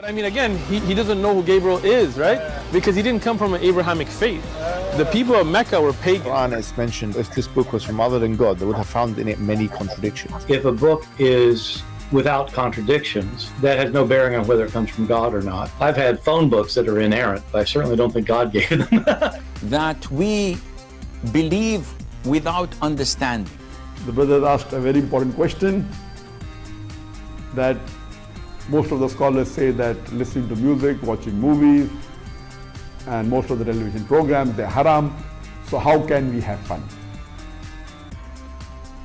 But I mean, again, he doesn't know who Gabriel is, right? Because he didn't come from an Abrahamic faith. The people of Mecca were pagan. Quran is mentioned, if this book was from other than God, they would have found in it many contradictions. If a book is without contradictions, that has no bearing on whether it comes from God or not. I've had phone books that are inerrant, but I certainly don't think God gave them. That we believe without understanding. The brother asked a very important question, that most of the scholars say that listening to music, watching movies, and most of the television programs, they're haram. So how can we have fun?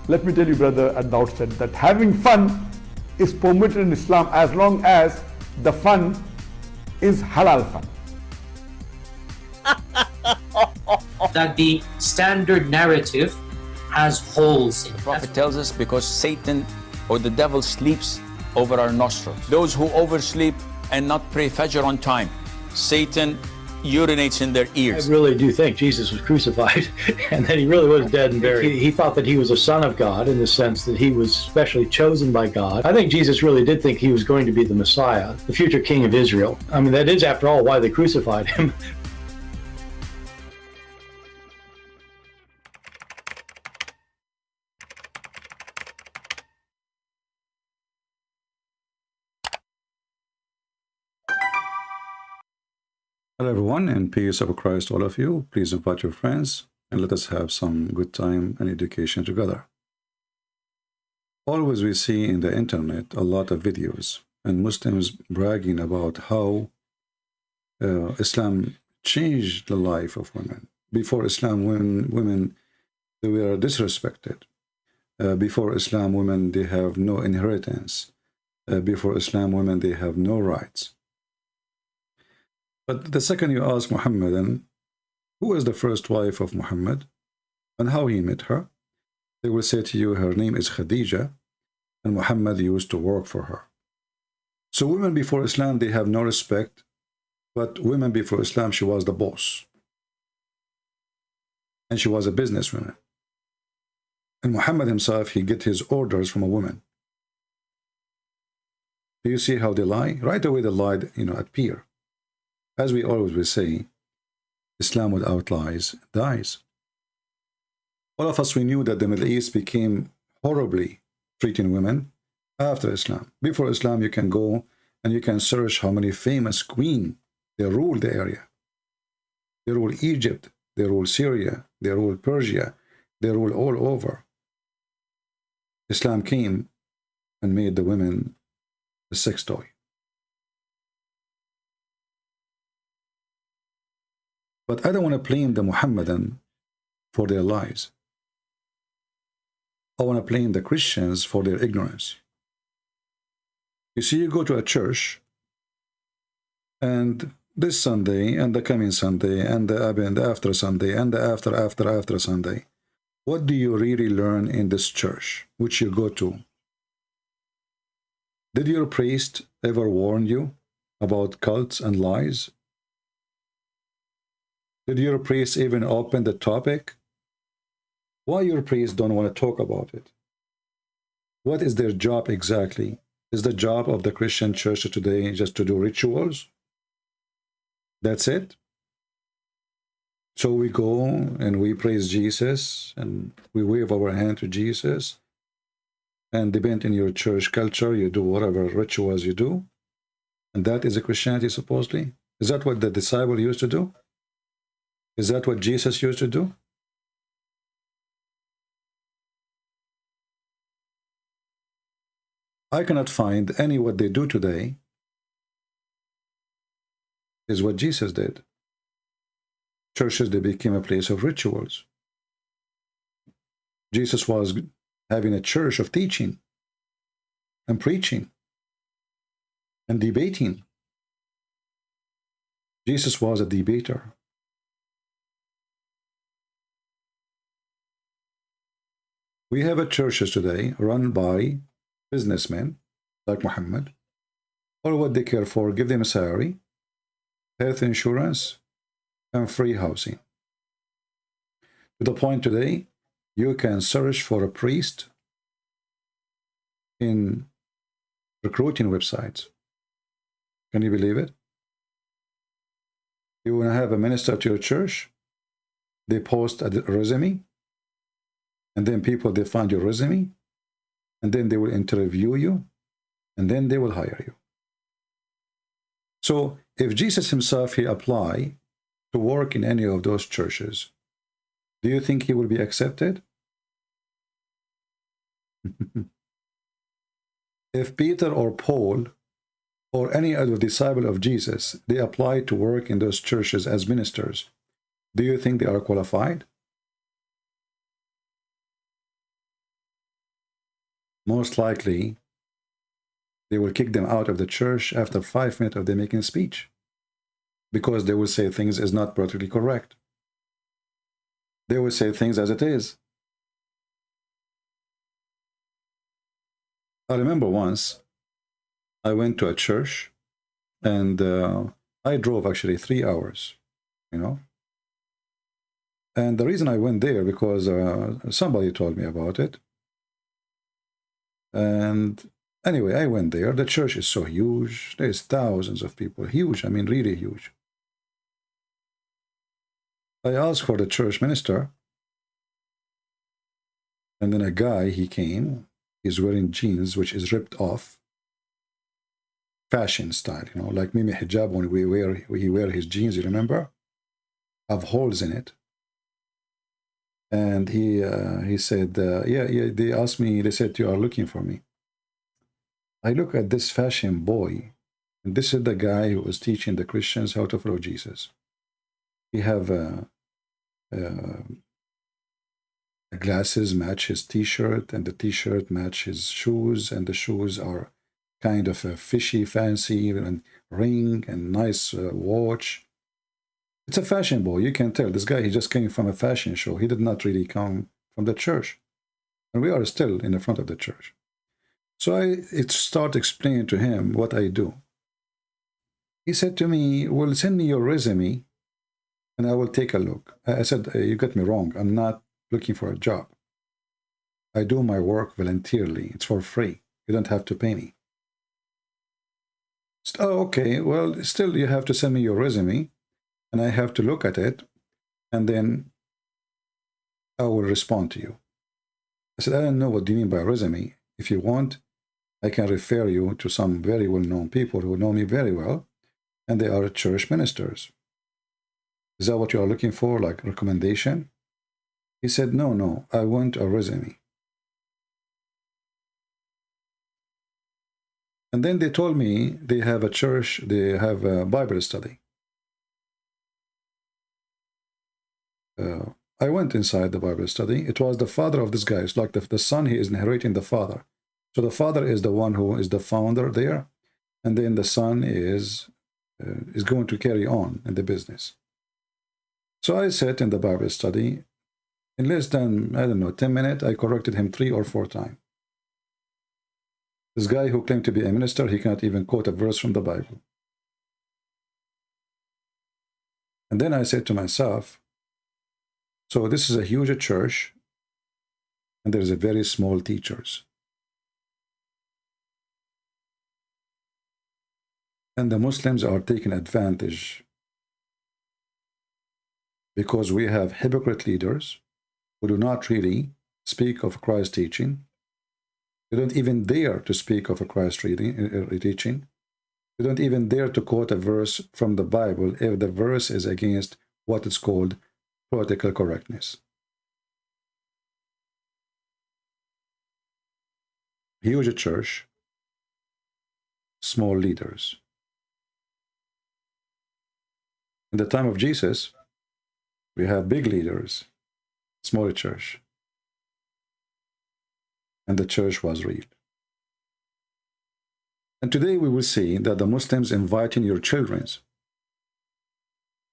Let me tell you, brother, at the outset, that having fun is permitted in Islam as long as the fun is halal fun. That the standard narrative has holes in it. The Prophet tells us because Satan or the devil sleeps over our nostrils. Those who oversleep and not pray Fajr on time, Satan urinates in their ears. I really do think Jesus was crucified and that he really was dead and buried. He thought that he was a son of God in the sense that he was specially chosen by God. I think Jesus really did think he was going to be the Messiah, the future king of Israel. I mean, that is, after all, why they crucified him. Hello everyone, and peace of Christ all of you. Please invite your friends and let us have some good time and education together. Always we see in the internet a lot of videos and Muslims bragging about how Islam changed the life of women. Before Islam, women they were disrespected. Before Islam, women they have no inheritance. Before Islam, women they have no rights. But the second you ask Muhammadan, who is the first wife of Muhammad and how he met her, they will say to you her name is Khadija and Muhammad used to work for her. So women before Islam, they have no respect, but women before Islam, she was the boss. And she was a businesswoman. And Muhammad himself, he get his orders from a woman. Do you see how they lie? Right away they lied, appear. As we always will say, Islam without lies dies. All of us, we knew that the Middle East became horribly treating women after Islam. Before Islam, you can go and you can search how many famous queens they ruled the area. They ruled Egypt, they ruled Syria, they ruled Persia, they ruled all over. Islam came and made the women a sex toy. But I don't want to blame the Muhammadan for their lies. I want to blame the Christians for their ignorance. You see, you go to a church, and this Sunday, and the coming Sunday, and the after Sunday, and the after Sunday, what do you really learn in this church, which you go to? Did your priest ever warn you about cults and lies? Did your priest even open the topic? Why your priests don't want to talk about it? What is their job exactly? Is the job of the Christian church today just to do rituals? That's it? So we go and we praise Jesus and we wave our hand to Jesus, and depend in your church culture, you do whatever rituals you do, and that is a Christianity supposedly? Is that what the disciple used to do? Is that what Jesus used to do? I cannot find any what they do today is what Jesus did. Churches, they became a place of rituals. Jesus was having a church of teaching and preaching and debating. Jesus was a debater. We have a churches today run by businessmen like Muhammad. All what they care for, give them a salary, health insurance, and free housing. To the point today, you can search for a priest in recruiting websites. You Can you believe it? You want to have a minister at your church, they post a resume, and then people, they find your resume, and then they will interview you, and then they will hire you. So if Jesus himself, he apply to work in any of those churches, do you think he will be accepted? If Peter or Paul or any other disciple of Jesus, they apply to work in those churches as ministers, do you think they are qualified? Most likely, they will kick them out of the church after 5 minutes of them making a speech, because they will say things is not politically correct. They will say things as it is. I remember once I went to a church, and I drove actually 3 hours, you know. And the reason I went there because somebody told me about it. And anyway, I went there. The church is so huge. There's thousands of people. Huge. I mean, really huge. I asked for the church minister. And then a guy, he came. He's wearing jeans, which is ripped off. Fashion style, you know, like Mimi Hijab when he wear his jeans, you remember? Have holes in it. And he said, yeah, they asked me, they said, you are looking for me. I look at this fashion boy, and this is the guy who was teaching the Christians how to follow Jesus. He have glasses match his t-shirt, and the t-shirt match his shoes, and the shoes are kind of a fishy, fancy, and ring, and nice watch. It's a fashion boy. You can tell. This guy, he just came from a fashion show. He did not really come from the church. And we are still in the front of the church. So I start explaining to him what I do. He said to me, well, send me your resume, and I will take a look. I said, you got me wrong. I'm not looking for a job. I do my work voluntarily. It's for free. You don't have to pay me. Oh, okay. Well, still, you have to send me your resume, and I have to look at it, and then I will respond to you. I said, I don't know what do you mean by resume. If you want, I can refer you to some very well-known people who know me very well, and they are church ministers. Is that what you are looking for, like recommendation? He said, no, I want a resume. And then they told me they have a church, they have a Bible study. I went inside the Bible study. It was the father of this guy. It's like the son, he is inheriting the father. So the father is the one who is the founder there, and then the son is going to carry on in the business. So I sat in the Bible study. In less than, I don't know, 10 minutes, I corrected him 3 or 4 times. This guy who claimed to be a minister, he cannot even quote a verse from the Bible. And then I said to myself, so this is a huge church, and there's a very small teachers. And the Muslims are taking advantage because we have hypocrite leaders who do not really speak of Christ's teaching. They don't even dare to speak of a Christ teaching. They don't even dare to quote a verse from the Bible if the verse is against what is called political correctness. Huge church, small leaders. In the time of Jesus, we have big leaders, small church. And the church was real. And today we will see that the Muslims inviting your children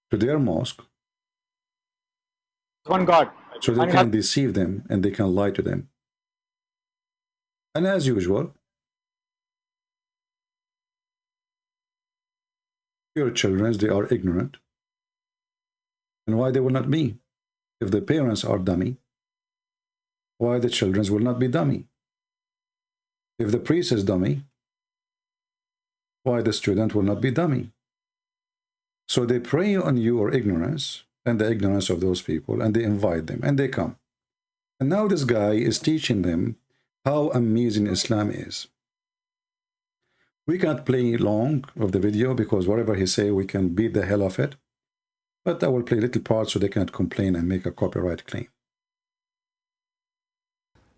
to their mosque. One God. So they can deceive them and they can lie to them. And as usual, your children, they are ignorant. And why they will not be? If the parents are dummy, why the children will not be dummy? If the priest is dummy, why the student will not be dummy? So they prey on your ignorance and the ignorance of those people, and they invite them, and they come. And now this guy is teaching them how amazing Islam is. We can't play long of the video because whatever he say, we can beat the hell of it. But I will play little parts so they can't complain and make a copyright claim.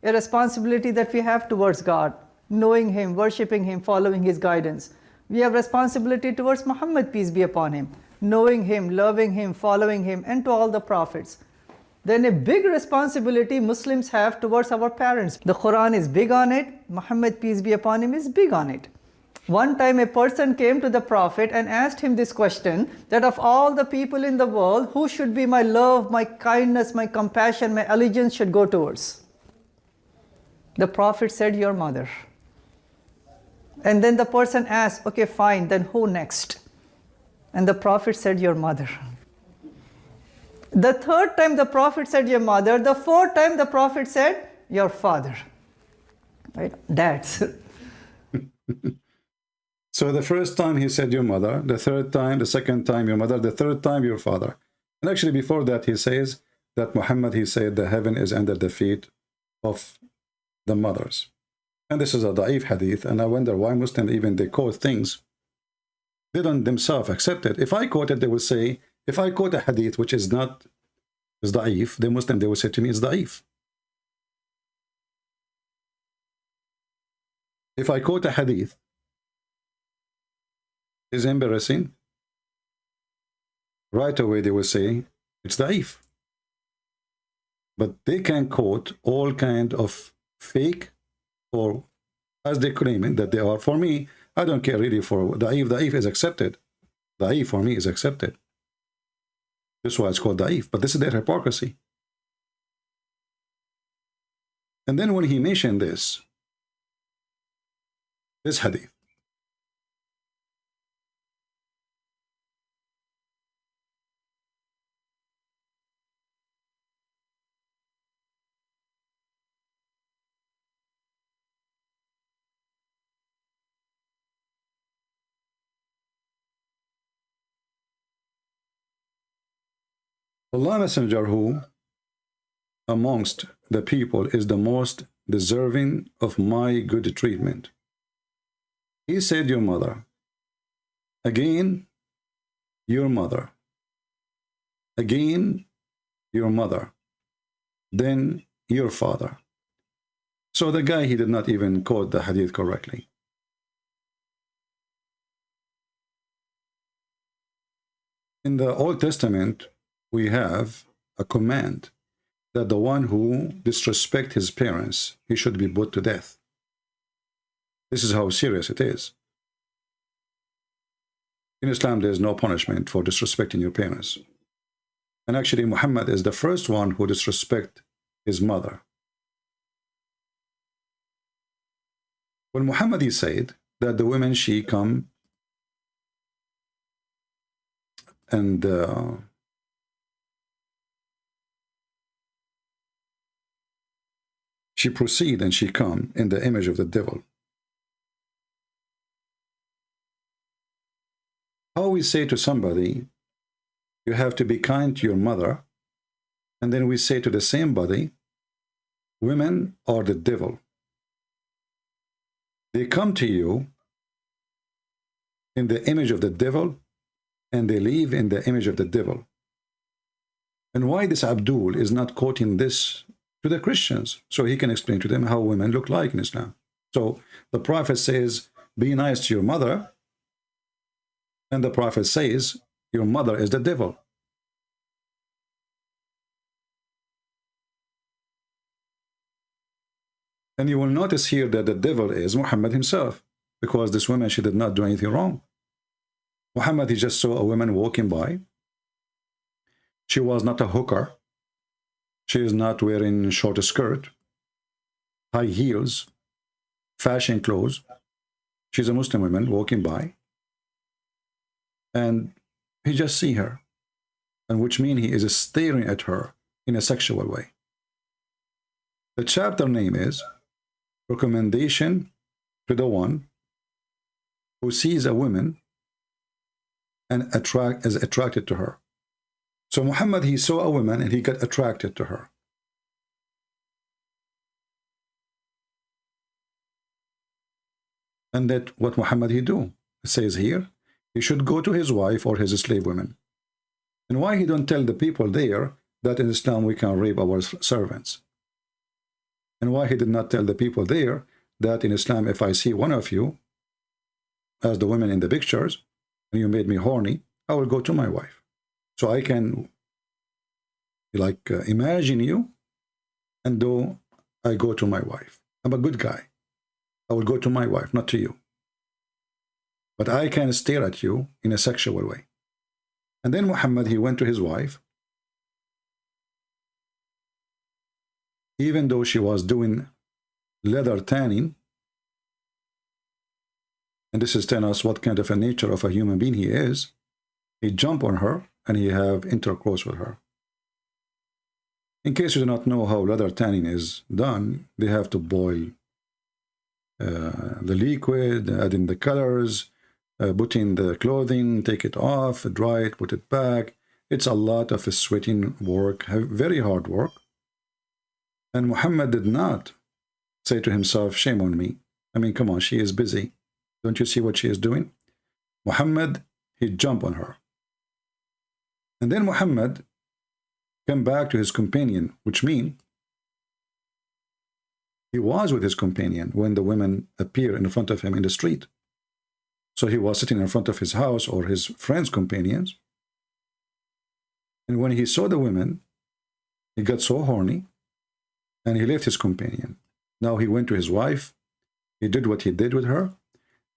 A responsibility that we have towards God, knowing Him, worshipping Him, following His guidance. We have responsibility towards Muhammad, peace be upon him, knowing him, loving him, following him, and to all the prophets. Then a big responsibility Muslims have towards our parents. The Quran is big on it. Muhammad, peace be upon him, is big on it. One time a person came to the Prophet and asked him this question, that of all the people in the world, who should be my love, my kindness, my compassion, my allegiance should go towards? The Prophet said, your mother. And then the person asked, okay, fine, then who next? And the Prophet said, your mother. The third time the Prophet said, your mother. The fourth time the Prophet said, your father. Right? Dads. So the first time he said your mother, the third time, the second time your mother, the third time your father. And actually before that he says that Muhammad, he said the heaven is under the feet of the mothers. And this is a da'if hadith, and I wonder why Muslims, even they quote things, they don't themselves accept it. If I quote it, they will say, if I quote a hadith which is not, is da'if, the Muslim, they will say to me, it's da'if. If I quote a hadith, is embarrassing, right away they will say, it's da'if. But they can quote all kind of fake, or as they claim it, that they are. For me, I don't care really for da'if. Da'if is accepted. Da'if for me is accepted. This is why it's called da'if. But this is their hypocrisy. And then when he mentioned this hadith, Allah Messenger, who amongst the people is the most deserving of my good treatment, he said your mother, again your mother, again your mother, then your father. So the guy, he did not even quote the hadith correctly. In the Old Testament, we have a command that the one who disrespects his parents, he should be put to death. This is how serious it is. In Islam, there is no punishment for disrespecting your parents. And actually, Muhammad is the first one who disrespects his mother. When Muhammad, he said that the women, she come and she proceed and she come in the image of the devil. How we say to somebody, you have to be kind to your mother, and then we say to the same body, women are the devil. They come to you in the image of the devil, and they live in the image of the devil. And why this Abdul is not quoting this to the Christians, so he can explain to them how women look like in Islam. So the Prophet says, be nice to your mother, and the Prophet says, your mother is the devil. And you will notice here that the devil is Muhammad himself, because this woman, she did not do anything wrong. Muhammad, he just saw a woman walking by. She was not a hooker. She is not wearing short skirt, high heels, fashion clothes. She's a Muslim woman walking by. And he just see her, and which means he is staring at her in a sexual way. The chapter name is Recommendation to the one who sees a woman and is attracted to her. So Muhammad, he saw a woman and he got attracted to her. And that what Muhammad he do? It says here, he should go to his wife or his slave women. And why he don't tell the people there that in Islam we can rape our servants? And why he did not tell the people there that in Islam, if I see one of you, as the women in the pictures, and you made me horny, I will go to my wife. So I can, like, imagine you, and though I go to my wife. I'm a good guy. I will go to my wife, not to you. But I can stare at you in a sexual way. And then Muhammad, he went to his wife, even though she was doing leather tanning. And this is telling us what kind of a nature of a human being he is. He jumped on her and he have intercourse with her. In case you do not know how leather tanning is done, they have to boil the liquid, add in the colors, put in the clothing, take it off, dry it, put it back. It's a lot of sweating work, very hard work. And Muhammad did not say to himself, shame on me. I mean, come on, she is busy. Don't you see what she is doing? Muhammad, he jumped on her. And then Muhammad came back to his companion, which means he was with his companion when the women appeared in front of him in the street. So he was sitting in front of his house or his friends' companions. And when he saw the women, he got so horny and he left his companion. Now he went to his wife. He did what he did with her.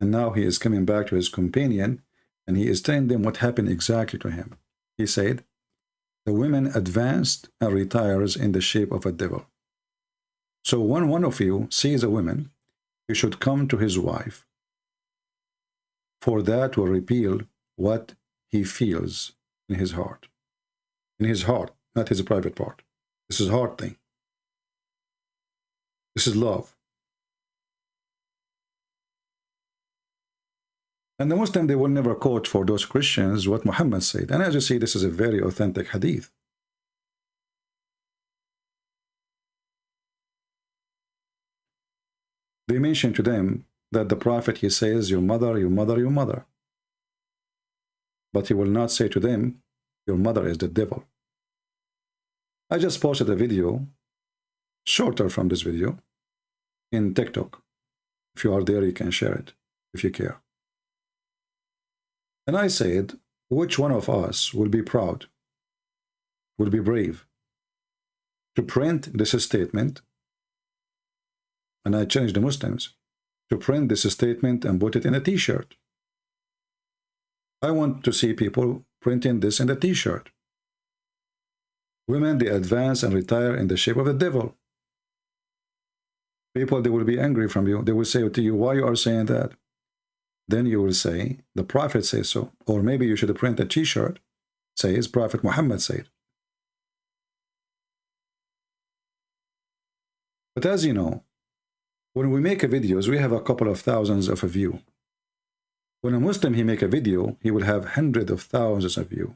And now he is coming back to his companion and he is telling them what happened exactly to him. He said, the women advanced and retires in the shape of a devil. So when one of you sees a woman, you should come to his wife. For that will reveal what he feels in his heart. In his heart, not his private part. This is a heart thing. This is love. And the Muslim, they will never quote for those Christians what Muhammad said. And as you see, this is a very authentic hadith. They mention to them that the Prophet, he says, your mother, your mother, your mother. But he will not say to them, your mother is the devil. I just posted a video, shorter from this video, in TikTok. If you are there, you can share it, if you care. And I said, which one of us will be proud, will be brave, to print this statement? And I challenge the Muslims to print this statement and put it in a t-shirt. I want to see people printing this in a t-shirt. Women, they advance and retire in the shape of the devil. People, they will be angry from you. They will say to you, why you are saying that? Then you will say, the Prophet says so. Or maybe you should print a t-shirt, says Prophet Muhammad said. But as you know, when we make videos, we have a couple of thousands of views. When a Muslim, he make a video, he will have hundreds of thousands of views.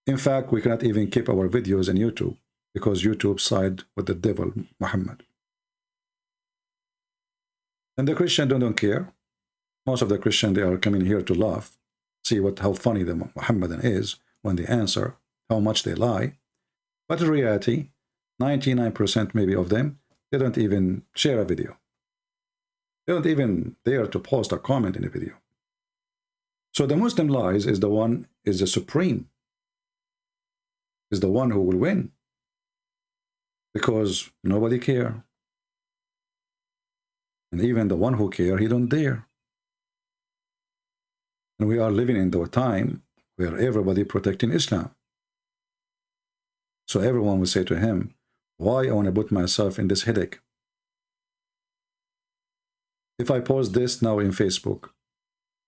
In fact, we cannot even keep our videos on YouTube because YouTube side with the devil, Muhammad. And the Christian don't care. Most of the Christians, they are coming here to laugh, see how funny the Muhammadan is when they answer, how much they lie. But in reality, 99% maybe of them, they don't even share a video. They don't even dare to post a comment in a video. So the Muslim lies is the one, is the supreme, is the one who will win. Because nobody care. And even the one who care, he don't dare. And we are living in the time where everybody protecting Islam. So everyone will say to him, why I want to put myself in this headache? If I post this now in Facebook,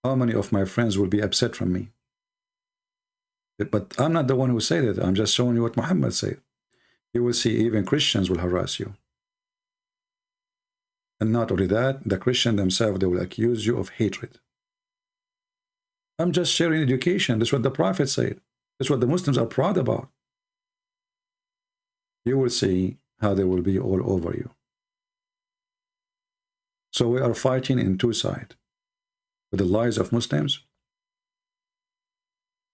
how many of my friends will be upset from me? But I'm not the one who said it. I'm just showing you what Muhammad said. You will see even Christians will harass you. And not only that, the Christian themselves, they will accuse you of hatred. I'm just sharing education. That's what the Prophet said. That's what the Muslims are proud about. You will see how they will be all over you. So we are fighting in two sides, with the lies of Muslims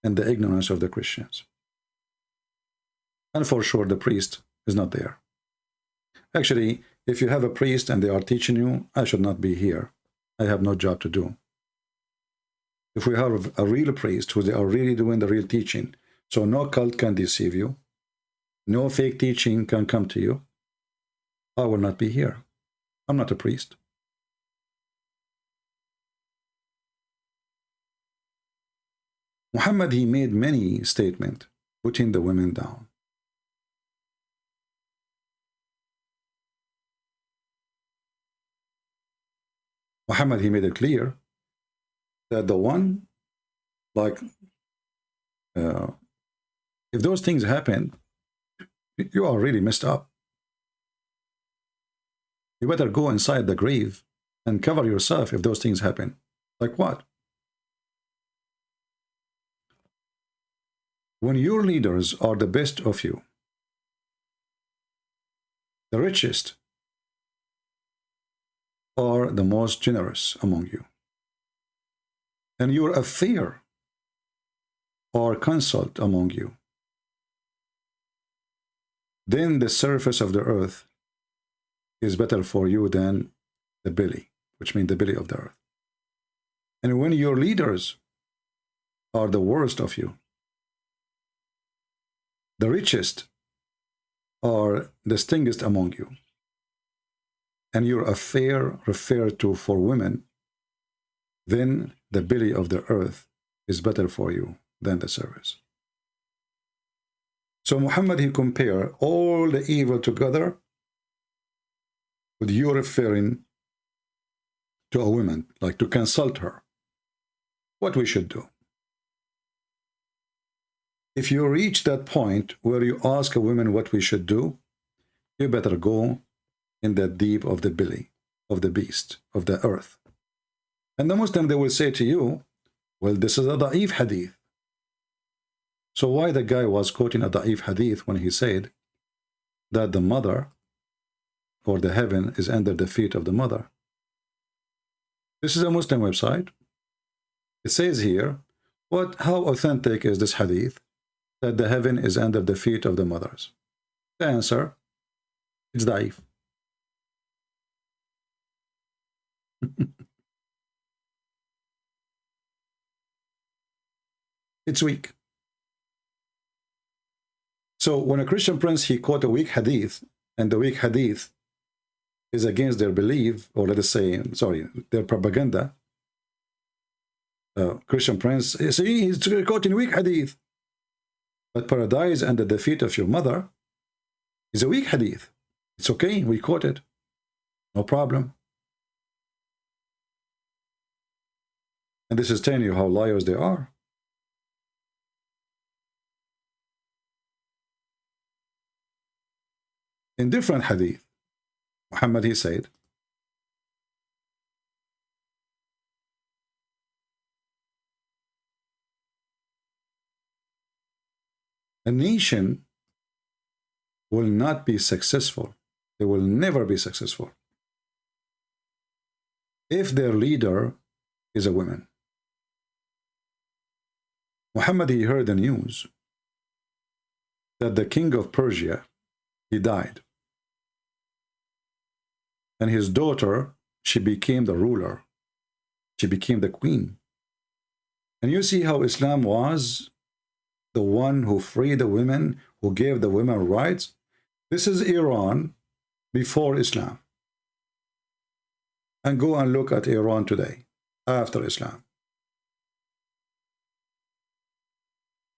and the ignorance of the Christians. And for sure, the priest is not there. Actually, if you have a priest and they are teaching you, I should not be here. I have no job to do. If we have a real priest who they are really doing the real teaching, so no cult can deceive you, no fake teaching can come to you, I will not be here. I'm not a priest. Muhammad, he made many statements putting the women down. Muhammad, he made it clear that the one, like, if those things happen, you are really messed up. You better go inside the grave and cover yourself if those things happen. Like what? When your leaders are the best of you, the richest, are the most generous among you, and your affair or consult among you, then the surface of the earth is better for you than the belly, which means the belly of the earth. And when your leaders are the worst of you, the richest are the stingest among you, and your affair referred to for women, then the belly of the earth is better for you than the surface. So Muhammad, he compared all the evil together with you referring to a woman, like to consult her, what we should do. If you reach that point where you ask a woman what we should do, you better go in the deep of the belly of the beast, of the earth. And the Muslim, they will say to you, well, this is a da'if hadith. So why the guy was quoting a da'if hadith when he said that the mother or the heaven is under the feet of the mother? This is a Muslim website. It says here, how authentic is this hadith that the heaven is under the feet of the mothers? The answer, it's da'if. It's weak. So when a Christian prince, he quote a weak hadith, and the weak hadith is against their belief, or let us say, sorry, their propaganda, Christian prince, see, he's quoting weak hadith. But paradise under the feet of your mother is a weak hadith. It's okay, we quote it. No problem. And this is telling you how liars they are. In different hadith, Muhammad, he said, a nation will not be successful. They will never be successful if their leader is a woman. Muhammad, he heard the news that the king of Persia, he died. And his daughter, she became the ruler. She became the queen. And you see how Islam was the one who freed the women, who gave the women rights. This is Iran before Islam. And go and look at Iran today, after Islam.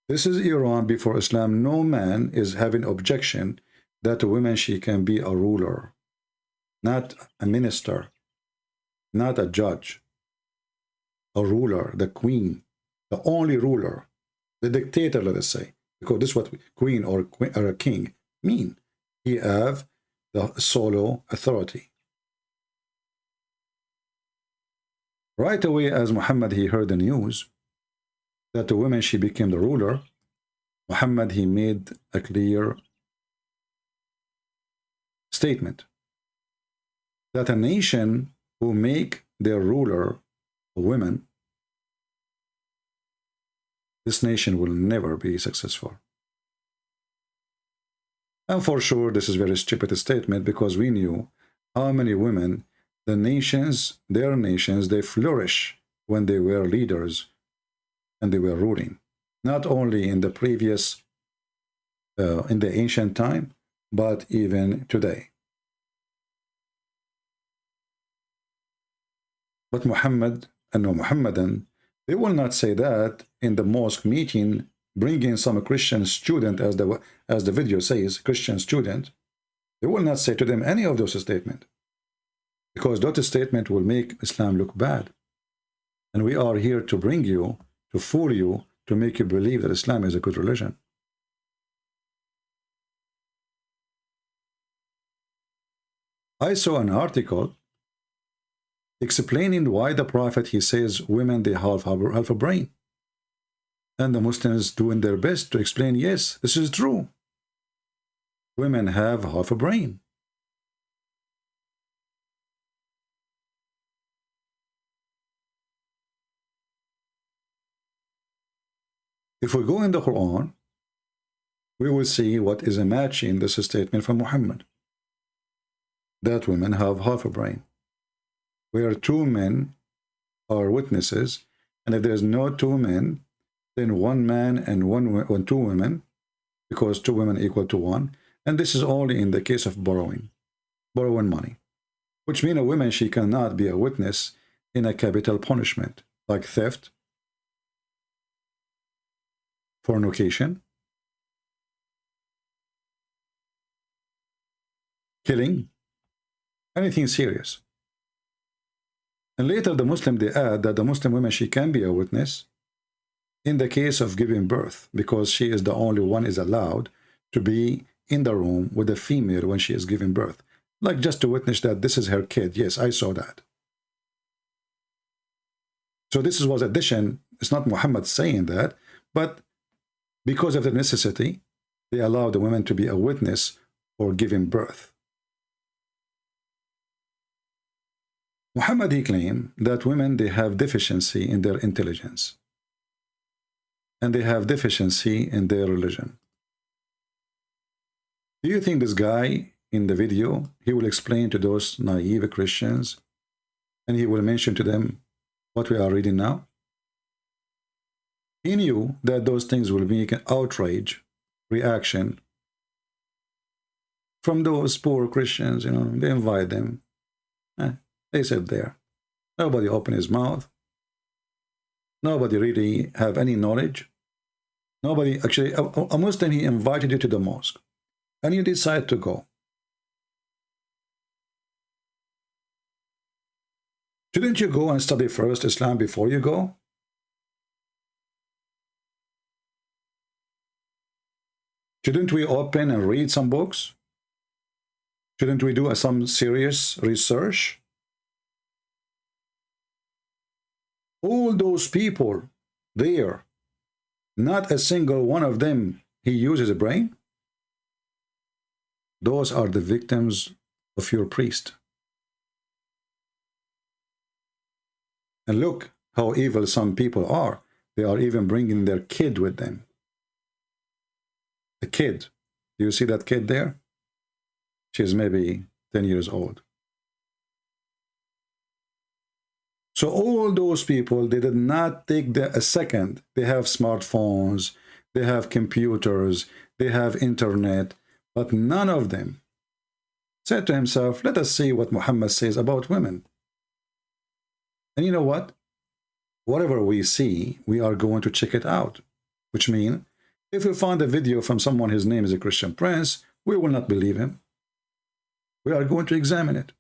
This is Iran before Islam. No man is having objection that a woman, she can be a ruler, not a minister, not a judge, a ruler, the queen, the only ruler, the dictator, let us say, because this is what queen or a king mean. He have the solo authority. Right away, as Muhammad, he heard the news that the woman, she became the ruler, Muhammad, he made a clear statement that a nation who make their ruler a woman, this nation will never be successful. And for sure, this is a very stupid statement, because we knew how many women, the nations, their nations, they flourish when they were leaders and they were ruling. Not only in the previous, in the ancient time, but even today. But Muhammad and no Muhammadan, they will not say that in the mosque meeting, bringing some Christian student, as the video says, Christian student. They will not say to them any of those statements, because that statement will make Islam look bad. And we are here to bring you, to fool you, to make you believe that Islam is a good religion. I saw an article explaining why the Prophet, he says women, they have half a brain. And the Muslims doing their best to explain, yes, this is true. Women have half a brain. If we go in the Quran, we will see what is a match in this statement from Muhammad, that women have half a brain, where two men are witnesses, and if there's no two men, then one man and two women, because two women equal to one, and this is only in the case of borrowing money, which means a woman, she cannot be a witness in a capital punishment like theft, fornication, killing, anything serious. And later the Muslim, they add that the Muslim woman, she can be a witness in the case of giving birth, because she is the only one is allowed to be in the room with a female when she is giving birth, like just to witness that this is her kid. Yes, I saw that. So this was addition. It's not Muhammad saying that, but because of the necessity, they allow the women to be a witness for giving birth. Muhammad, he claimed that women, they have deficiency in their intelligence, and they have deficiency in their religion. Do you think this guy in the video, he will explain to those naive Christians, and he will mention to them what we are reading now? He knew that those things will make an outrage reaction from those poor Christians. You know, they invite them. They sit there. Nobody open his mouth. Nobody really have any knowledge. Nobody, actually, a Muslim, he invited you to the mosque, and you decide to go. Shouldn't you go and study first Islam before you go? Shouldn't we open and read some books? Shouldn't we do some serious research? All those people there, not a single one of them, he uses a brain. Those are the victims of your priest. And look how evil some people are. They are even bringing their kid with them. A kid. Do you see that kid there? She's maybe 10 years old. So all those people, they did not take a second. They have smartphones, they have computers, they have internet, but none of them said to himself, let us see what Muhammad says about women. And you know what? Whatever we see, we are going to check it out. Which means, if we find a video from someone, his name is a Christian prince, we will not believe him. We are going to examine it.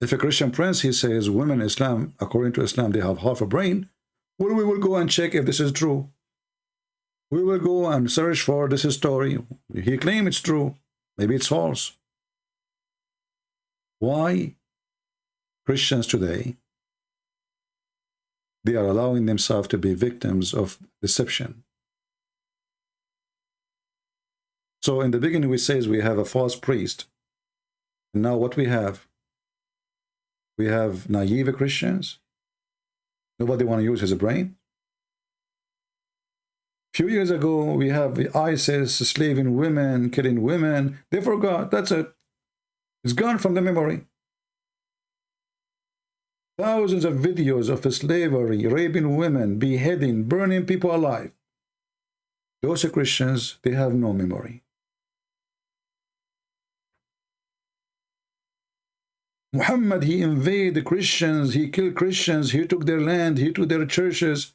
If a Christian prince, he says women in Islam, according to Islam, they have half a brain, well, we will go and check if this is true. We will go and search for this story. He claims it's true. Maybe it's false. Why Christians today, They are allowing themselves to be victims of deception. So in the beginning we says we have a false priest. And now what we have? We have naive Christians. Nobody want to use his brain. A few years ago, we have the ISIS slaving women, killing women. They forgot. That's it. It's gone from the memory. Thousands of videos of slavery, raping women, beheading, burning people alive. Those Christians, they have no memory. Muhammad, he invaded Christians, he killed Christians, he took their land, he took their churches.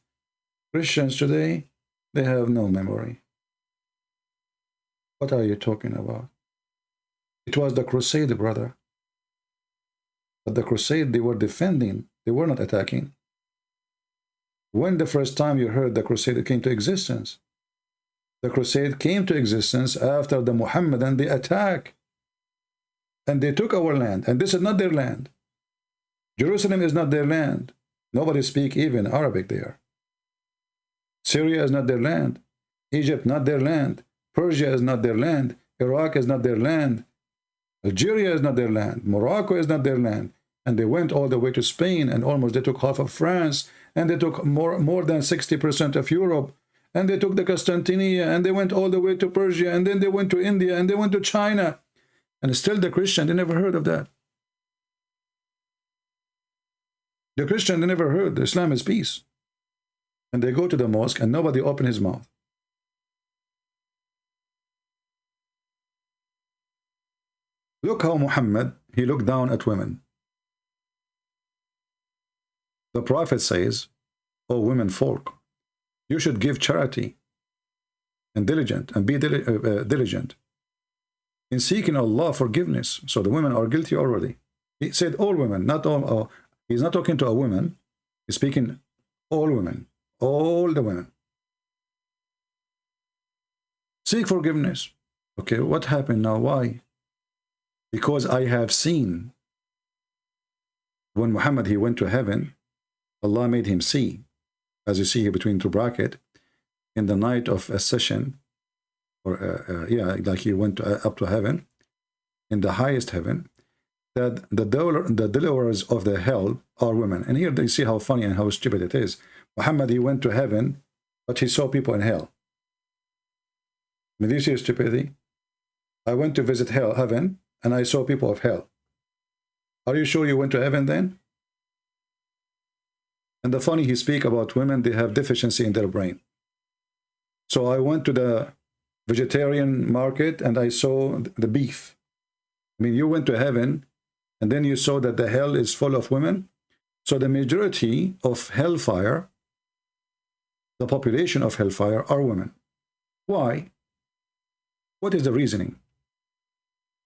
Christians today, they have no memory. What are you talking about? It was the crusade, brother. But the crusade, they were defending, they were not attacking. When the first time you heard the crusade came to existence? The crusade came to existence after the Muhammadan, they attack. And they took our land, and this is not their land. Jerusalem is not their land. Nobody speaks even Arabic there. Syria is not their land. Egypt not their land. Persia is not their land. Iraq is not their land. Algeria is not their land. Morocco is not their land. And they went all the way to Spain, and almost they took half of France, and they took more than 60% of Europe, and they took the Constantinia, and they went all the way to Persia, and then they went to India, and they went to China. And still the Christian, they never heard of that. The Christian, they never heard Islam is peace. And they go to the mosque and nobody open his mouth. Look how Muhammad, he looked down at women. The Prophet says, "O women folk, you should give charity and diligent and be diligent in seeking Allah forgiveness." So the women are guilty already. He said all women, not all. He's not talking to a woman. He's speaking all women, all the women. Seek forgiveness. Okay, what happened now? Why? Because I have seen when Muhammad, he went to heaven, Allah made him see, as you see here between two brackets, in the night of a session, or yeah, like he went up to heaven, in the highest heaven, that the deliverers of the hell are women. And here they see how funny and how stupid it is. Muhammad, he went to heaven, but he saw people in hell. Did you see stupidity? I went to visit heaven, and I saw people of hell. Are you sure you went to heaven then? And the funny, he speak about women, they have deficiency in their brain. So I went to the vegetarian market and I saw the beef. I mean, you went to heaven and then you saw that the hell is full of women. So the majority of hellfire, the population of hellfire, are women. Why? What is the reasoning?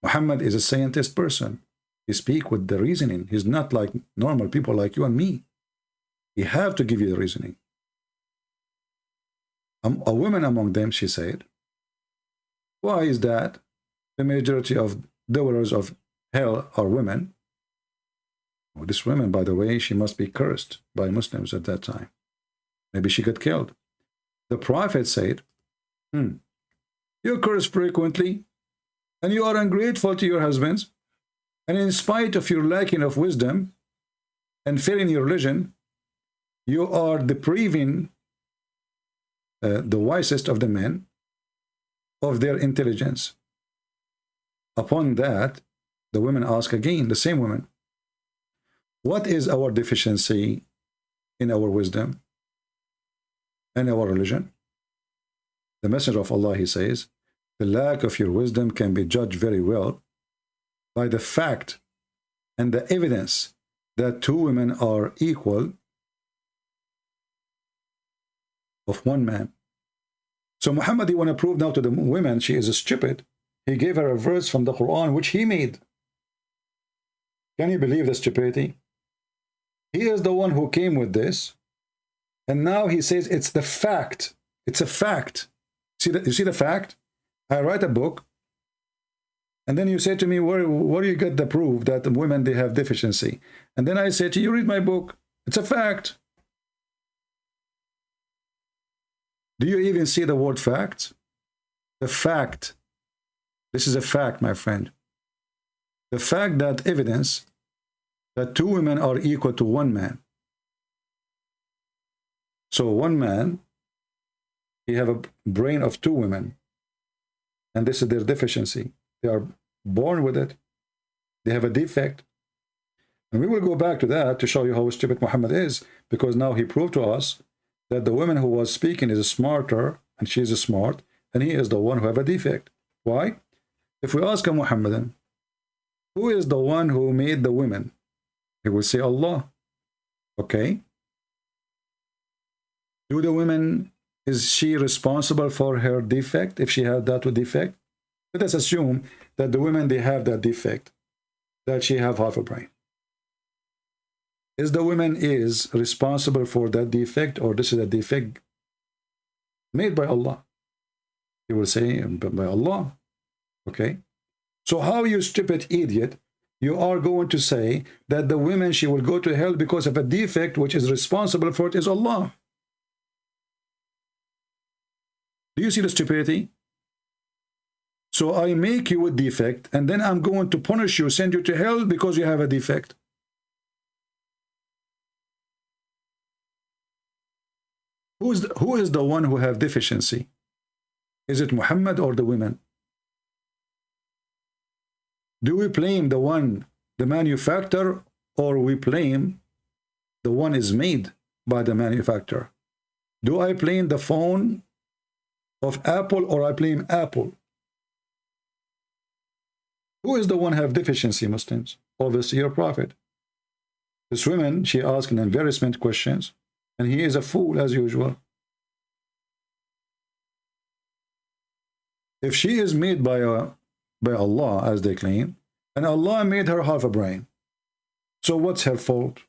Muhammad is a scientist person. He speaks with the reasoning. He's not like normal people like you and me. He have to give you the reasoning. A woman among them, she said. Why is that? The majority of dwellers of hell are women. Well, this woman, by the way, she must be cursed by Muslims at that time. Maybe she got killed. The Prophet said, you curse frequently, and you are ungrateful to your husbands, and in spite of your lacking of wisdom and failing your religion, you are depriving the wisest of the men of their intelligence. Upon that, the women ask again, the same women, what is our deficiency in our wisdom and our religion? The Messenger of Allah, he says, the lack of your wisdom can be judged very well by the fact and the evidence that two women are equal of one man. So Muhammad, he want to prove now to the women she is stupid. He gave her a verse from the Quran which he made. Can you believe the stupidity? He is the one who came with this, and now he says it's the fact. It's a fact. See that? You see the fact? I write a book, and then you say to me, where do you get the proof that the women, they have deficiency? And then I say to you, read my book. It's a fact. Do you even see the word fact? The fact. This is a fact, my friend. The fact that evidence that two women are equal to one man. So one man, he have a brain of two women. And this is their deficiency. They are born with it. They have a defect. And we will go back to that to show you how stupid Muhammad is, because now he proved to us that the woman who was speaking is smarter, and she is smart, and he is the one who have a defect. Why? If we ask a Muhammadan, who is the one who made the women? He will say Allah. Okay. Do the women, is she responsible for her defect if she had that defect? Let us assume that the women, they have that defect, that she have half a brain. Is the woman is responsible for that defect, or this is a defect made by Allah? He will say by Allah. Okay. So how, you stupid idiot, you are going to say that the women, she will go to hell because of a defect which is responsible for it is Allah? Do you see the stupidity? So I make you a defect, and then I'm going to punish you, send you to hell because you have a defect. Who is the one who have deficiency? Is it Muhammad or the women? Do we blame the one, the manufacturer, or we blame the one is made by the manufacturer? Do I blame the phone of Apple, or I blame Apple? Who is the one have deficiency, Muslims? Obviously your prophet. This woman, she asked an embarrassment questions, and he is a fool as usual. If she is made by Allah, as they claim, and Allah made her half a brain, so what's her fault?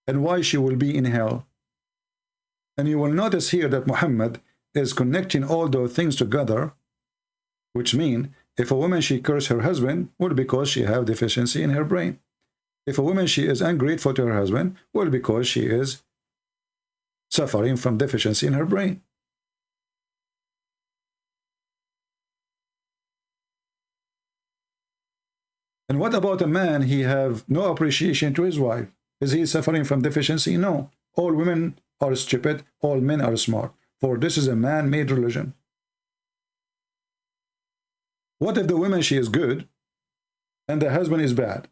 And why she will be in hell? And you will notice here that Muhammad is connecting all those things together, which mean if a woman, she curse her husband, well, because she have deficiency in her brain. If a woman, she is ungrateful to her husband, well, because she is suffering from deficiency in her brain. And what about a man, he have no appreciation to his wife? Is he suffering from deficiency? No. All women are stupid, all men are smart. For this is a man-made religion. What if the woman, she is good and the husband is bad?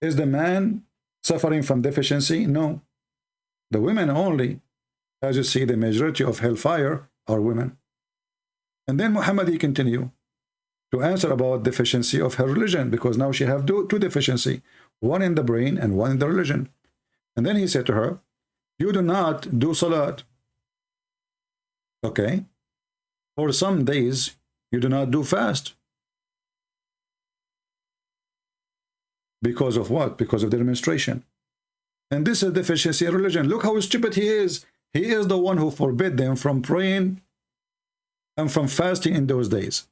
Is the man suffering from deficiency? No. The women only. As you see, the majority of hellfire are women. And then Muhammad, he continue to answer about deficiency of her religion, because now she have two deficiency, one in the brain and one in the religion. And then he said to her, you do not do salat. Okay. For some days, you do not do fast. Because of what? Because of their menstruation. And this is deficiency in religion. Look how stupid he is. He is the one who forbid them from praying and from fasting in those days.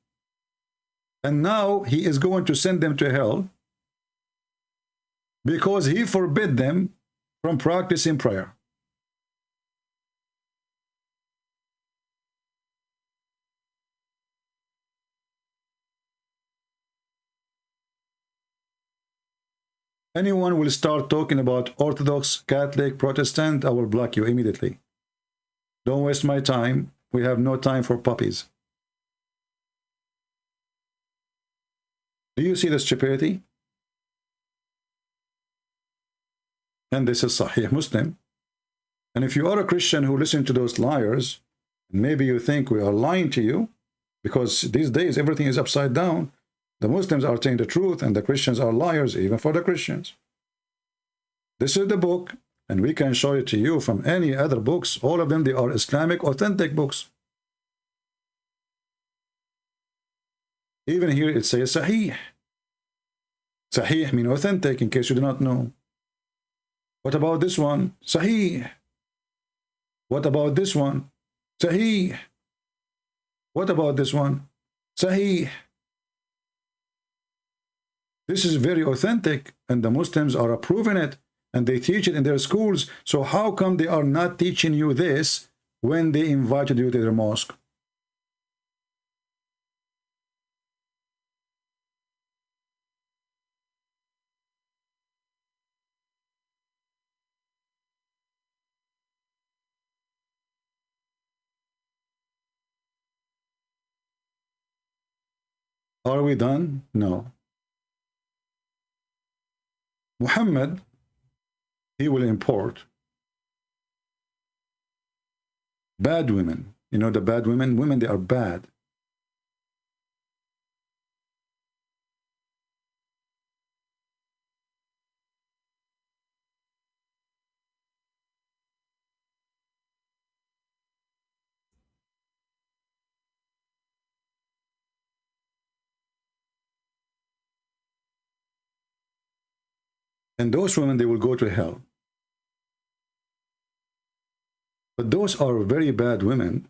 And now he is going to send them to hell because he forbid them from practicing prayer. Anyone will start talking about Orthodox, Catholic, Protestant, I will block you immediately. Don't waste my time. We have no time for puppies. Do you see the stupidity? And this is Sahih Muslim. And if you are a Christian who listen to those liars, maybe you think we are lying to you, because these days everything is upside down. The Muslims are telling the truth, and the Christians are liars, even for the Christians. This is the book, and we can show it to you from any other books. All of them, they are Islamic, authentic books. Even here it says Sahih. Sahih means authentic, in case you do not know. What about this one? Sahih. What about this one? Sahih. What about this one? Sahih. This is very authentic, and the Muslims are approving it, and they teach it in their schools. So how come they are not teaching you this when they invited you to their mosque? Are we done? No. Muhammad, he will import bad women. You know the bad women? Women, they are bad. And those women, they will go to hell. But those are very bad women.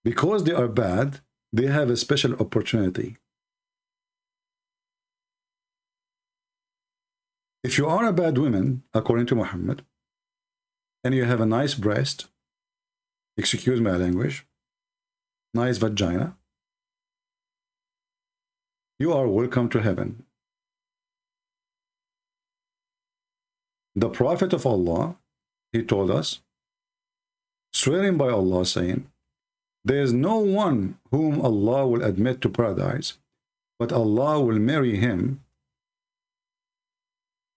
Because they are bad, they have a special opportunity. If you are a bad woman, according to Muhammad, and you have a nice breast, excuse my language, nice vagina, you are welcome to heaven. The Prophet of Allah, he told us, swearing by Allah, saying, there is no one whom Allah will admit to paradise, but Allah will marry him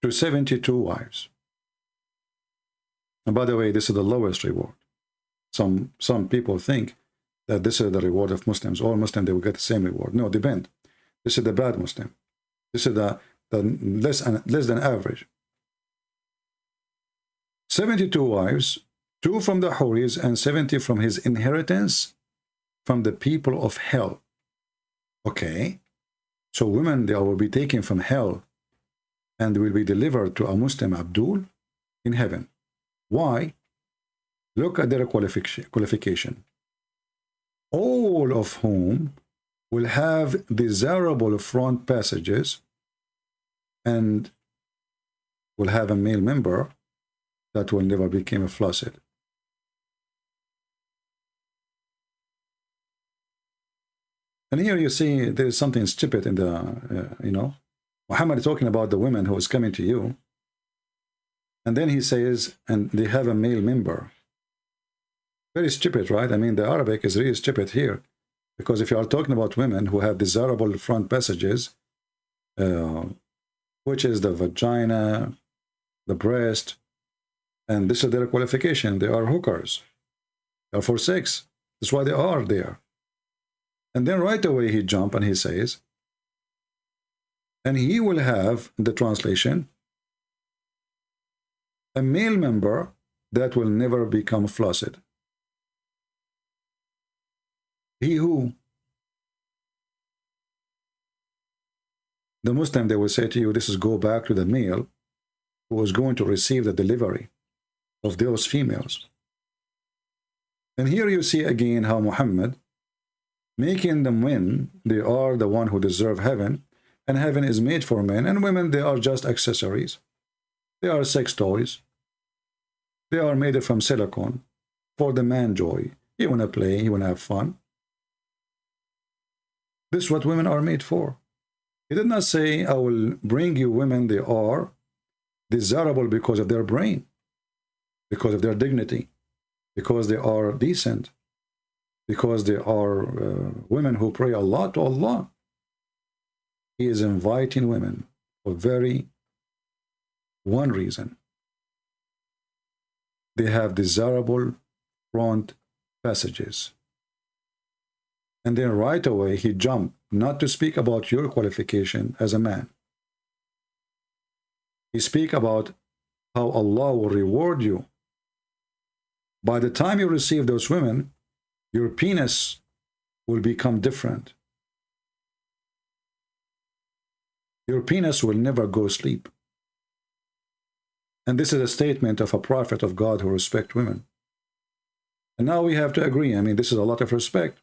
to 72 wives. And by the way, this is the lowest reward. Some people think that this is the reward of Muslims. All Muslims, they will get the same reward. No, depend. This is the bad Muslim. This is the less than average. 72 wives, 2 from the Houris and 70 from his inheritance from the people of hell. Okay, so women, they will be taken from hell and will be delivered to a Muslim Abdul in heaven. Why? Look at their qualification. All of whom will have desirable front passages and will have a male member that will never become flaccid. And here you see there is something stupid in the, you know, Muhammad is talking about the women who is coming to you. And then he says, and they have a male member. Very stupid, right? I mean, the Arabic is really stupid here. Because if you are talking about women who have desirable front passages, which is the vagina, the breast, and this is their qualification. They are hookers. They are for sex. That's why they are there. And then right away he jumps and he says, and he will have, the translation, a male member that will never become flaccid. He who? The Muslim, they will say to you, this is go back to the male who was going to receive the delivery of those females. And here you see again how Muhammad, making them win, they are the one who deserve heaven, and heaven is made for men, and women, they are just accessories. They are sex toys. They are made from silicone for the man joy. You want to play, you want to have fun. This is what women are made for. He did not say, I will bring you women, they are desirable because of their brain, because of their dignity, because they are decent, because they are women who pray Allah to Allah. He is inviting women for one reason. They have desirable front passages. And then right away he jumped, not to speak about your qualification as a man. He speak about how Allah will reward you. By the time you receive those women, your penis will become different. Your penis will never go sleep. And this is a statement of a prophet of God who respects women. And now we have to agree. I mean, this is a lot of respect.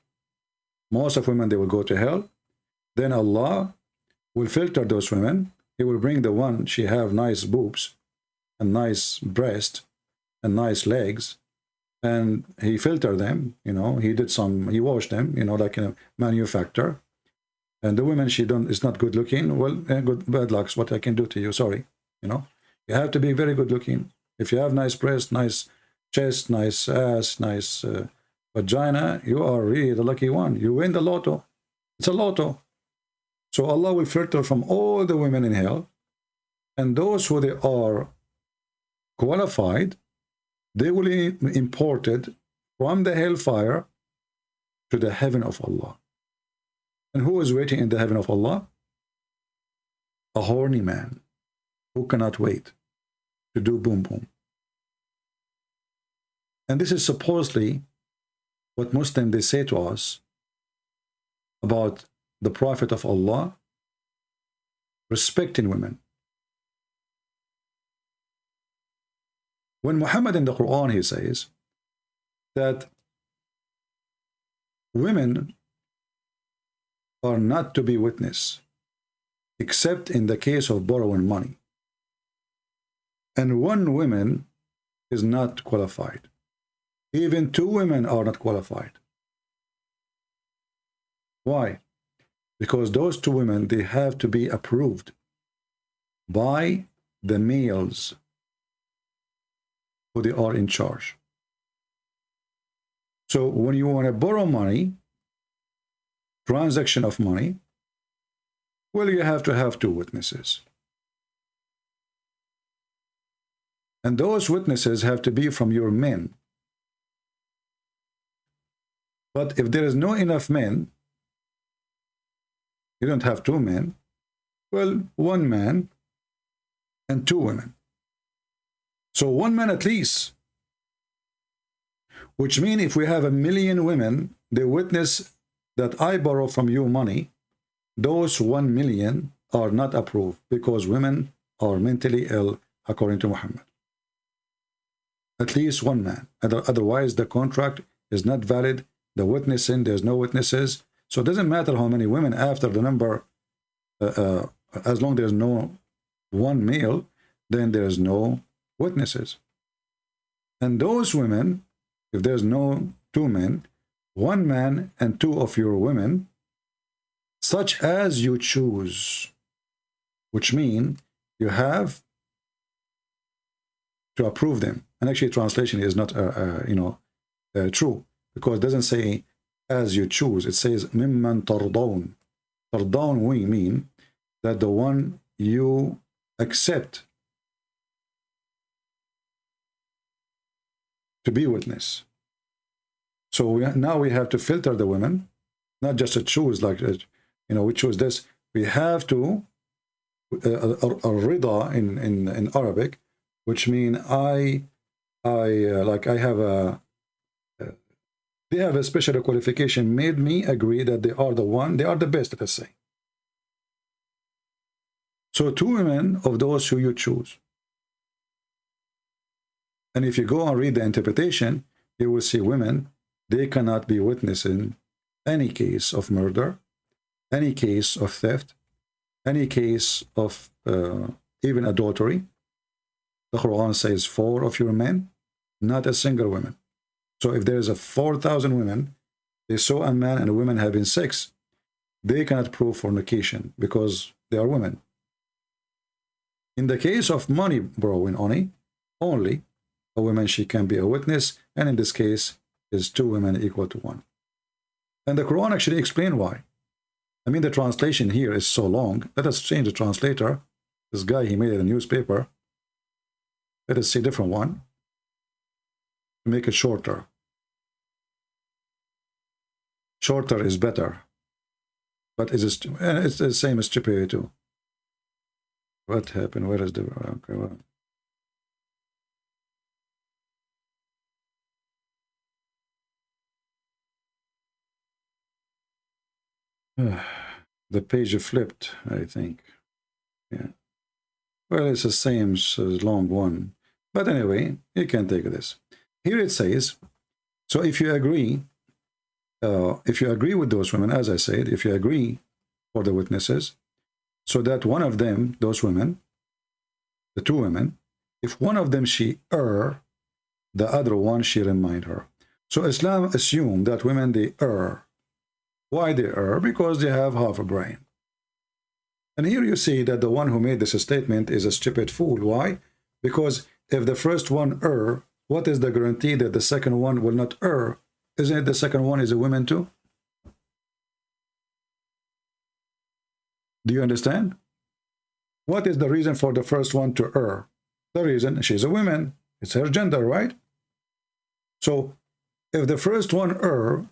Most of women, they will go to hell. Then Allah will filter those women. He will bring the one, she have nice boobs, and nice breast, and nice legs, and he filtered them, you know, he washed them, you know, like a manufacturer. And the woman, is not good looking. Well, bad luck. What I can do to you? Sorry, you know. You have to be very good looking. If you have nice breast, nice chest, nice ass, nice vagina, you are really the lucky one. You win the lotto. It's a lotto. So Allah will filter from all the women in hell, and those who they are qualified, they will be imported from the hellfire to the heaven of Allah. And who is waiting in the heaven of Allah? A horny man who cannot wait to do boom boom. And this is supposedly what Muslims they say to us about the Prophet of Allah respecting women. When Muhammad in the Quran, he says that women are not to be witness except in the case of borrowing money. And one woman is not qualified. Even two women are not qualified. Why? Because those two women, they have to be approved by the males who they are in charge. So when you want to borrow money, transaction of money, well, you have to have two witnesses. And those witnesses have to be from your men. But if there is no enough men, you don't have two men, well, one man and two women. So one man at least. Which means if we have 1 million women, they witness that I borrow from you money, those 1 million are not approved because women are mentally ill according to Muhammad. At least one man. Otherwise, the contract is not valid. The witnessing, there's no witnesses. So it doesn't matter how many women after the number, as long as there's no one male, then there's no witnesses. And those women, if there's no two men, one man and two of your women, such as you choose, which means you have to approve them. And actually translation is not true, because it doesn't say as you choose, it says mimman tardawn. Tardawn, we mean that the one you accept to be witness. So now we have to filter the women, not just to choose like, we choose this. We have to a rida in Arabic, which mean they have a special qualification, made me agree that they are the best, let us say. So two women of those who you choose. And if you go and read the interpretation, you will see women, they cannot be witnessing any case of murder, any case of theft, any case of even adultery. The Quran says 4 of your men, not a single woman. So if there is a 4,000 women, they saw a man and a woman having sex, they cannot prove fornication because they are women. In the case of money borrowing only a woman, she can be a witness, and in this case is 2 women equal to 1. And the Quran actually explained why. I mean, the translation here is so long. Let us change the translator. This guy, he made it a newspaper. Let us see a different one. Make it shorter. Shorter is better. But it's the same as stupidity too. What happened? Where is the... Okay, well. The page flipped, I think. Yeah. Well, it's the same as long one. But anyway, you can take this. Here it says, so if you agree with those women, as I said, if you agree for the witnesses, so that one of them, those women, the 2 women, if one of them she err, the other one she remind her. So Islam assumed that women, they err. Why they err? Because they have half a brain. And here you see that the one who made this statement is a stupid fool. Why? Because if the first one err, what is the guarantee that the second one will not err? Isn't it the second one is a woman too? Do you understand? What is the reason for the first one to err? The reason, she's a woman. It's her gender, right? So if the first one err,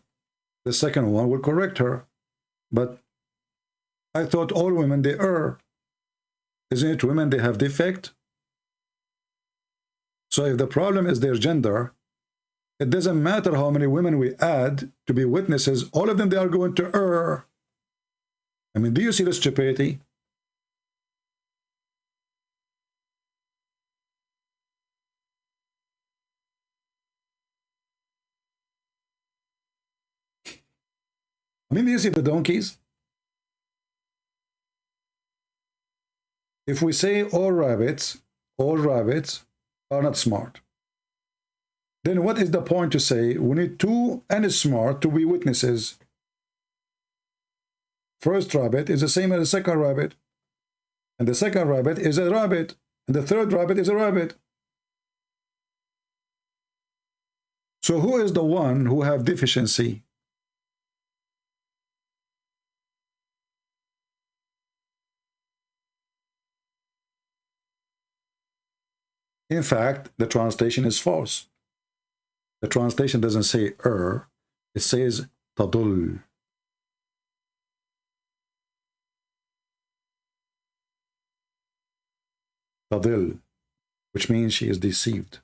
the second one will correct her. But I thought all women, they err. Isn't it women, they have defect? So if the problem is their gender, it doesn't matter how many women we add to be witnesses, all of them, they are going to err. I mean, do you see the stupidity? I mean, do you see the donkeys? If we say all rabbits are not smart, then what is the point to say we need two and smart to be witnesses? First rabbit is the same as the second rabbit, and the second rabbit is a rabbit, and the third rabbit is a rabbit. So who is the one who have deficiency? In fact, the translation is false. The translation doesn't say er, it says tadul. Tadil, which means she is deceived.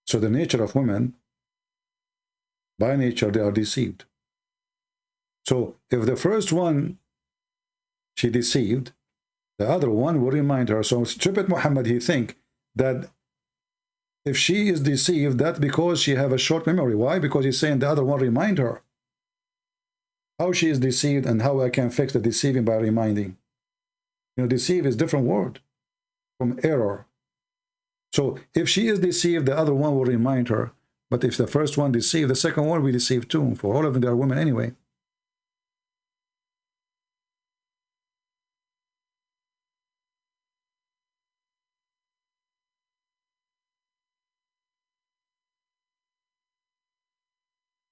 So the nature of women, by nature, they are deceived. So if the first one she deceived, the other one will remind her. So stupid Muhammad, he think that if she is deceived, that's because she have a short memory. Why? Because he's saying the other one remind her. How she is deceived and how I can fix the deceiving by reminding. You know, deceive is different word from error. So if she is deceived, the other one will remind her. But if the first one deceived, the second one will deceive too. For all of them, they are women anyway.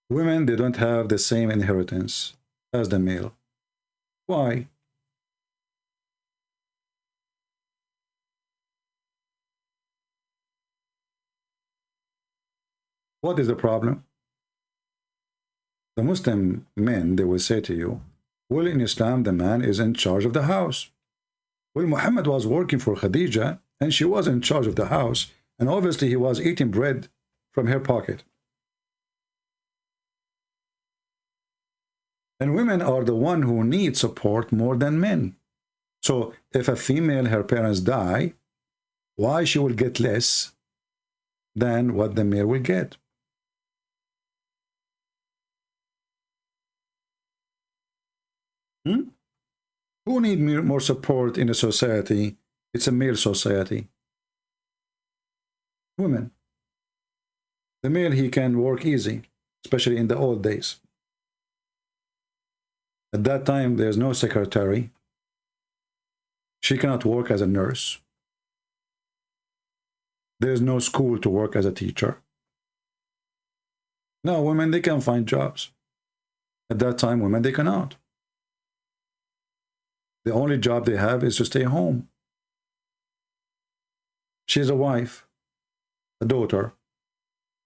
Women, they don't have the same inheritance as the male. Why? What is the problem? The Muslim men, they will say to you, well, in Islam, the man is in charge of the house. Well, Muhammad was working for Khadija, and she was in charge of the house, and obviously he was eating bread from her pocket. And women are the one who need support more than men. So if a female, her parents die, why she will get less than what the male will get? Who need more support in a society? It's a male society. Women. The male, he can work easy, especially in the old days. At that time, there's no secretary. She cannot work as a nurse. There's no school to work as a teacher. Now, women, they can find jobs. At that time, women, they cannot. The only job they have is to stay home. She's a wife, a daughter.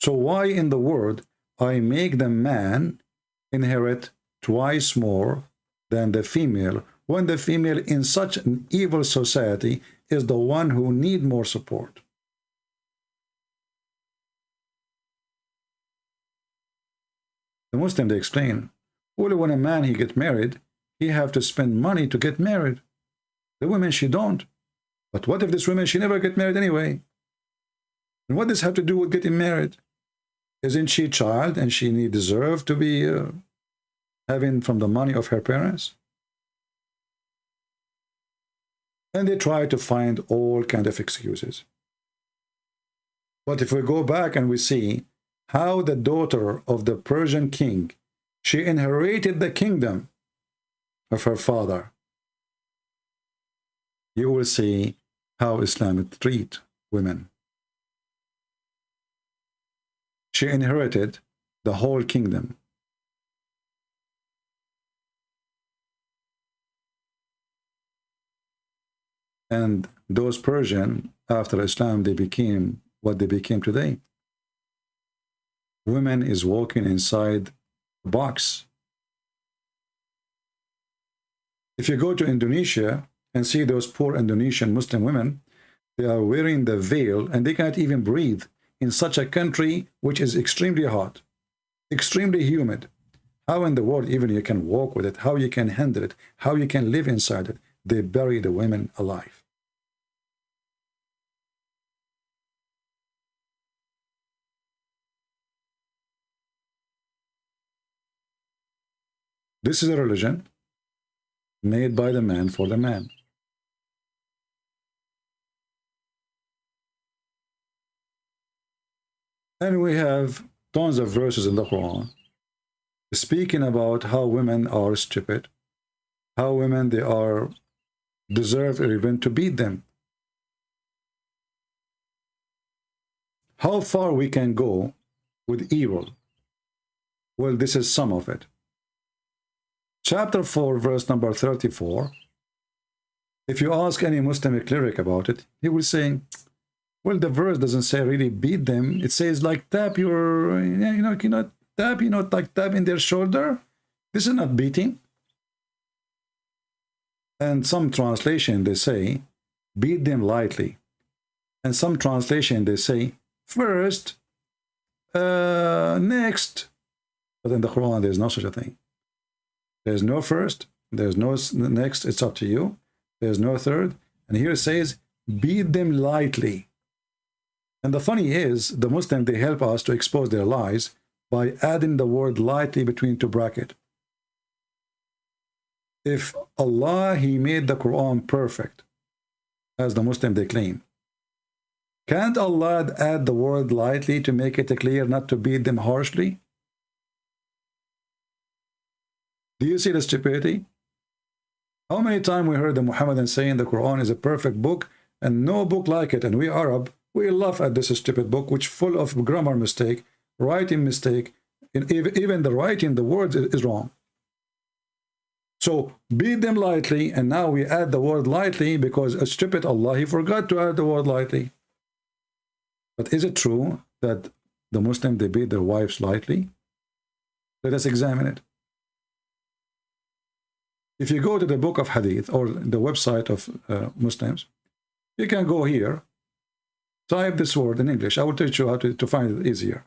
So why in the world I make the man inherit twice more than the female, when the female in such an evil society is the one who need more support? The Muslim, they explain, well, when a man, he get married, he have to spend money to get married. The women, she don't. But what if this woman, she never get married anyway? And what does have to do with getting married? Isn't she a child and she deserve to be having from the money of her parents? And they try to find all kind of excuses. But if we go back and we see how the daughter of the Persian king, she inherited the kingdom of her father, you will see how Islam treats women. She inherited the whole kingdom. And those Persian, after Islam, they became what they became today. Women is walking inside a box. If you go to Indonesia and see those poor Indonesian Muslim women, they are wearing the veil and they cannot even breathe in such a country which is extremely hot, extremely humid. How in the world even you can walk with it, how you can handle it, how you can live inside it? They bury the women alive. This is a religion made by the man for the man. And we have tons of verses in the Quran speaking about how women are stupid, how women they are deserve even to beat them. How far we can go with evil? Well, this is some of it. Chapter 4, verse number 34. If you ask any Muslim cleric about it, he will say, well, the verse doesn't say really beat them. It says like tap your, tap, like tap in their shoulder. This is not beating. And some translation, they say, beat them lightly. And some translation, they say, first, next. But in the Quran, there's no such a thing. There's no first, there's no next, it's up to you. There's no third. And here it says, beat them lightly. And the funny is, the Muslims, they help us to expose their lies by adding the word lightly between two brackets. If Allah, He made the Quran perfect, as the Muslim they claim, can't Allah add the word lightly to make it clear not to beat them harshly? Do you see the stupidity? How many times we heard the Muhammadan saying the Quran is a perfect book and no book like it, and we Arab, we laugh at this stupid book which full of grammar mistake, writing mistake, and even the writing, the words is wrong. So beat them lightly, and now we add the word lightly because a stupid Allah, he forgot to add the word lightly. But is it true that the Muslims, they beat their wives lightly? Let us examine it. If you go to the book of Hadith or the website of Muslims, you can go here, type this word in English. I will teach you how to find it easier.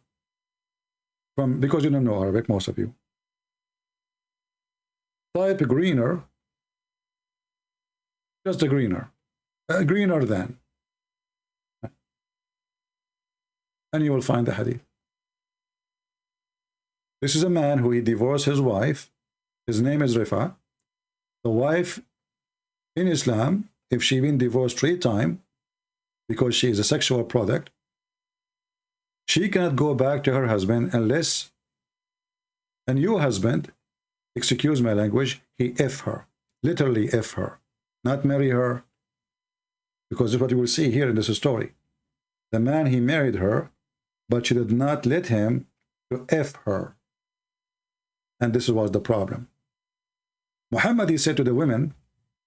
Because you don't know Arabic, most of you. Type greener, just a greener, greener than. And you will find the Hadith. This is a man who he divorced his wife. His name is Rifa. The wife in Islam, if she been divorced 3 times because she is a sexual product, she cannot go back to her husband unless, and your husband, excuse my language, he F her, literally F her, not marry her, because this is what you will see here in this story. The man, he married her, but she did not let him to F her. And this was the problem. Muhammad, he said to the women,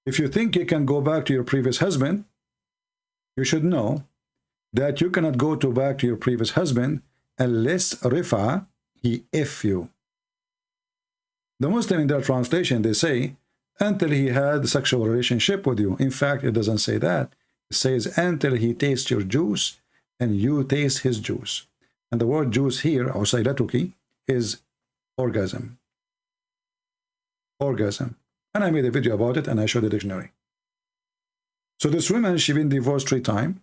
if you think you can go back to your previous husband, you should know that you cannot go back to your previous husband unless Rifa, he F you. The Muslim in their translation, they say, until he had a sexual relationship with you. In fact, it doesn't say that. It says, until he tastes your juice and you taste his juice. And the word juice here, or saylatuki, is orgasm. Orgasm. And I made a video about it and I showed the dictionary. So this woman, she been divorced 3 times.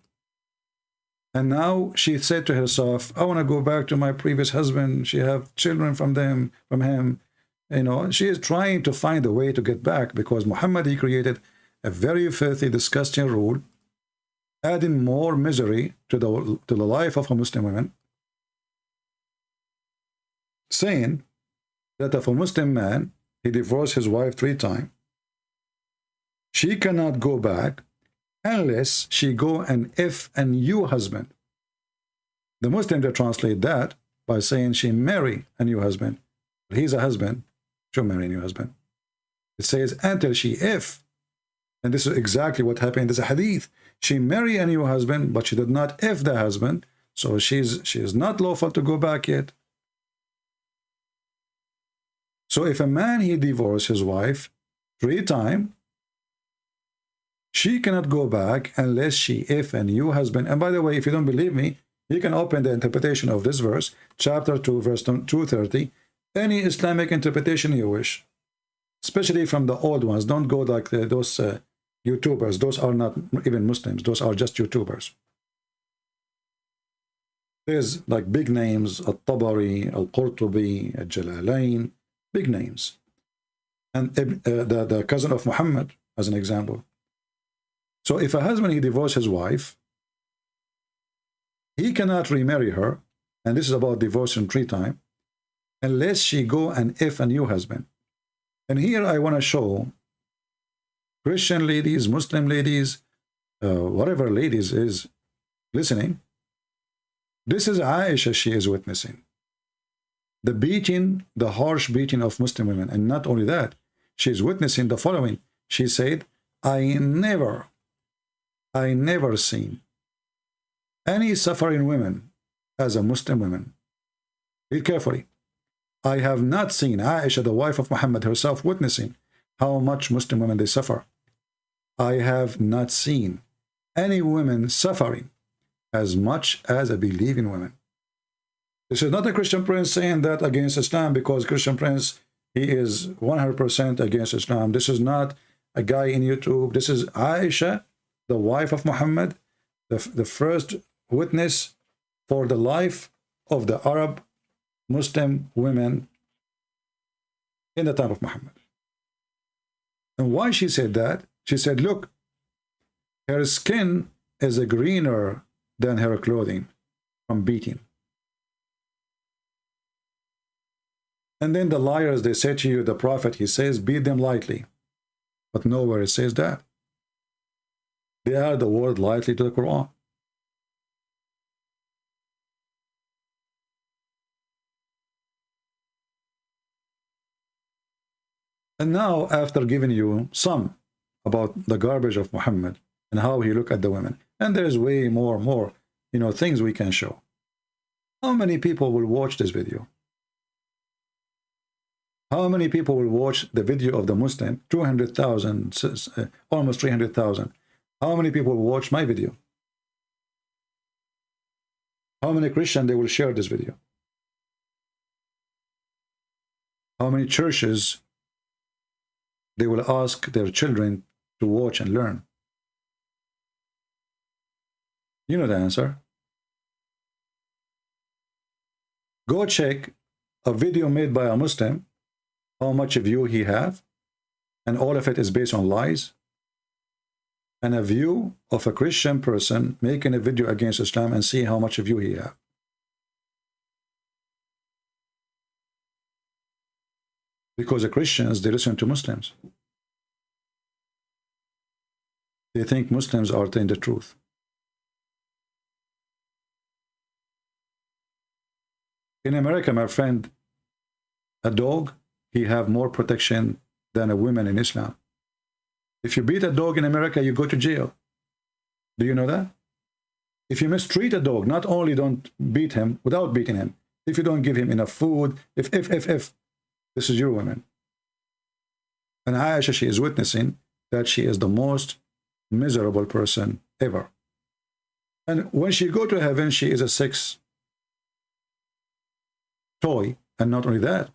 And now she said to herself, I want to go back to my previous husband. She have children from him. You know, she is trying to find a way to get back because Muhammad, he created a very filthy, disgusting rule, adding more misery to the life of a Muslim woman, saying that if a Muslim man, he divorced his wife 3 times, she cannot go back unless she go and if a new husband. The Muslims, they translate that by saying she marry a new husband. He's a husband, she'll marry a new husband. It says until she if, and this is exactly what happened in this hadith. She married a new husband, but she did not if the husband, so she is not lawful to go back yet. So if a man, he divorced his wife 3 times, she cannot go back unless she if a new husband. And by the way, if you don't believe me, you can open the interpretation of this verse, chapter 2, verse 230, any Islamic interpretation you wish, especially from the old ones. Don't go like those YouTubers. Those are not even Muslims. Those are just YouTubers. There's like big names, Al-Tabari, Al-Qurtubi, Al-Jalalain, big names. And the cousin of Muhammad, as an example. So if a husband, he divorced his wife, he cannot remarry her, and this is about divorcing 3 times, unless she go and if a new husband. And here I want to show Christian ladies, Muslim ladies, whatever ladies is listening. This is Aisha, she is witnessing. The beating, the harsh beating of Muslim women. And not only that, she is witnessing the following. She said, I never seen any suffering women as a Muslim woman. Read carefully. I have not seen Aisha, the wife of Muhammad herself, witnessing how much Muslim women they suffer. I have not seen any women suffering as much as a believing woman. This is not a Christian prince saying that against Islam, because Christian prince, he is 100% against Islam. This is not a guy in YouTube. This is Aisha, the wife of Muhammad, the first witness for the life of the Arab Muslim women in the time of Muhammad. And why she said that? She said, look, her skin is greener than her clothing from beating. And then the liars, they say to you, the prophet, he says, beat them lightly. But nowhere it says that. They add the word lightly to the Quran. And now, after giving you some about the garbage of Muhammad and how he looked at the women, and there's way more, things we can show. How many people will watch this video? How many people will watch the video of the Muslim? 200,000, almost 300,000. How many people will watch my video? How many Christians they will share this video? How many churches they will ask their children to watch and learn? You know the answer. Go check a video made by a Muslim, how much view he have, and all of it is based on lies. And a view of a Christian person making a video against Islam, and see how much view he have. Because the Christians, they listen to Muslims. They think Muslims are telling the truth. In America, my friend, a dog, he have more protection than a woman in Islam. If you beat a dog in America, you go to jail. Do you know that? If you mistreat a dog, not only don't beat him without beating him, if you don't give him enough food, if, this is your woman. And Aisha, she is witnessing that she is the most miserable person ever. And when she go to heaven, she is a sex toy. And not only that,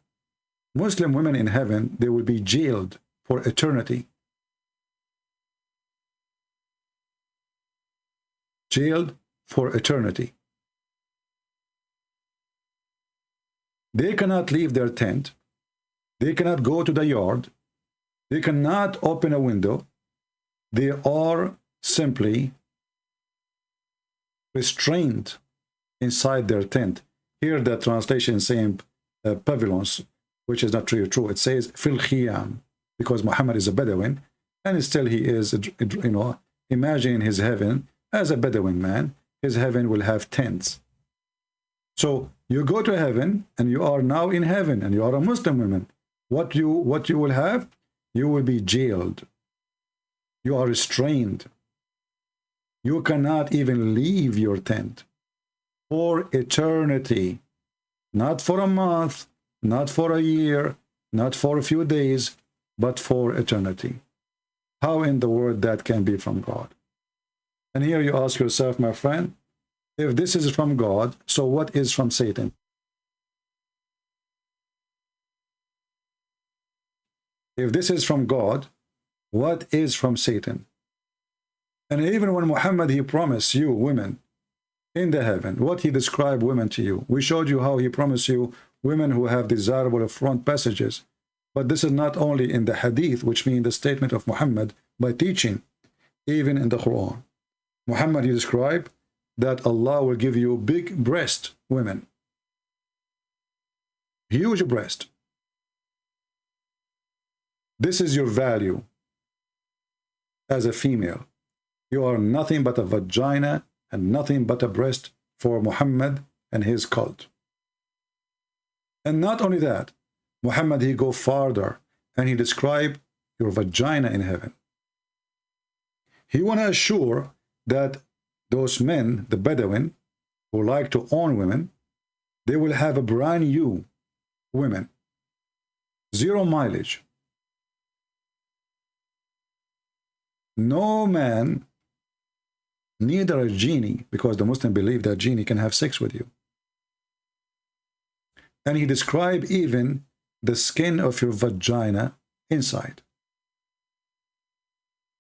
Muslim women in heaven, they will be jailed for eternity. Jailed for eternity. They cannot leave their tent. They cannot go to the yard. They cannot open a window. they are simply restrained inside their tent. Here the translation is saying pavilions, which is not really true. It says fil khiyam, because Muhammad is a Bedouin, and still he is, you know, imagine his heaven as a Bedouin man. His heaven will have tents. So you go to heaven, and you are now in heaven, and you are a Muslim woman. What you will have? You will be jailed. You are restrained. You cannot even leave your tent for eternity. Not for a month, not for a year, not for a few days, but for eternity. How in the world that can be from God? And here you ask yourself, my friend, if this is from God, so what is from Satan? If this is from God, what is from Satan? And even when Muhammad, he promised you women in the heaven, what he described women to you. We showed you how he promised you women who have desirable front passages. But this is not only in the hadith, which means the statement of Muhammad by teaching, even in the Quran. Muhammad, he described that Allah will give you big breast women. Huge breast. This is your value as a female. You are nothing but a vagina and nothing but a breast for Muhammad and his cult. And not only that, Muhammad, he go farther and he described your vagina in heaven. He want to assure that those men, the Bedouin, who like to own women, they will have a brand new women. 0 mileage. No man, neither a genie, because the Muslim believe that genie can have sex with you. And he described even the skin of your vagina inside.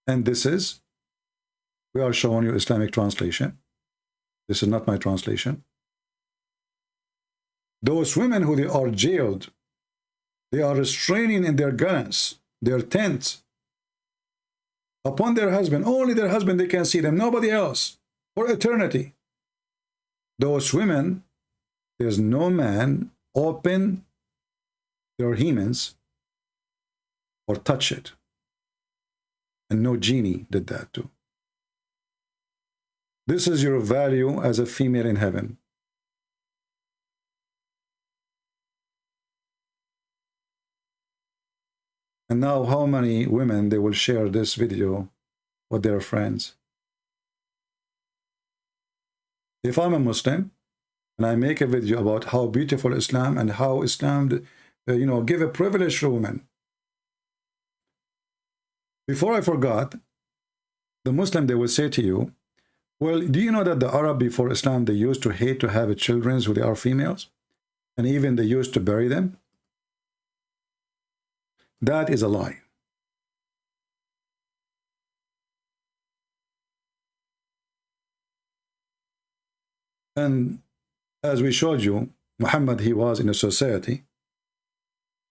And this is, we are showing you Islamic translation. This is not my translation. Those women who they are jailed, they are restraining in their guns, their tents, upon their husband. Only their husband, they can see them, nobody else, for eternity. Those women, there's no man open their hymens or touch it. And no genie did that too. This is your value as a female in heaven. And now how many women they will share this video with their friends? If I'm a Muslim and I make a video about how beautiful Islam and how Islam, you know, give a privilege to women. Before I forgot, the Muslim, they will say to you, well, do you know that the Arab before Islam, they used to hate to have children who they are females? And even they used to bury them? That is a lie. And as we showed you, Muhammad, he was in a society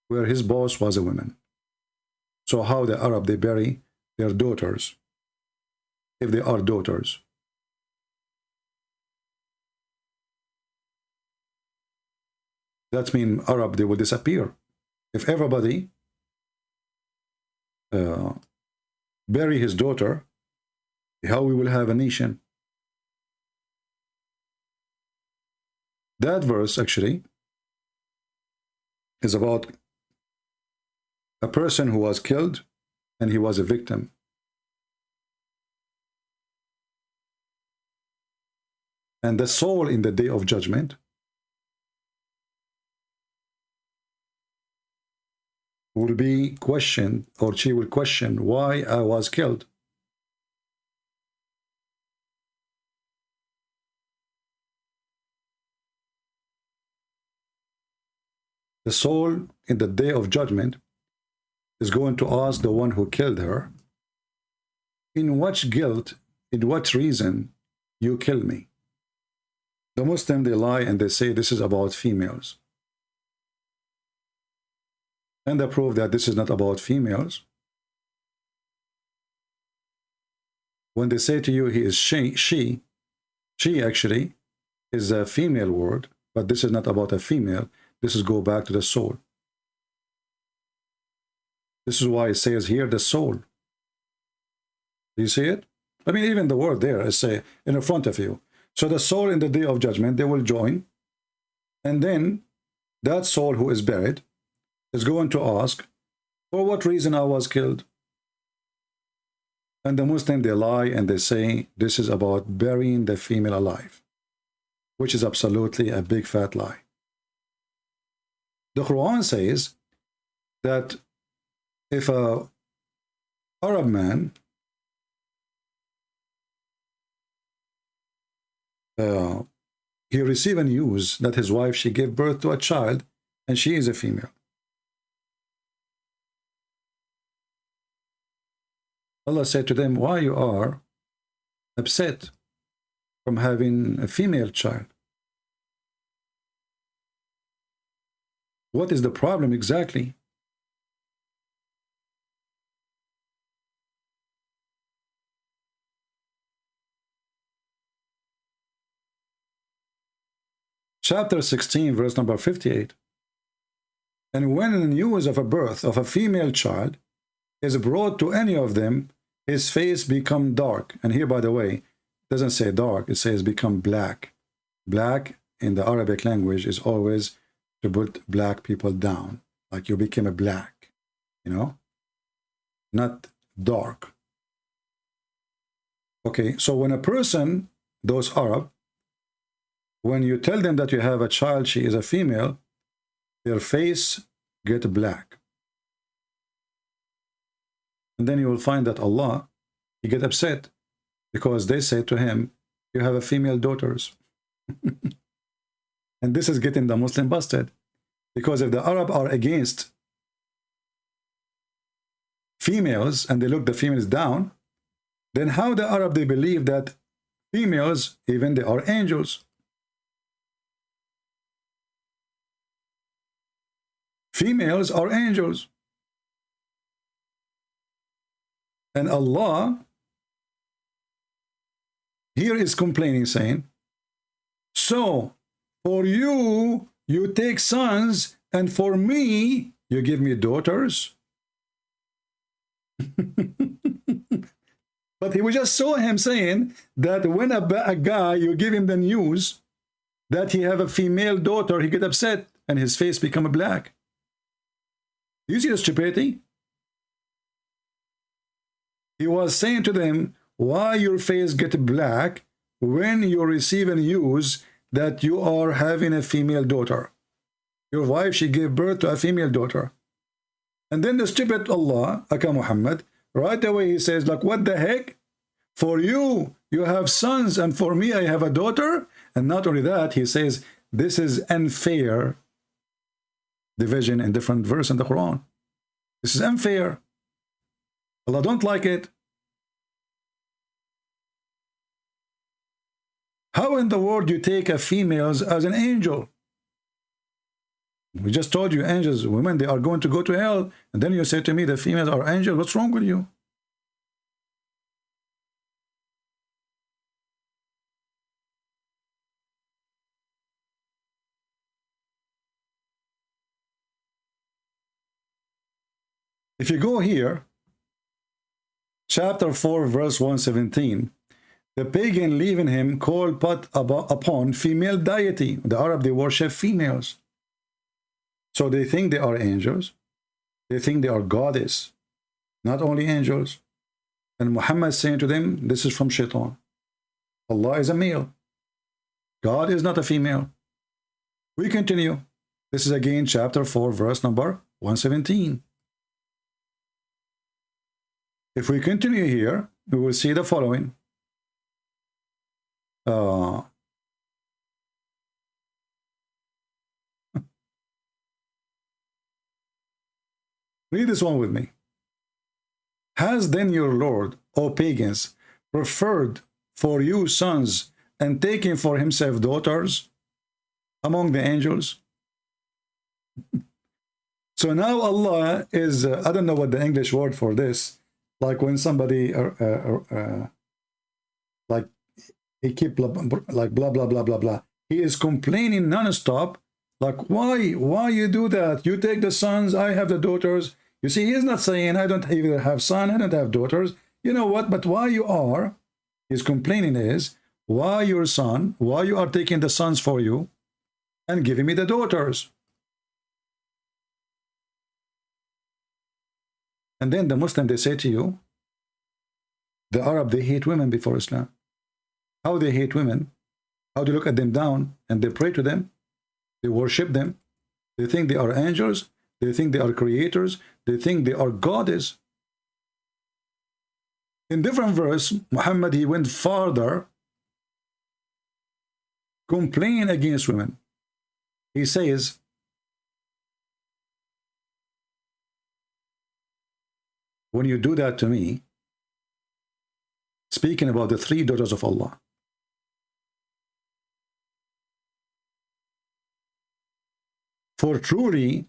where his boss was a woman. So how the Arab, they bury their daughters, if they are daughters? That means Arab, they will disappear. If everybody bury his daughter, how we will have a nation? That verse actually is about a person who was killed and he was a victim. And the soul in the day of judgment will be questioned, or she will question why I was killed. The soul in the day of judgment is going to ask the one who killed her, in what guilt, in what reason you killed me? The Muslim, they lie and they say this is about females. And they prove that this is not about females. When they say to you he is she actually is a female word, but this is not about a female. This is go back to the soul. This is why it says here the soul. Do you see it? I mean, even the word there, I say in front of you. So the soul in the day of judgment, they will join. And then that soul who is buried is going to ask, for what reason I was killed? And the Muslim, they lie and they say this is about burying the female alive, which is absolutely a big fat lie. The Quran says that if a Arab man he received a news that his wife, she gave birth to a child and she is a female. Allah said to them, why you are upset from having a female child? What is the problem exactly? Chapter 16, verse number 58. And when the news of a birth of a female child is brought to any of them, his face become dark. And here, by the way, it doesn't say dark, it says become black. Black in the Arabic language is always to put black people down, like you became a black, you know, not dark. Okay, so when a person, those Arab, when you tell them that you have a child, she is a female, their face get black. And then you will find that Allah, he get upset because they say to him, you have a female daughters. And this is getting the Muslim busted. Because if the Arab are against females and they look the females down, then how the Arab they believe that females, even they are angels? Females are angels. And Allah here is complaining, saying, so for you, you take sons, and for me, you give me daughters. But we just saw him saying that when a guy, you give him the news that he have a female daughter, he get upset and his face become black. Do you see the stupidity? He was saying to them, why your face get black when you receive a news that you are having a female daughter? Your wife, she gave birth to a female daughter. And then the stupid Allah, Aka Muhammad, right away he says, like, what the heck? For you, you have sons, and for me, I have a daughter. And not only that, he says, this is unfair division in different verse in the Quran. This is unfair. Allah don't like it. How in the world you take a females as an angel? We just told you angels, women, they are going to go to hell. And then you say to me the females are angels. What's wrong with you? If you go here, chapter 4, verse 117, the pagan leaving him called but upon female deity. The Arab, they worship females. So they think they are angels. They think they are goddess, not only angels. And Muhammad is saying to them, this is from Shaitan. Allah is a male. God is not a female. We continue. This is again chapter 4, verse number 117. If we continue here, we will see the following. Read this one with me. Has then your Lord, O pagans, preferred for you sons and taken for himself daughters among the angels? So now Allah is, I don't know what the English word for this, like when somebody like he keep like blah blah blah blah blah. He is complaining non-stop. Like, why you do that? You take the sons, I have the daughters. You see, he is not saying I don't either have son, I don't have daughters. You know what? But why you are? His complaining is why your son? Why you are taking the sons for you and giving me the daughters? And then the Muslim, they say to you, the Arab, they hate women before Islam. How they hate women? How they look at them down and they pray to them? They worship them. They think they are angels. They think they are creators. They think they are goddess. In different verse, Muhammad, he went farther, complaining against women. He says, when you do that to me, speaking about the three daughters of Allah, for truly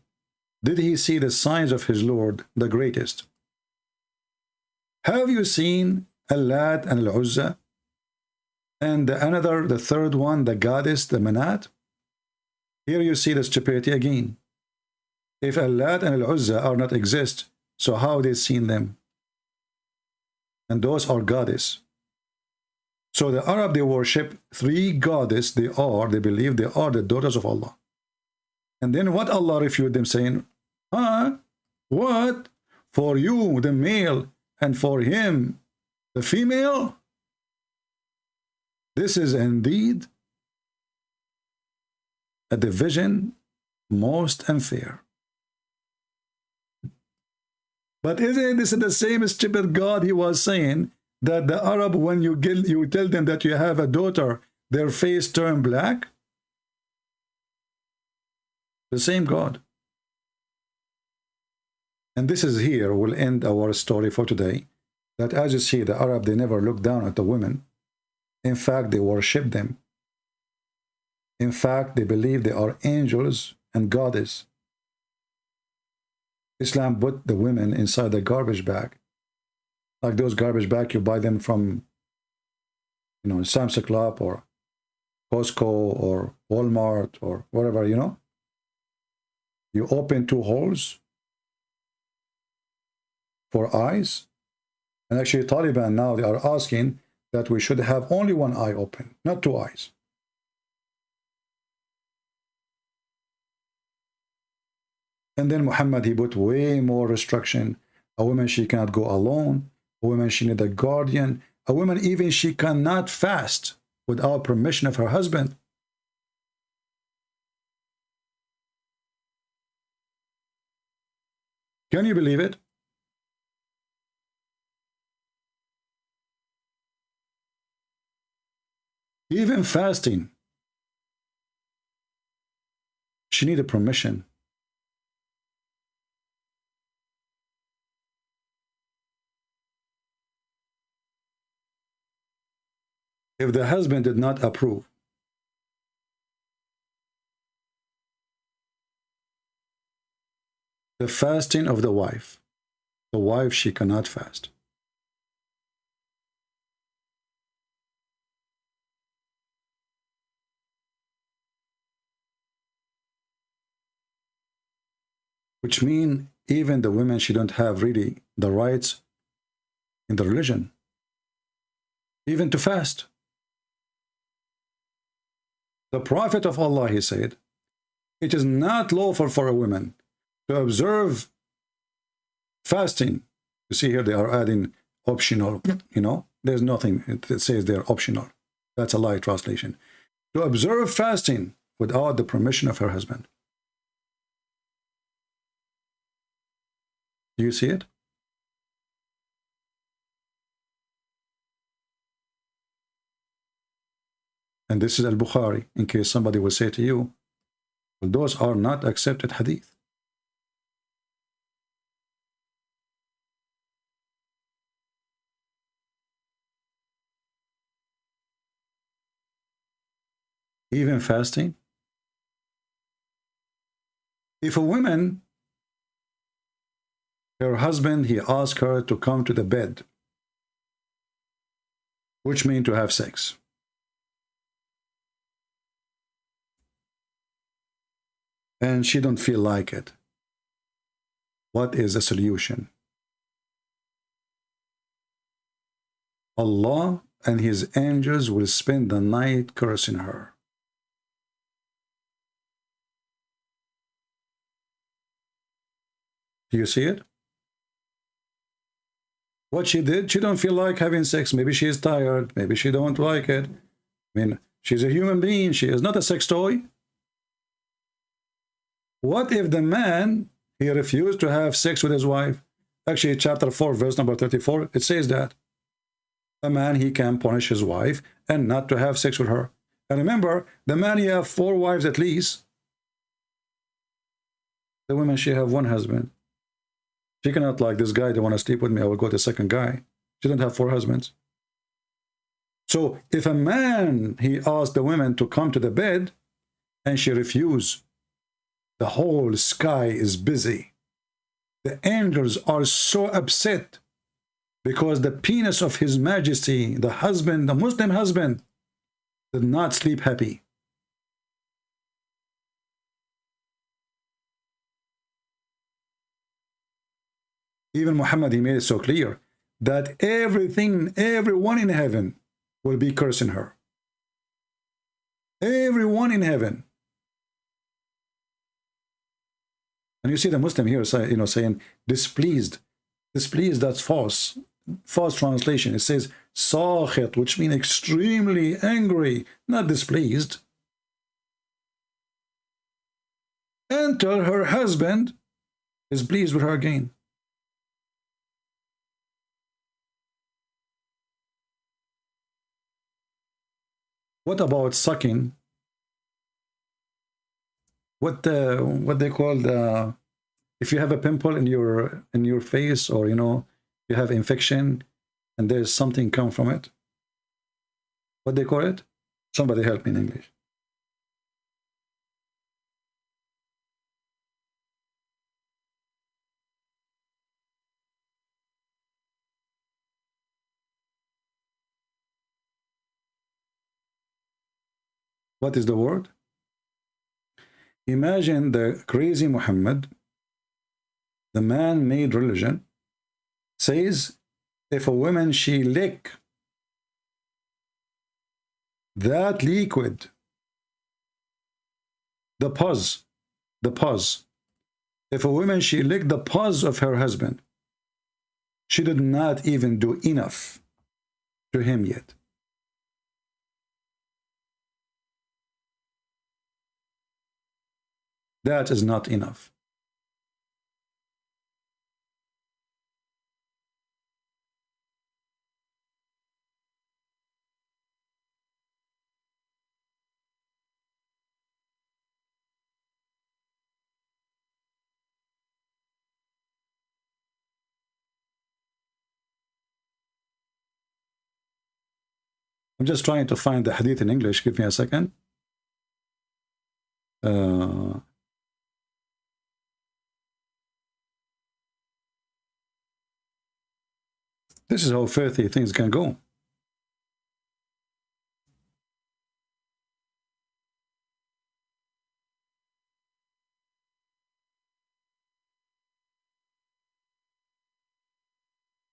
did he see the signs of his Lord, the greatest. Have you seen Al-Lat and Al-Uzza? And another, the third one, the goddess, the Manat? Here you see the stupidity again. If Al-Lat and Al-Uzza are not exist, so how they seen them? And those are goddess. So the Arab, they worship three goddess. They believe they are the daughters of Allah. And then what Allah refute them, saying, huh? What? For you, the male, and for him, the female? This is indeed a division most unfair. But isn't this the same stupid God he was saying that the Arab, when you tell them that you have a daughter, their face turn black? The same God. And this is here, we'll end our story for today, that as you see, the Arab, they never look down at the women. In fact, they worship them. In fact, they believe they are angels and goddess. Islam put the women inside the garbage bag. Like those garbage bags you buy them from, you know, Sam's Club or Costco or Walmart or whatever, you know. You open two holes for eyes. And actually Taliban now, they are asking that we should have only one eye open, not two eyes. And then Muhammad, he put way more restriction. A woman, she cannot go alone. A woman, she need a guardian. A woman, even she cannot fast without permission of her husband. Can you believe it? Even fasting, she needed permission. If the husband did not approve, the fasting of the wife, she cannot fast. Which means even the women, she don't have really the rights in the religion, even to fast. The Prophet of Allah, he said, it is not lawful for a woman to observe fasting. You see here they are adding optional, you know, there's nothing, it says they're optional. That's a lie translation. To observe fasting without the permission of her husband. Do you see it? And this is Al-Bukhari, in case somebody will say to you, well, those are not accepted hadith. Even fasting. If a woman, her husband, he asked her to come to the bed which means to have sex. And she don't feel like it. What is the solution? Allah and his angels will spend the night cursing her. Do you see it? What she did, she don't feel like having sex. Maybe she is tired. Maybe she don't like it. I mean, she's a human being. She is not a sex toy. What if the man, he refused to have sex with his wife? Actually, chapter 4, verse number 34, it says that a man, he can punish his wife and not to have sex with her. And remember, the man, he have 4 wives at least. The woman, she have 1 husband. She cannot like, this guy, they want to sleep with me, I will go to the second guy. She don't have 4 husbands. So if a man, he asked the woman to come to the bed and she refused, the whole sky is busy. The angels are so upset because the penis of His Majesty, the husband, the Muslim husband, did not sleep happy. Even Muhammad, he made it so clear that everyone in heaven will be cursing her. Everyone in heaven. And you see the Muslim here, saying displeased. Displeased, that's false. False translation. It says sakhit, which means extremely angry, not displeased. Until her husband is pleased with her again. What about sucking? What they call if you have a pimple in your face, or you have infection and there's something come from it, what they call it? Somebody help me in English. What is the word? Imagine the crazy Muhammad, the man-made religion, says if a woman, she lick that liquid, the pus, if a woman, she licked the pus of her husband, she did not even do enough to him yet. That is not enough. I'm just trying to find the hadith in English. Give me a second. This is how filthy things can go.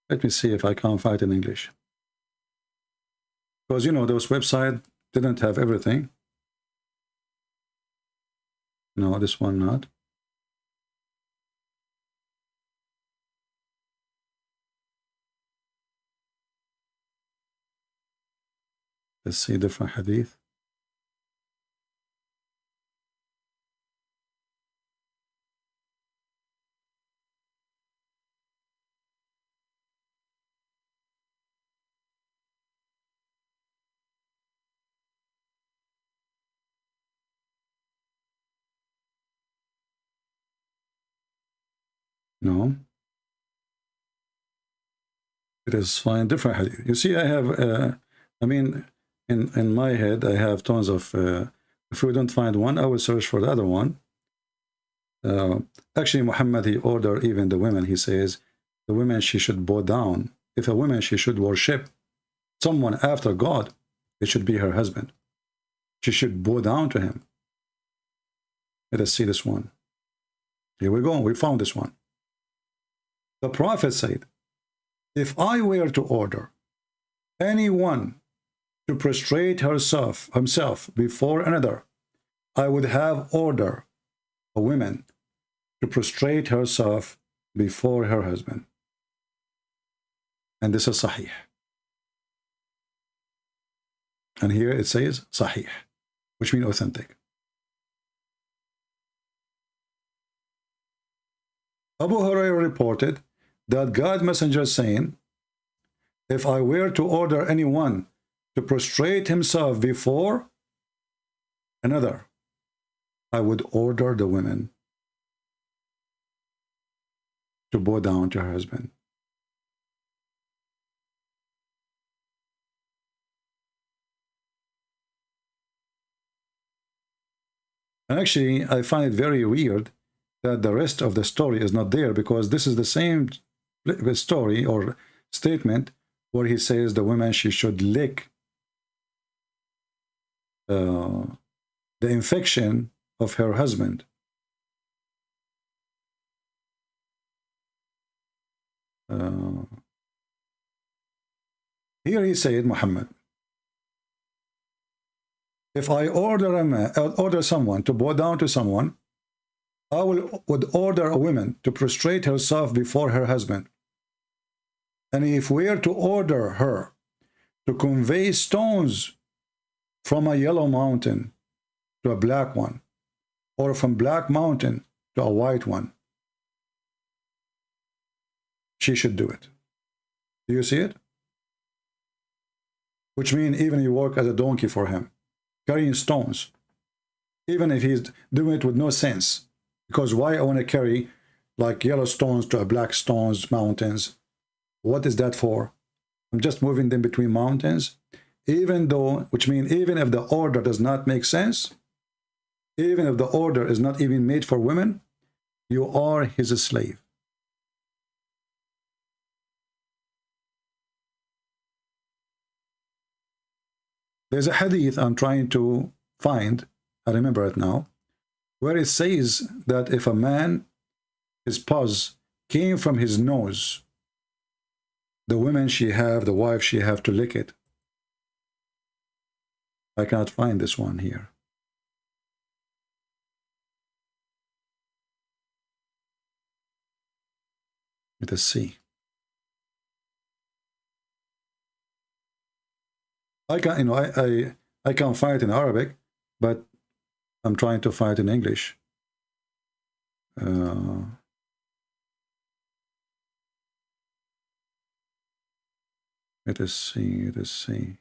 Let me see if I can find it in English. Because, those websites didn't have everything. No, this one not. Let's see different hadith. No. It is fine, different hadith. You see, I have, in my head, I have tons of, if we don't find one, I will search for the other one. Actually, Muhammad, he ordered even the women, he says, the women, she should bow down. If a woman, she should worship, someone after God, it should be her husband. She should bow down to him. Let us see this one. Here we go. We found this one. The Prophet said, if I were to order anyone to prostrate himself before another, I would have order a woman to prostrate herself before her husband. And this is sahih. And here it says sahih, which means authentic. Abu Hurairah reported that God messenger saying, if I were to order anyone to prostrate himself before another, I would order the women to bow down to her husband. And actually, I find it very weird that the rest of the story is not there, because this is the same story or statement where he says the woman, she should lick the infection of her husband. Here he said, Muhammad, if I order someone to bow down to someone, I would order a woman to prostrate herself before her husband. And if we are to order her to convey stones from a yellow mountain to a black one, or from black mountain to a white one, she should do it. Do you see it? Which means even you work as a donkey for him, carrying stones, even if he's doing it with no sense. Because why I want to carry like yellow stones to a black stones mountains? What is that for? I'm just moving them between mountains, even though, which means even if the order does not make sense, even if the order is not even made for women, you are his slave. There's a hadith I'm trying to find, I remember it now, where it says that if a man, his pus came from his nose, the women the wife, she have to lick it. I cannot find this one here. Let us see. I can't find it in Arabic, but I'm trying to find it in English. Let us see.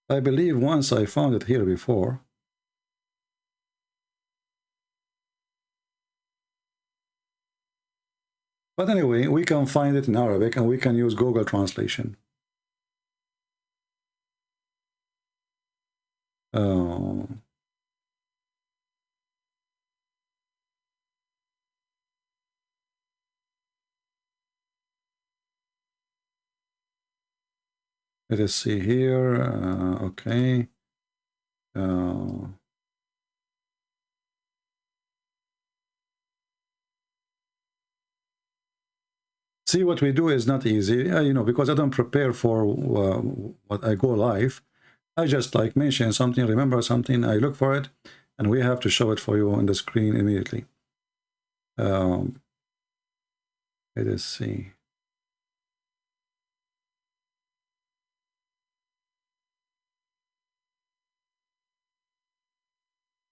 I believe once I found it here before. But anyway, we can find it in Arabic and we can use Google translation. Let us see here. Okay. See, what we do is not easy, because I don't prepare for what I go live. I just like mention something, remember something, I look for it, and we have to show it for you on the screen immediately. Let us see.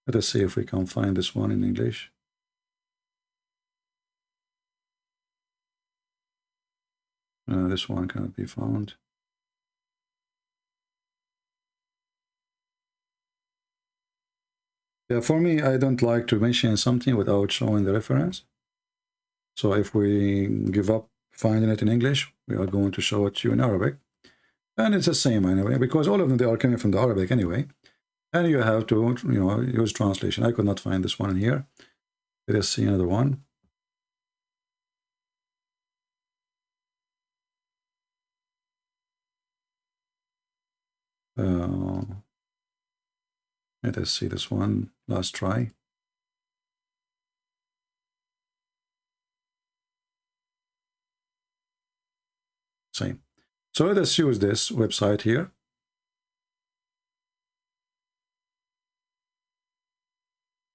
Let us see if we can find this one in English. This one cannot be found. Yeah, for me, I don't like to mention something without showing the reference. So if we give up finding it in English, we are going to show it to you in Arabic. And it's the same anyway, because all of them, they are coming from the Arabic anyway. And you have to, use translation. I could not find this one in here. Let us see another one. Let us see this one. Last try. Same. So let us use this website here.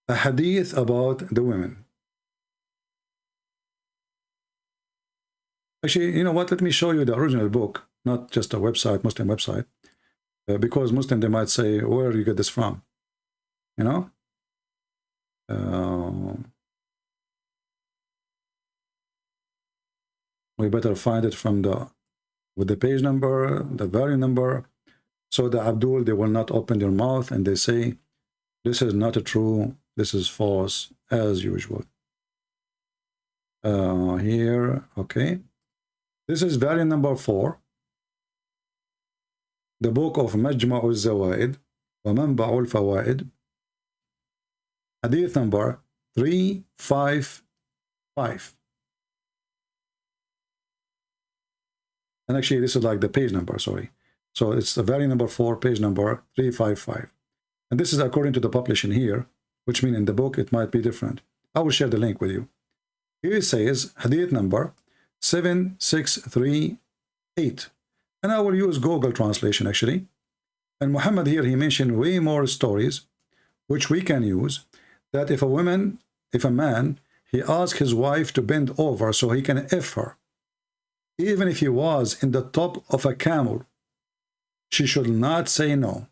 A hadith about the women. Actually, you know what? Let me show you the original book, not just a website, Muslim website. Because Muslim, they might say, where do you get this from? You know? We better find it from with the page number, the volume number. So the Abdul, they will not open their mouth and they say, this is not true, this is false, as usual. Here, okay. This is volume number 4. The book of Majma' al-Zawaid wa Manba' al-Fawaid. Hadith number 355. And actually, this is like the page number, sorry. So it's the volume number 4, page number 355. And this is according to the publishing here, which means in the book it might be different. I will share the link with you. Here it says, hadith number 7638. And I will use Google translation actually. And Muhammad here, he mentioned way more stories, which we can use, that if a man, he asks his wife to bend over so he can F her, even if he was in the top of a camel, she should not say no.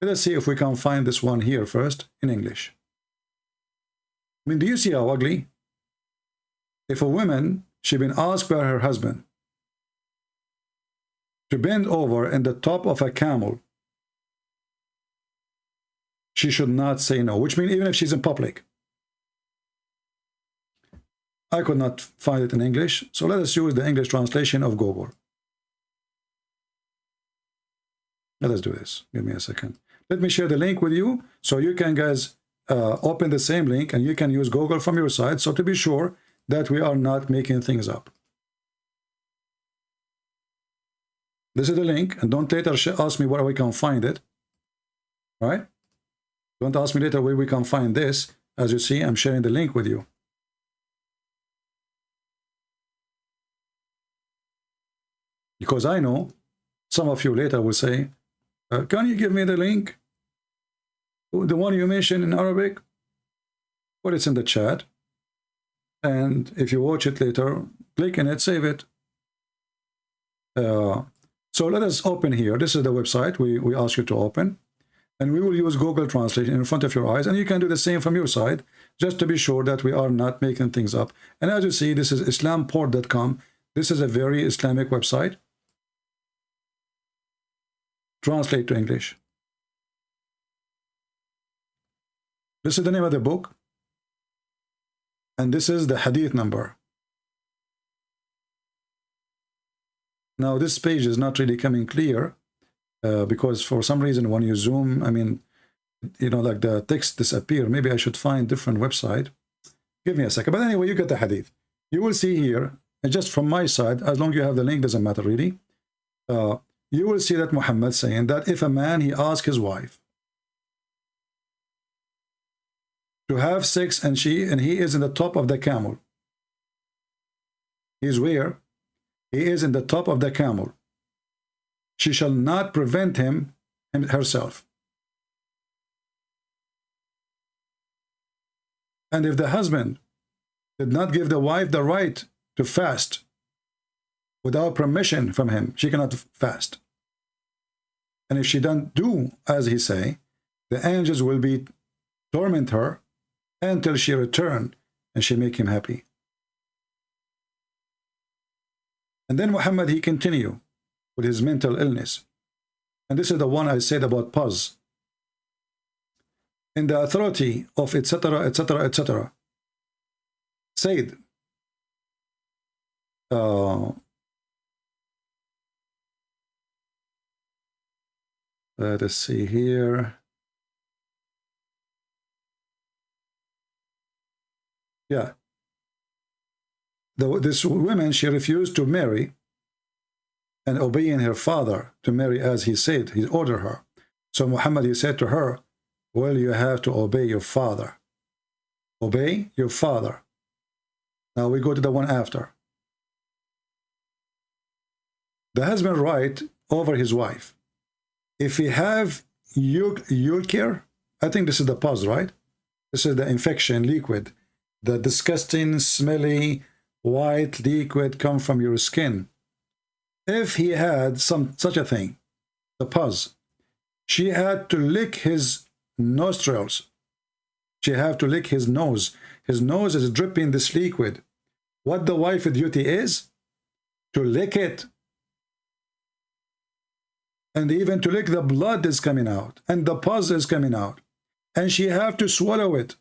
Let us see if we can find this one here first in English. I mean, do you see how ugly? If a woman, she been asked by her husband to bend over in the top of a camel, she should not say no, which means even if she's in public. I could not find it in English, so let us use the English translation of Google. Let us do this. Give me a second. Let me share the link with you, so you can, guys, open the same link, and you can use Google from your side, so to be sure that we are not making things up. This is the link, and don't later ask me where we can find it. All right? Don't ask me later where we can find this. As you see, I'm sharing the link with you. Because I know some of you later will say, can you give me the link? The one you mentioned in Arabic? Well, it's in the chat. And if you watch it later, click on it, save it. So let us open here. This is the website we ask you to open. And we will use Google Translation in front of your eyes. And you can do the same from your side, just to be sure that we are not making things up. And as you see, this is islamport.com. This is a very Islamic website. Translate to English. This is the name of the book. And this is the hadith number. Now this page is not really coming clear because for some reason when you zoom, I mean, like the text disappear. Maybe I should find different website. Give me a second. But anyway, you get the hadith. You will see here, and just from my side, as long as you have the link, doesn't matter really. You will see that Muhammad saying that if a man, he asks his wife to have sex and he is in the top of the camel. He is where? He is in the top of the camel. She shall not prevent him herself. And if the husband did not give the wife the right to fast without permission from him, she cannot fast. And if she don't do as he say, the angels will be torment her until she return and she make him happy. And then Muhammad, he continue with his mental illness. And this is the one I said about pause. In the authority of etc., etc., etc., said, Let us see here. Yeah. This woman, she refused to marry and obeying her father to marry as he said, he ordered her. So Muhammad, he said to her, well, you have to obey your father. Obey your father. Now we go to the one after. The husband right over his wife. If he have Yulkir, I think this is the pus, right? This is the infection liquid. The disgusting, smelly, white liquid come from your skin. If he had such a thing, the pus, she had to lick his nostrils. She had to lick his nose. His nose is dripping this liquid. What the wife's duty is? To lick it. And even to lick the blood is coming out. And the pus is coming out. And she have to swallow it.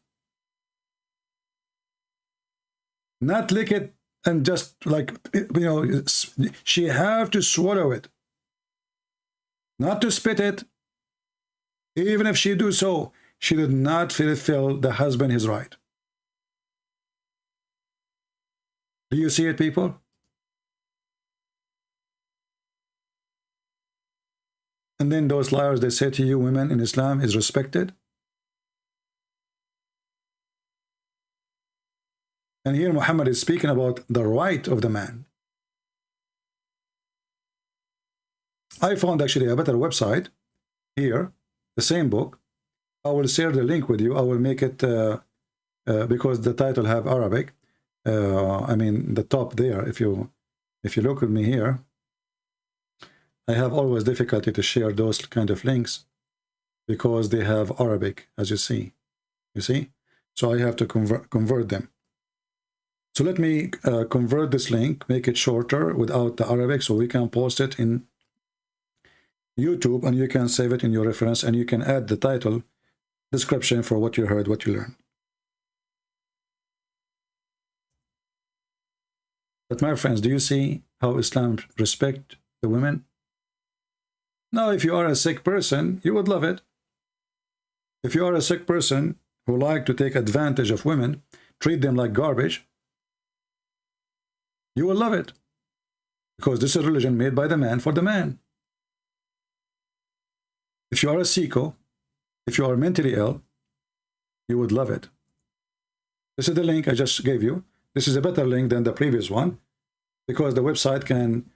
Not lick it and just like, you know, she have to swallow it. Not to spit it. Even if she do so, she did not fulfill the husband his right. Do you see it, people? And then those liars, they say to you, women in Islam is respected. And here Muhammad is speaking about the right of the man. I found actually a better website here, the same book. I will share the link with you. I will make it because the title have Arabic. I mean the top there. If you look at me here, I have always difficulty to share those kind of links because they have Arabic, as you see. You see, so I have to convert them. So let me convert this link, make it shorter without the Arabic, so we can post it in YouTube, and you can save it in your reference, and you can add the title description for what you heard, what you learned. But my friends, do you see how Islam respects the women? Now, if you are a sick person, you would love it. If you are a sick person who like to take advantage of women, treat them like garbage, you will love it. Because this is a religion made by the man for the man. If you are a sicko, if you are mentally ill, you would love it. This is the link I just gave you. This is a better link than the previous one because the website can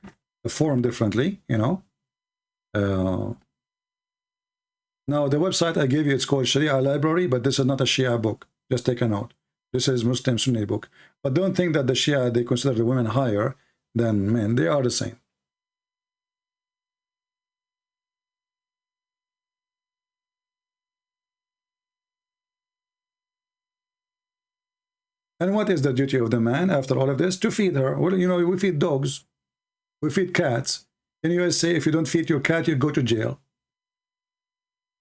form differently, you know. Now the website I gave you, it's called Sharia Library, but this is not a Shia book. Just take a note. This is Muslim Sunni book. But don't think that the Shia, they consider the women higher than men. They are the same. And what is the duty of the man after all of this? To feed her. Well, you know, we feed dogs. We feed cats. In the USA, if you don't feed your cat, you go to jail.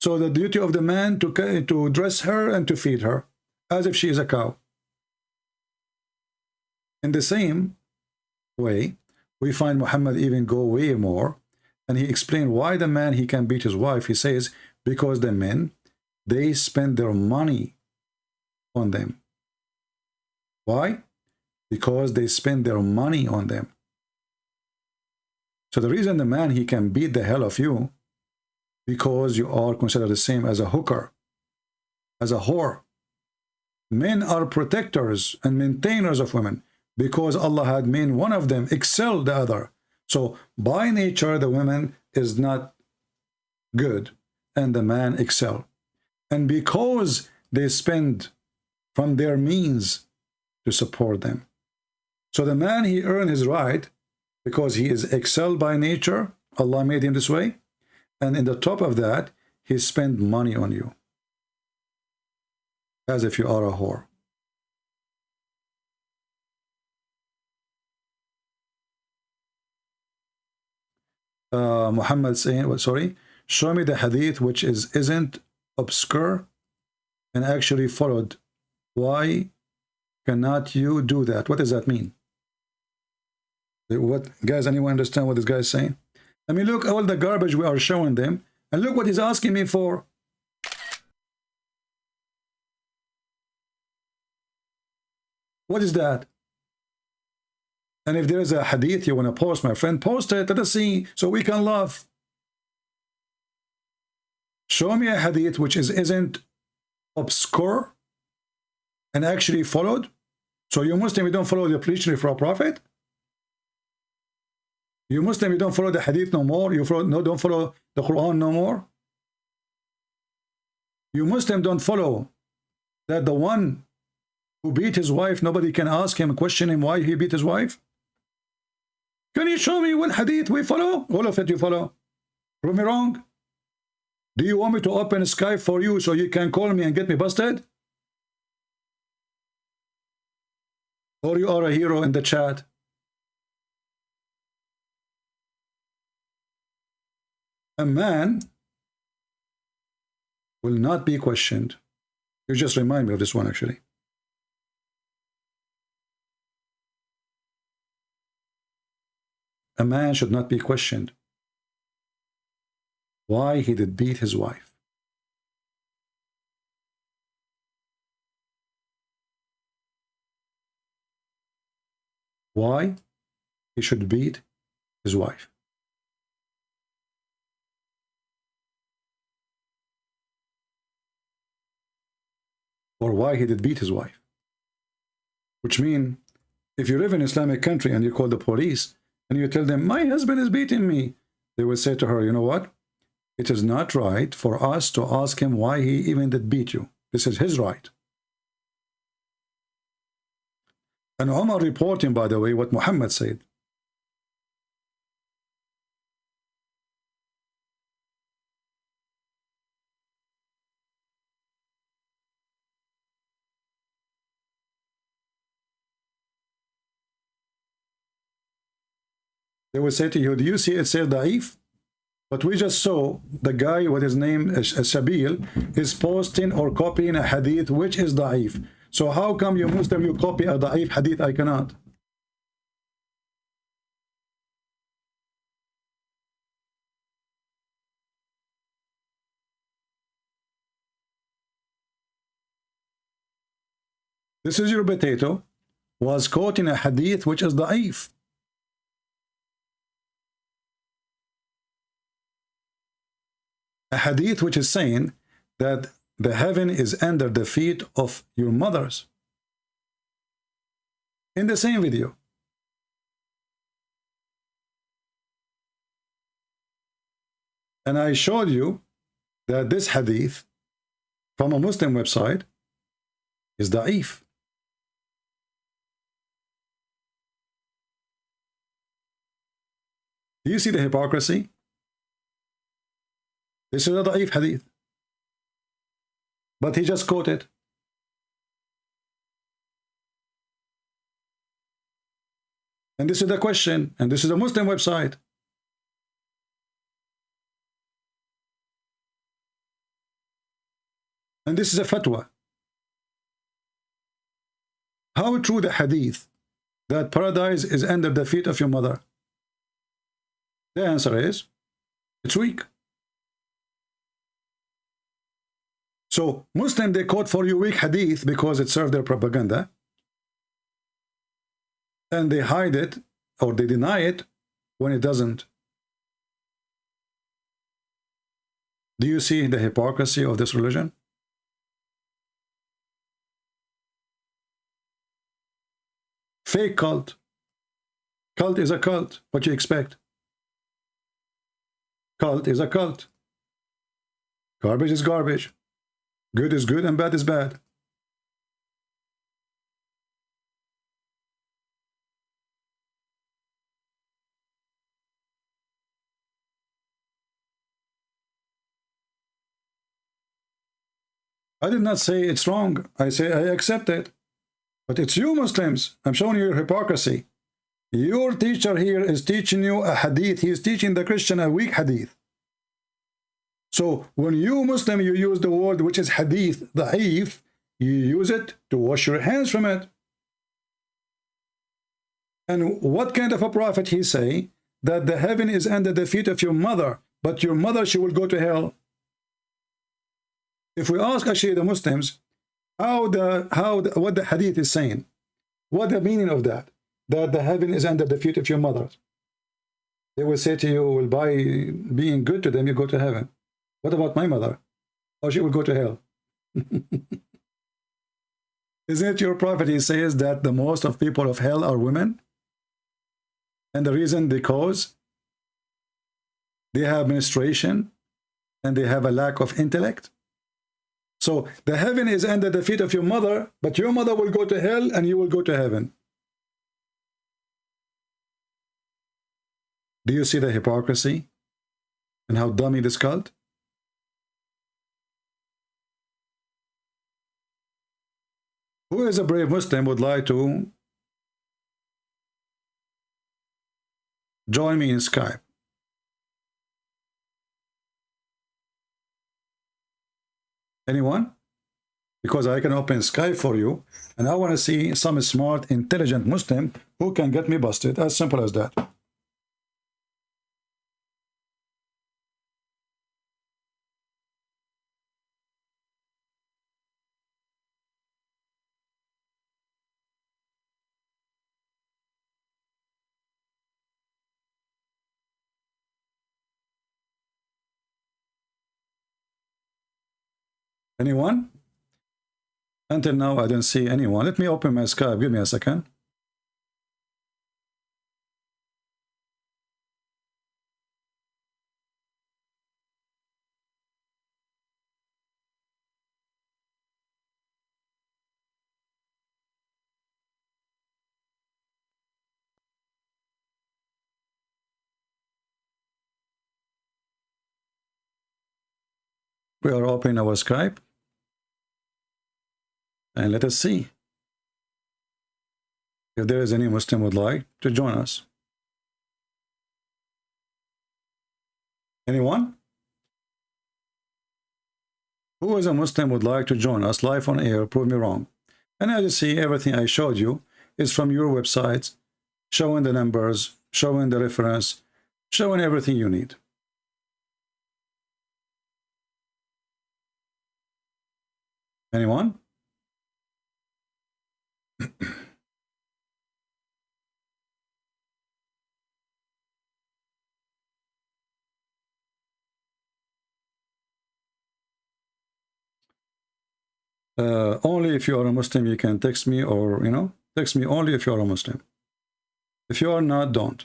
So the duty of the man to dress her and to feed her, as if she is a cow. In the same way, we find Muhammad even go way more, and he explained why the man, he can beat his wife. He says, because the men, they spend their money on them. Why? Because they spend their money on them. So the reason the man, he can beat the hell of you, because you are considered the same as a hooker, as a whore. Men are protectors and maintainers of women, because Allah had made one of them excel the other. So by nature, the woman is not good and the man excel. And because they spend from their means to support them. So the man, he earned his right because he is excelled by nature. Allah made him this way. And in the top of that, he spent money on you. As if you are a whore. Muhammad saying, well, sorry, show me the hadith which isn't obscure and actually followed. Why cannot you do that? What does that mean? What, guys, anyone understand what this guy is saying? I mean, look, all the garbage we are showing them, and look what he's asking me for. What is that? And if there is a hadith you want to post, my friend, post it. Let us see, so we can laugh. Show me a hadith which isn't obscure and actually followed. So you Muslim, you don't follow the preaching for a prophet? You Muslim, you don't follow the hadith no more? You don't follow the Quran no more? You Muslim don't follow that the one who beat his wife, nobody can ask him, question him why he beat his wife? Can you show me one hadith we follow? All of it you follow. Prove me wrong. Do you want me to open Skype for you so you can call me and get me busted? Or you are a hero in the chat? A man will not be questioned. You just remind me of this one, actually. A man should not be questioned why he did beat his wife. Why he should beat his wife. Or why he did beat his wife. Which means, if you live in an Islamic country and you call the police and you tell them, my husband is beating me, they will say to her, you know what? It is not right for us to ask him why he even did beat you. This is his right. And Umar reporting, by the way, what Muhammad said. They will say to you, do you see it says da'if? But we just saw the guy with his name Sabeel is posting or copying a hadith which is da'if. So how come you Muslim, you copy a da'if hadith? I cannot. This is your potato was quoting a hadith which is da'if. A hadith which is saying that the heaven is under the feet of your mothers. In the same video. And I showed you that this hadith from a Muslim website is da'if. Do you see the hypocrisy? This is a da'if hadith. But he just quoted. And this is the question. And this is a Muslim website. And this is a fatwa. How true the hadith that paradise is under the feet of your mother? The answer is, it's weak. So Muslim, they quote for you weak hadith because it served their propaganda. And they hide it or they deny it when it doesn't. Do you see the hypocrisy of this religion? Fake cult. Cult is a cult. What do you expect? Cult is a cult. Garbage is garbage. Good is good and bad is bad. I did not say it's wrong. I say I accept it. But it's you Muslims. I'm showing you your hypocrisy. Your teacher here is teaching you a hadith. He is teaching the Christian a weak hadith. So when you Muslim, you use the word which is hadith, da'if, you use it to wash your hands from it. And what kind of a prophet he say? That the heaven is under the feet of your mother, but your mother, she will go to hell. If we ask actually the Muslims, what the hadith is saying, what the meaning of that, that the heaven is under the feet of your mother, they will say to you, well, by being good to them, you go to heaven. What about my mother? Oh, she will go to hell. Isn't it your prophet? He says that the most of people of hell are women. And the reason, because they have menstruation and they have a lack of intellect. So the heaven is under the feet of your mother, but your mother will go to hell and you will go to heaven. Do you see the hypocrisy and how dumb it is called? Who is a brave Muslim would like to join me in Skype? Anyone? Because I can open Skype for you, and I want to see some smart, intelligent Muslim who can get me busted. As simple as that. Anyone? Until now, I don't see anyone. Let me open my Skype. Give me a second. We are opening our Skype. And let us see if there is any Muslim who would like to join us. Anyone? Who is a Muslim who would like to join us live on air? Prove me wrong. And as you see, everything I showed you is from your websites, showing the numbers, showing the reference, showing everything you need. Anyone? Only if you are a Muslim you can text me, or text me only if you are a Muslim. If you are not, don't.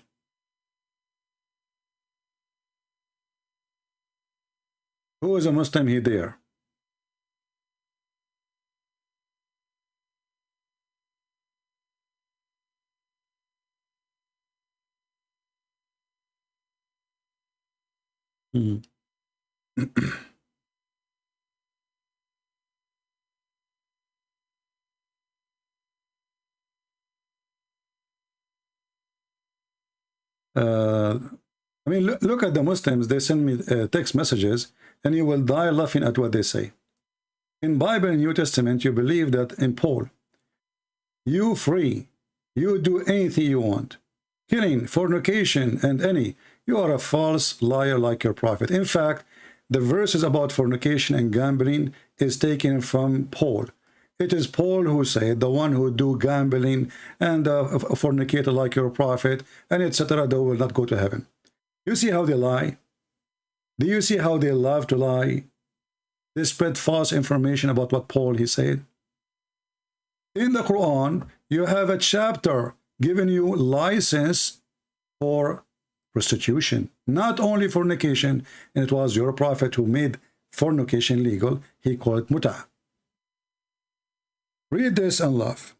Who is a Muslim? He there. I mean, look at the Muslims. They send me text messages, and you will die laughing at what they say. In Bible and New Testament, you believe that in Paul, you free, you do anything you want, killing, fornication, and any. You are a false liar like your prophet. In fact, the verses about fornication and gambling is taken from Paul. It is Paul who said, the one who do gambling and fornicate like your prophet, and etc., they will not go to heaven. You see how they lie? Do you see how they love to lie? They spread false information about what Paul he said. In the Quran, you have a chapter giving you license for prostitution, not only fornication, and it was your prophet who made fornication legal. He called it muta. Read this and laugh,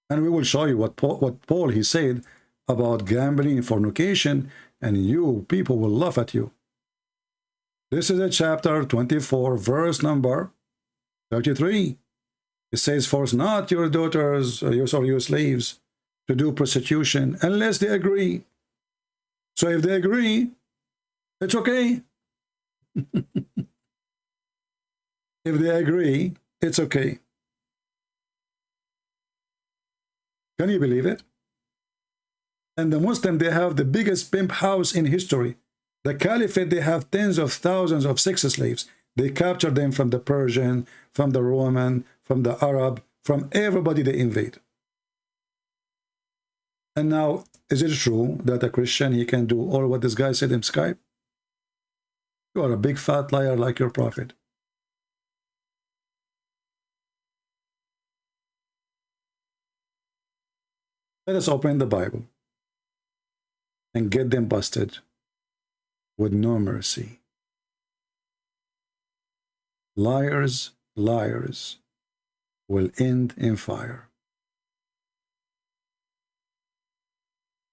and we will show you what Paul he said about gambling and fornication, and you people will laugh at you. This is a chapter 24, verse number 33. It says, force not your daughters, your slaves, to do prostitution unless they agree. So if they agree, it's okay. If they agree, it's okay. Can you believe it? And the Muslim, they have the biggest pimp house in history. The Caliphate, they have tens of thousands of sex slaves. They capture them from the Persian, from the Roman, from the Arab, from everybody they invade. And now, is it true that a Christian, he can do all what this guy said in Skype? You are a big fat liar like your prophet. Let us open the Bible and get them busted with no mercy. Liars, liars will end in fire.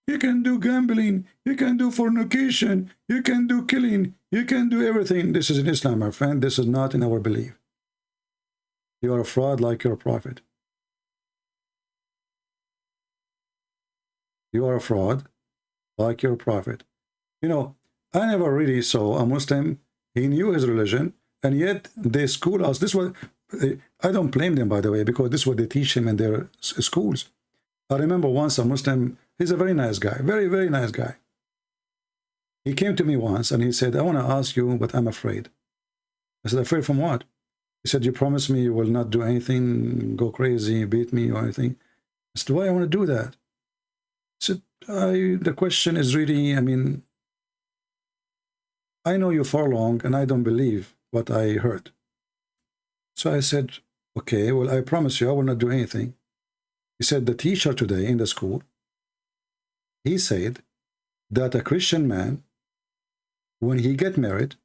You can do gambling, you can do fornication, you can do killing, you can do everything. This is in Islam, my friend. This is not in our belief. You are a fraud like your prophet. You are a fraud like your prophet. You know, I never really saw a Muslim, he knew his religion, and yet they school us. This was, I don't blame them, by the way, because this is what they teach him in their schools. I remember once a Muslim, he's a very nice guy, very, very nice guy. He came to me once and he said, I want to ask you, but I'm afraid. I said, afraid from what? He said, you promised me you will not do anything, go crazy, beat me or anything. I said, why I want to do that? I said, the question is really, I mean, I know you for long and I don't believe what I heard. So I said, okay, well, I promise you I will not do anything. He said, the teacher today in the school, he said that a Christian man, when he get married,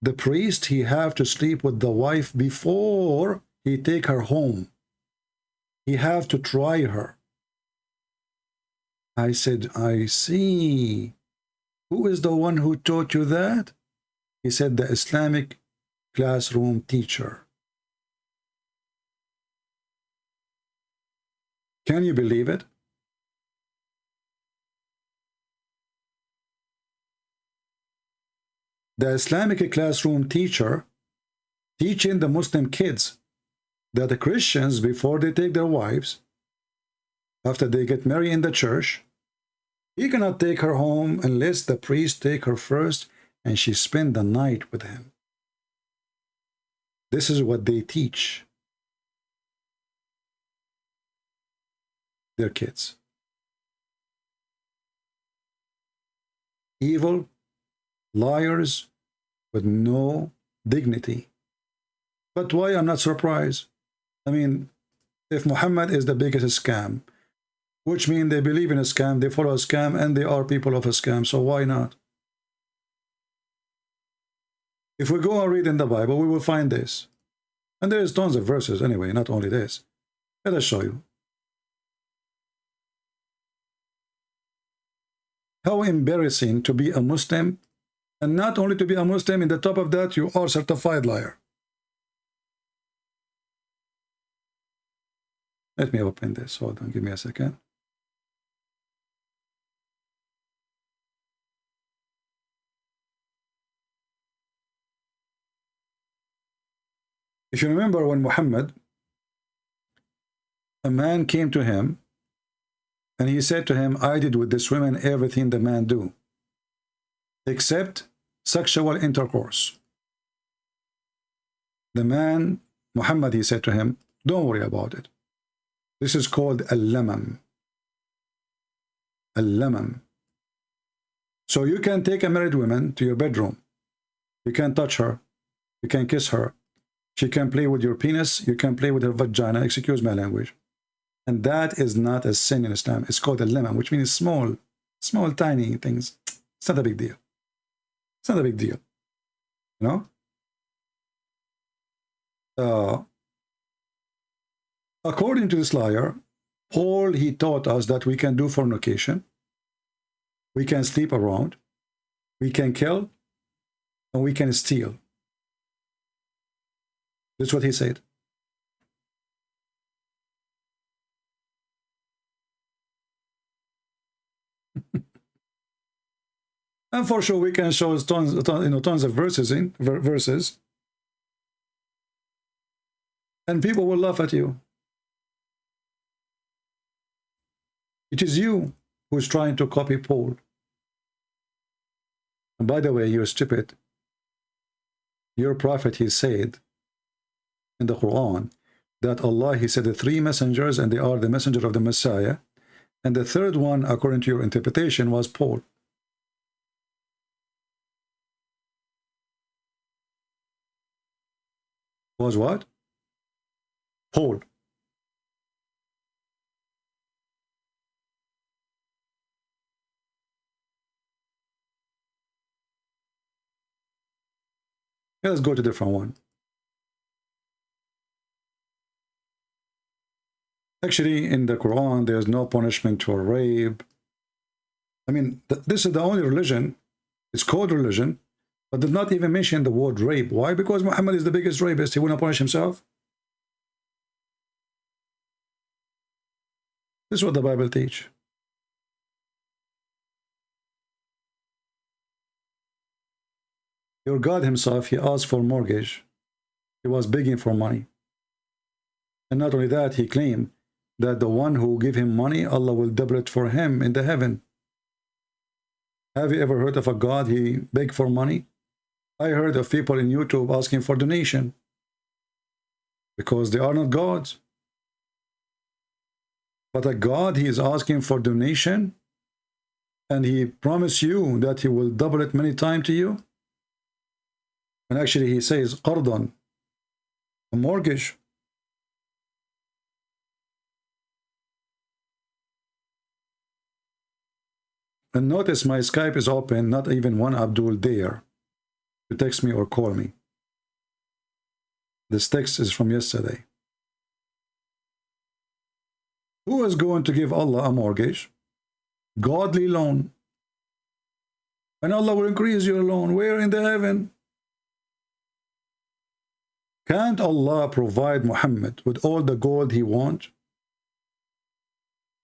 the priest, he have to sleep with the wife before he take her home. He have to try her. I said, I see. Who is the one who taught you that? He said, the Islamic classroom teacher. Can you believe it? The Islamic classroom teacher teaching the Muslim kids that the Christians, before they take their wives, after they get married in the church, he cannot take her home unless the priest take her first and she spend the night with him. This is what they teach their kids. Evil, liars with no dignity. But why I'm not surprised? I mean, if Muhammad is the biggest scam, which means they believe in a scam, they follow a scam, and they are people of a scam, so why not? If we go and read in the Bible, we will find this. And there's tons of verses anyway, not only this. Let us show you. How embarrassing to be a Muslim, and not only to be a Muslim, in the top of that, you are a certified liar. Let me open this. Hold on, give me a second. If you remember when Muhammad, a man came to him and he said to him, I did with this woman everything the man do, except sexual intercourse. The man, Muhammad, he said to him, don't worry about it. This is called al-lamam. Al-lamam. So you can take a married woman to your bedroom. You can touch her. You can kiss her. She can play with your penis. You can play with her vagina. Excuse my language. And that is not a sin in Islam. It's called al-lamam, which means small, tiny things. It's not a big deal. It's not a big deal. You know? According to this liar, Paul, he taught us that we can do fornication, we can sleep around, we can kill, and we can steal. That's what he said. And for sure, we can show tons of verses, and people will laugh at you. It is you who's trying to copy Paul. And by the way, you're stupid. Your prophet, he said in the Quran that Allah, he said the 3 messengers and they are the messenger of the Messiah. And the third one, according to your interpretation, was Paul. Was what? Paul. Let's go to a different one. Actually, in the Quran, there's no punishment for rape. I mean, this is the only religion, it's called religion, but did not even mention the word rape. Why? Because Muhammad is the biggest rapist. He will not punish himself. This is what the Bible teach. Your God himself, he asked for mortgage. He was begging for money. And not only that, he claimed that the one who give him money, Allah will double it for him in the heaven. Have you ever heard of a God he begged for money? I heard of people in YouTube asking for donation because they are not gods. But a God, he is asking for donation and he promised you that he will double it many times to you. And actually he says, qardan, a mortgage. And notice my Skype is open, not even one Abdul there to text me or call me. This text is from yesterday. Who is going to give Allah a mortgage? Godly loan. And Allah will increase your loan. Where? In the heaven. Can't Allah provide Muhammad with all the gold he wants?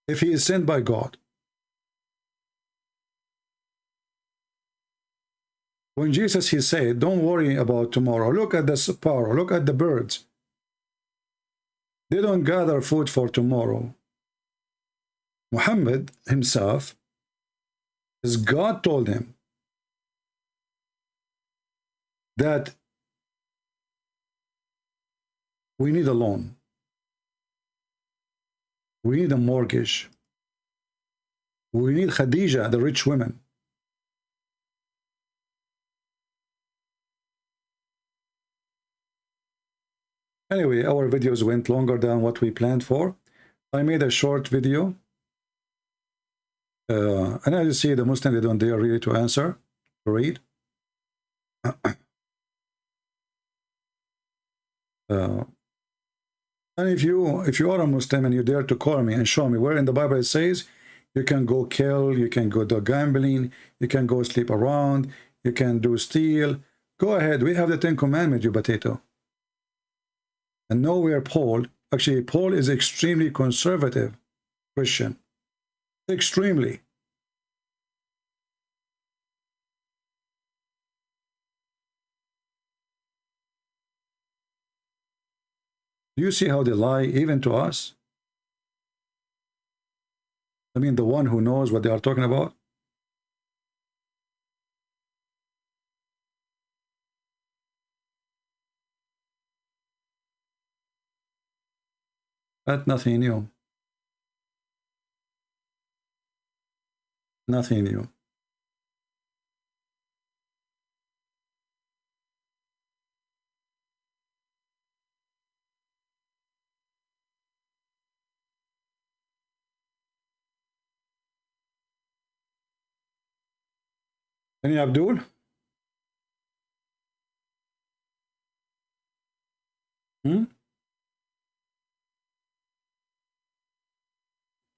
If he is sent by God. When Jesus, he said, don't worry about tomorrow. Look at the sparrow. Look at the birds. They don't gather food for tomorrow. Muhammad himself, as God told him that we need a loan. We need a mortgage. We need Khadija, the rich women. Anyway, our videos went longer than what we planned for. I made a short video. And as you see, the Muslims, they don't dare really to answer, to read. And if you are a Muslim and you dare to call me and show me where in the Bible it says you can go kill, you can go do gambling, you can go sleep around, you can do steal, go ahead. We have the 10 Commandments, you potato. And nowhere Paul, actually Paul is extremely conservative Christian. Extremely. Do you see how they lie even to us? I mean, the one who knows what they are talking about. That's nothing new. Nothing new. Any Abdul?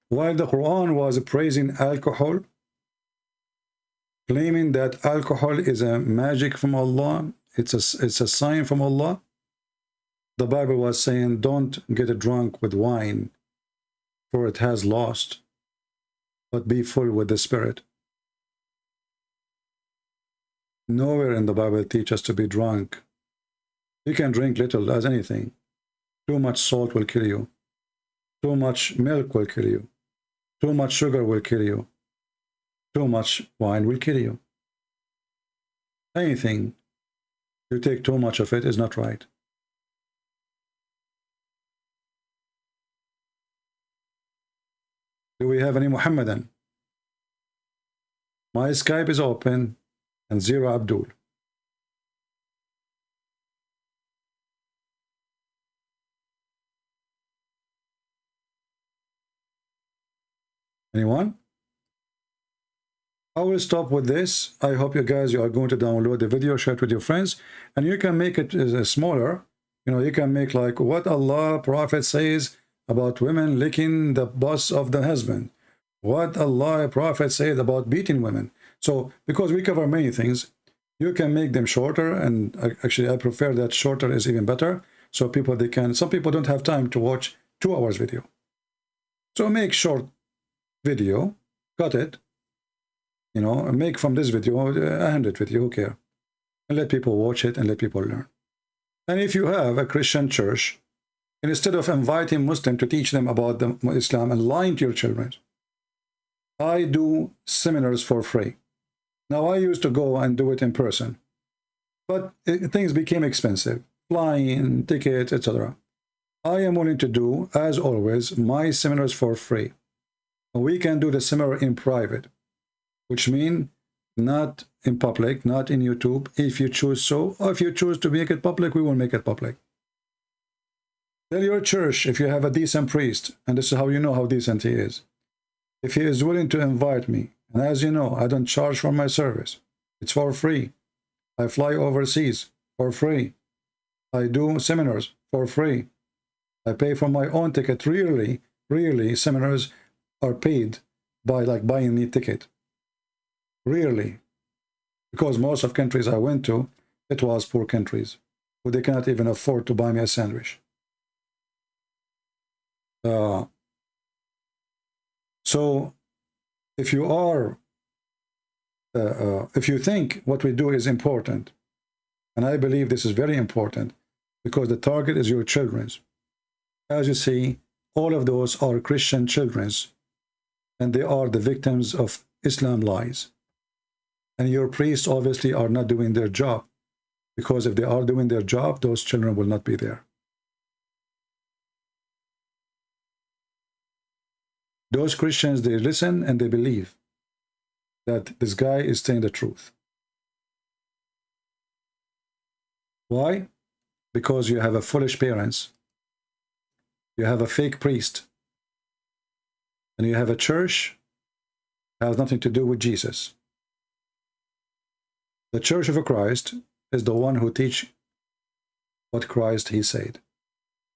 While the Quran was praising alcohol, claiming that alcohol is a magic from Allah, it's a sign from Allah, the Bible was saying, don't get drunk with wine, for it has lost, but be full with the Spirit. Nowhere in the Bible teaches us to be drunk. You can drink little as anything. Too much salt will kill you. Too much milk will kill you. Too much sugar will kill you. Too much wine will kill you. Anything you take too much of it is not right. Do we have any Muhammadan? My Skype is open and 0 Abdul. Anyone? I will stop with this. I hope you guys are going to download the video, share it with your friends, and you can make it smaller. You know, you can make like what Allah Prophet says about women licking the butts of the husband. What Allah Prophet said about beating women. So because we cover many things, you can make them shorter, and actually I prefer that shorter is even better. So people some people don't have time to watch 2 hours video. So make short video, cut it, you know, and make from this video 100 video, who care? And let people watch it and let people learn. And if you have a Christian church, and instead of inviting Muslims to teach them about Islam and lying to your children, I do seminars for free. Now, I used to go and do it in person, but things became expensive, flying, tickets, etc. I am willing to do, as always, my seminars for free. We can do the seminar in private, which means not in public, not in YouTube, if you choose so, or if you choose to make it public, we will make it public. Tell your church, if you have a decent priest, and this is how you know how decent he is, if he is willing to invite me, and as you know, I don't charge for my service. It's for free. I fly overseas for free. I do seminars for free. I pay for my own ticket. Really, seminars are paid by like buying me ticket. Really. Because most of countries I went to, it was poor countries, who they cannot even afford to buy me a sandwich. So if you are, if you think what we do is important, and I believe this is very important, because the target is your children's. As you see, all of those are Christian children's, and they are the victims of Islam lies. And your priests obviously are not doing their job, because if they are doing their job, those children will not be there. Those Christians, they listen and they believe that this guy is saying the truth. Why? Because you have a foolish parents, you have a fake priest, and you have a church that has nothing to do with Jesus. The Church of Christ is the one who teach what Christ he said.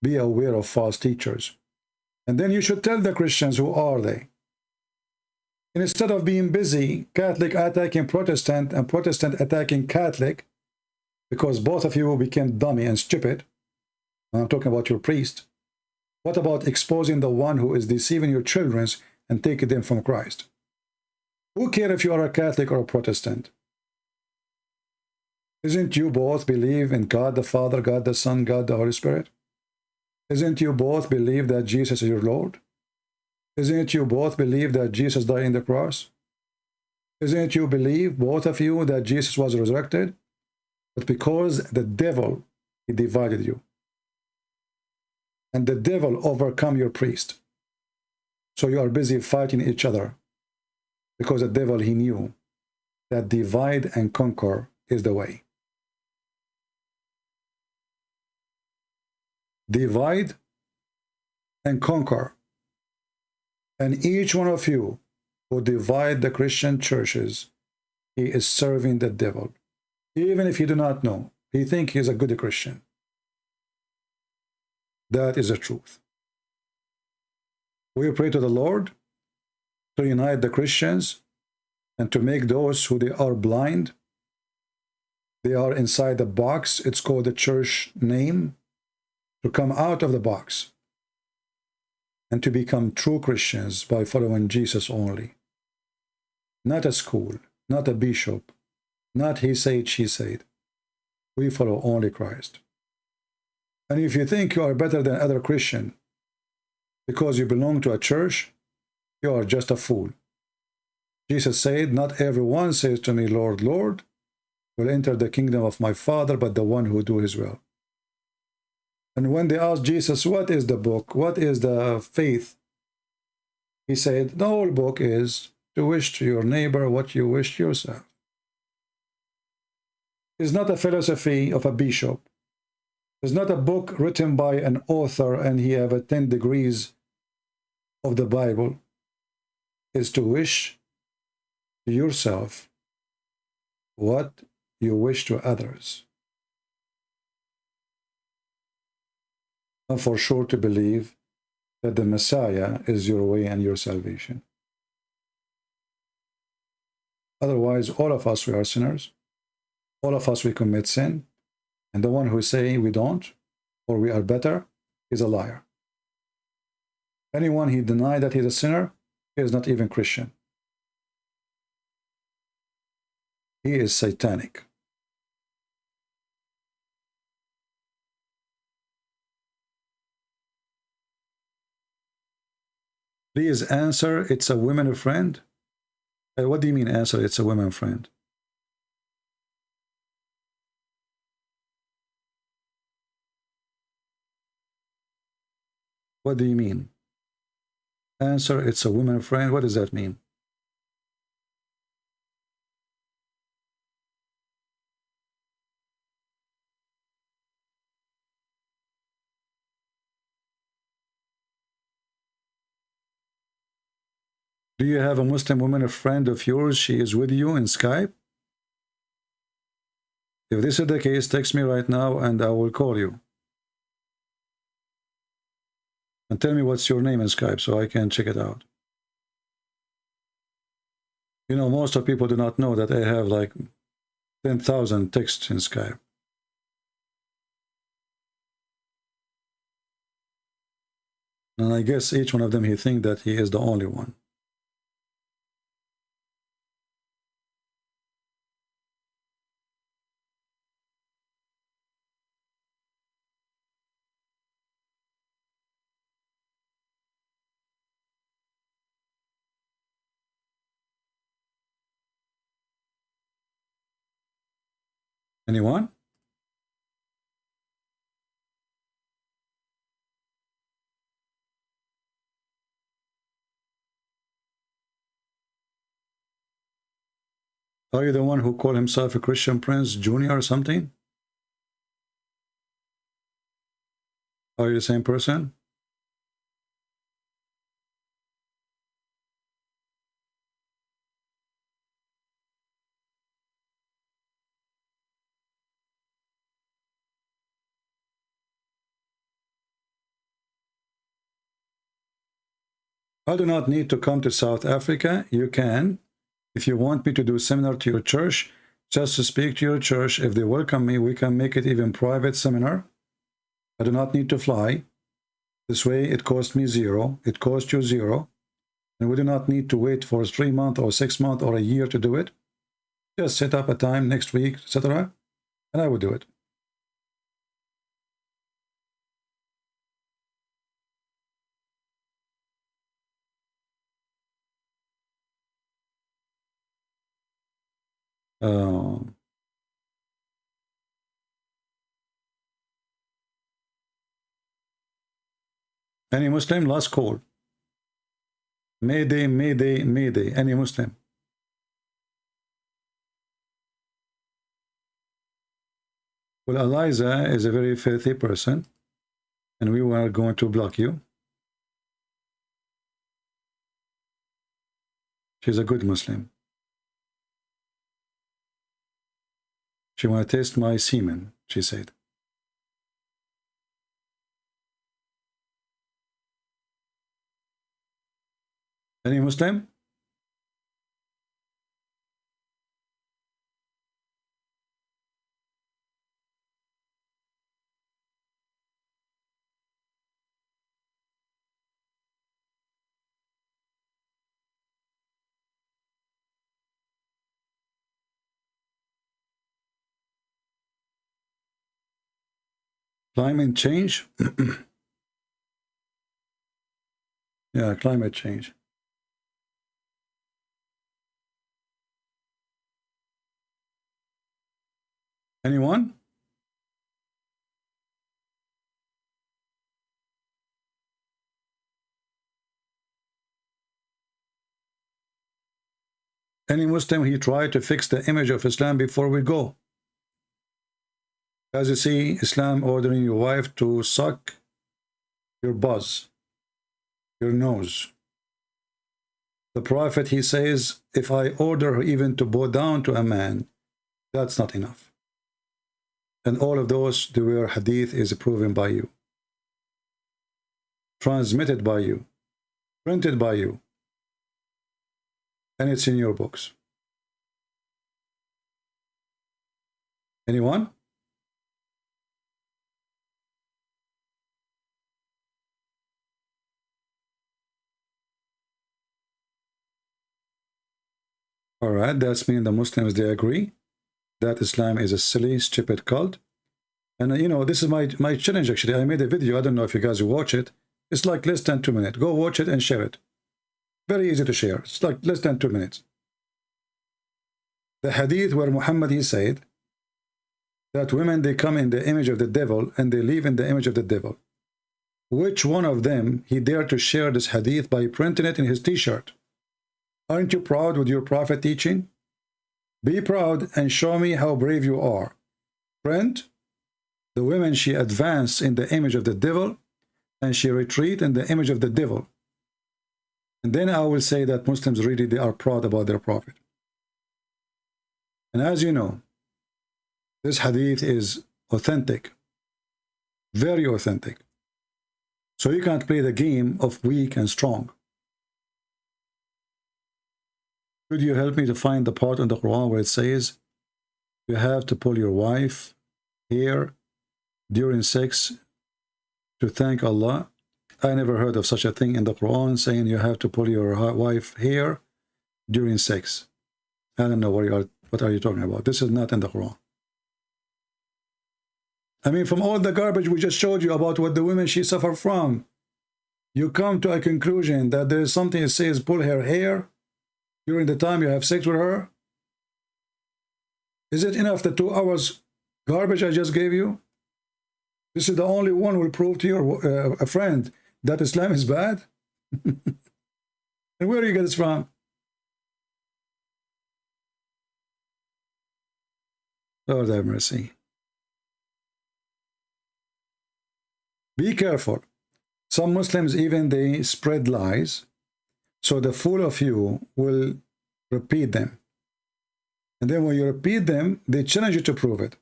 Be aware of false teachers. And then you should tell the Christians who are they. And instead of being busy, Catholic attacking Protestant and Protestant attacking Catholic, because both of you became dummy and stupid, I'm talking about your priest, what about exposing the one who is deceiving your children and taking them from Christ? Who cares if you are a Catholic or a Protestant? Isn't you both believe in God the Father, God the Son, God the Holy Spirit? Isn't you both believe that Jesus is your Lord? Isn't you both believe that Jesus died on the cross? Isn't you believe, both of you, that Jesus was resurrected? But because the devil, he divided you. And the devil overcome your priest. So you are busy fighting each other. Because the devil, he knew that divide and conquer is the way. Divide and conquer. And each one of you who divide the Christian churches, he is serving the devil. Even if you do not know, he thinks he is a good Christian. That is the truth. We pray to the Lord to unite the Christians and to make those who they are blind, they are inside the box, it's called the church name, to come out of the box and to become true Christians by following Jesus only. Not a school, not a bishop, not he said, she said. We follow only Christ. And if you think you are better than other Christian because you belong to a church, you are just a fool. Jesus said, not everyone says to me, Lord, Lord, will enter the kingdom of my Father, but the one who do his will. And when they asked Jesus, what is the book? What is the faith? He said, the whole book is to wish to your neighbor what you wish to yourself. It's not a philosophy of a bishop. It's not a book written by an author and he have 10 degrees of the Bible. It's to wish to yourself what you wish to others. And for sure to believe that the Messiah is your way and your salvation. Otherwise, all of us, we are sinners. All of us, we commit sin. And the one who is saying we don't, or we are better, is a liar. Anyone he denied that he's a sinner, he is not even Christian. He is satanic. Please answer, it's a woman friend? What do you mean answer, it's a woman friend? What do you mean? Answer, it's a woman friend. What does that mean? Do you have a Muslim woman, a friend of yours? She is with you in Skype? If this is the case, text me right now and I will call you. And tell me what's your name in Skype so I can check it out. You know, most of people do not know that I have like 10,000 texts in Skype. And I guess each one of them, he thinks that he is the only one. Anyone? Are you the one who called himself a Christian Prince Jr. or something? Are you the same person? I do not need to come to South Africa. You can. If you want me to do a seminar to your church, just to speak to your church, if they welcome me, we can make it even private seminar. I do not need to fly. This way it costs me zero. It costs you zero. And we do not need to wait for 3 months or 6 months or a year to do it. Just set up a time next week, etc. And I will do it. Any Muslim? Last call. Mayday, Mayday, Mayday. Any Muslim? Well, Eliza is a very filthy person, and we were going to block you. She's a good Muslim. She want to taste my semen, she said. Any Muslim? Climate change? Yeah, climate change. Anyone? Any Muslim, he tried to fix the image of Islam before we go. As you see, Islam ordering your wife to suck your buzz, your nose. The Prophet, he says, if I order her even to bow down to a man, that's not enough. And all of those, the where hadith is proven by you, transmitted by you, printed by you, and it's in your books. Anyone? All right, that's mean the Muslims, they agree that Islam is a silly, stupid cult. And you know, this is my challenge actually. I made a video, I don't know if you guys watch it. It's like less than 2 minutes. Go watch it and share it. Very easy to share. It's like less than 2 minutes. The hadith where Muhammad, he said that women, they come in the image of the devil and they live in the image of the devil. Which one of them he dared to share this hadith by printing it in his t-shirt? Aren't you proud with your prophet teaching? Be proud and show me how brave you are. Print, the women, she advance in the image of the devil and she retreat in the image of the devil. And then I will say that Muslims really, they are proud about their prophet. And as you know, this hadith is authentic, very authentic. So you can't play the game of weak and strong. Could you help me to find the part in the Quran where it says you have to pull your wife hair during sex to thank Allah? I never heard of such a thing in the Quran saying you have to pull your wife hair during sex. I don't know what are you talking about. This is not in the Quran. I mean, from all the garbage we just showed you about what the women she suffer from, you come to a conclusion that there is something that says pull her hair during the time you have sex with her? Is it enough the 2 hours garbage I just gave you? This is the only one who will prove to your a friend that Islam is bad? And where do you get this from? Lord have mercy. Be careful. Some Muslims even they spread lies. So the fool of you will repeat them. And then when you repeat them, they challenge you to prove it.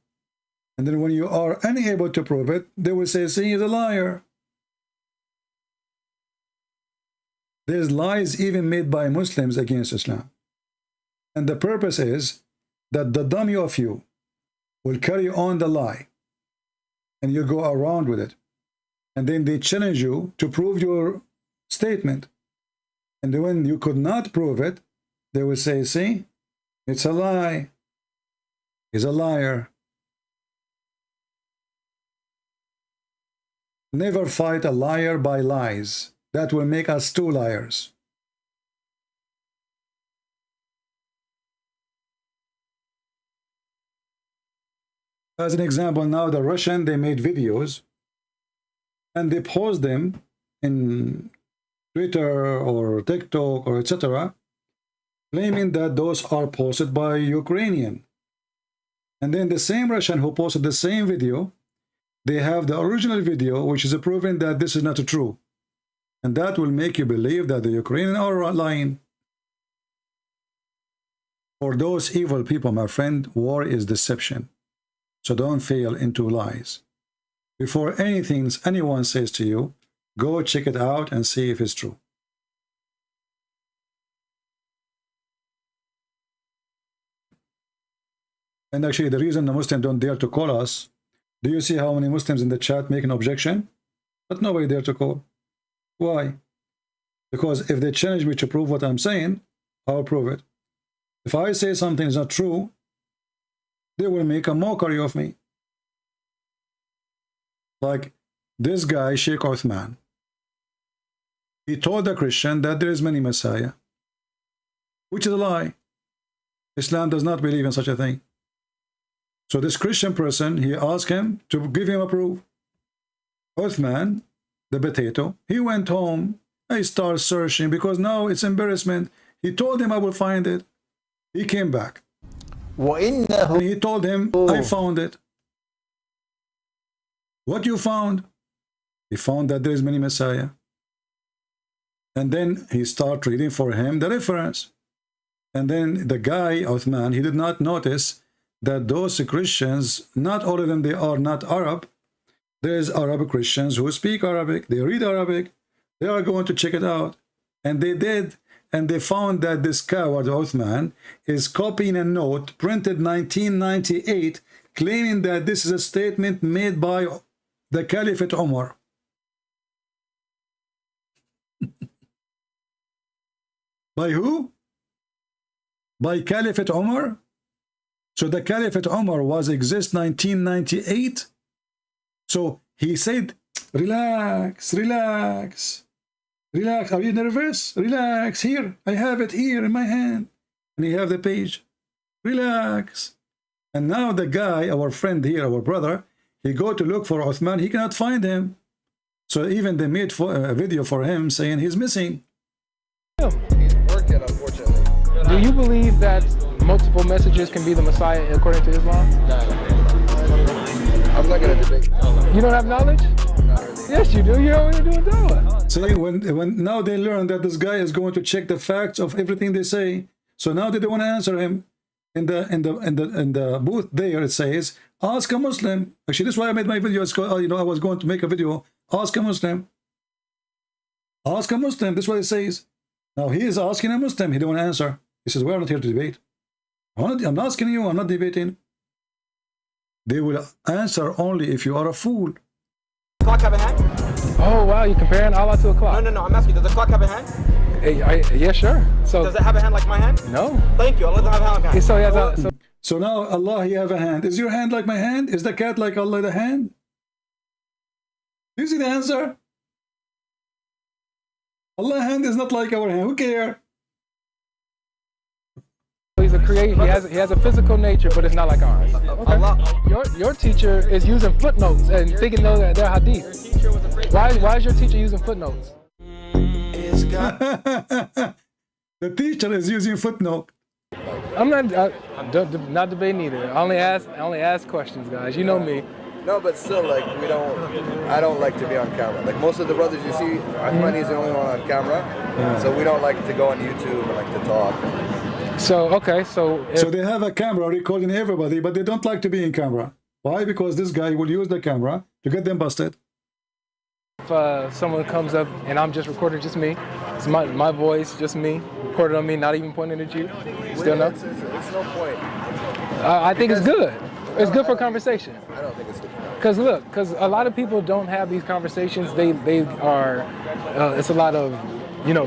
And then when you are unable to prove it, they will say, see, he's a liar. There's lies even made by Muslims against Islam. And the purpose is that the dummy of you will carry on the lie. And you go around with it. And then they challenge you to prove your statement. And then when you could not prove it, they will say, see, it's a lie. He's a liar. Never fight a liar by lies. That will make us 2 liars. As an example, now the Russian, they made videos and they post them in Twitter or TikTok or etc., claiming that those are posted by Ukrainian. And then the same Russian who posted the same video, they have the original video which is proving that this is not true. And that will make you believe that the Ukrainians are lying. For those evil people, my friend, war is deception. So don't fall into lies. Before anyone says to you, go check it out and see if it's true. And actually, the reason the Muslims don't dare to call us, do you see how many Muslims in the chat make an objection? But nobody dare to call. Why? Because if they challenge me to prove what I'm saying, I'll prove it. If I say something is not true, they will make a mockery of me. Like this guy, Sheikh Uthman. He told the Christian that there is many Messiah, which is a lie. Islam does not believe in such a thing. So this Christian person, he asked him to give him a proof. Uthman, the potato, he went home. I started searching because now it's embarrassment. He told him I will find it. He came back. And he told him, I found it. What you found? He found that there is many Messiah. And then he started reading for him the reference. And then the guy, Uthman, he did not notice that those Christians, not all of them, they are not Arab. There's Arab Christians who speak Arabic, they read Arabic, they are going to check it out. And they did, and they found that this coward Uthman is copying a note printed 1998, claiming that this is a statement made by the Caliphate Umar. By who? By Caliphate Umar? So the Caliphate Umar was exist 1998. So he said, relax, relax, relax. Are you nervous? Relax. Here, I have it here in my hand. And you have the page. Relax. And now the guy, our friend here, our brother, he go to look for Uthman. He cannot find him. So even they made a video for him saying he's missing. He's working, unfortunately. Do you believe that multiple messages can be the Messiah according to Islam? I'm not going to debate. You don't have knowledge? Yes, you do. You're already doing Dawah. See, when now they learn that this guy is going to check the facts of everything they say, so now they don't want to answer him. In the booth there, it says, ask a Muslim. Actually, this is why I made my video. It's called, I was going to make a video. Ask a Muslim. Ask a Muslim. This is what it says. Now he is asking a Muslim. He don't want to answer. He says, we're not here to debate. I'm not asking you. I'm not debating. They will answer only if you are a fool. Clock have a hand? Oh, wow. You're comparing Allah to a clock. No. I'm asking, does the clock have a hand? Yeah, sure. So does it have a hand like my hand? No. Thank you. Allah doesn't have a hand like my hand. So now, Allah, you have a hand. Is your hand like my hand? Is the cat like Allah, the hand? Do you see the answer? Allah's hand is not like our hand. Who cares? He's a creator. He has a physical nature, but it's not like ours. Okay. Your teacher is using footnotes and thinking they're hadith. Why is your teacher using footnotes? The teacher is using footnote. I'm not debating either. I only ask questions, guys. You know me. No, but still, like, I don't like to be on camera. Like, most of the brothers you see, Uthman is the only one on camera. So we don't like to go on YouTube and like to talk. So, okay, so they have a camera recording everybody, but they don't like to be in camera. Why? Because this guy will use the camera to get them busted. If someone comes up and I'm just recording just me, it's my voice, just me, recorded on me, not even pointing at you, still no? It's no point. I think it's good. It's good for conversation. I don't think it's good. Because a lot of people don't have these conversations. They are, it's a lot of,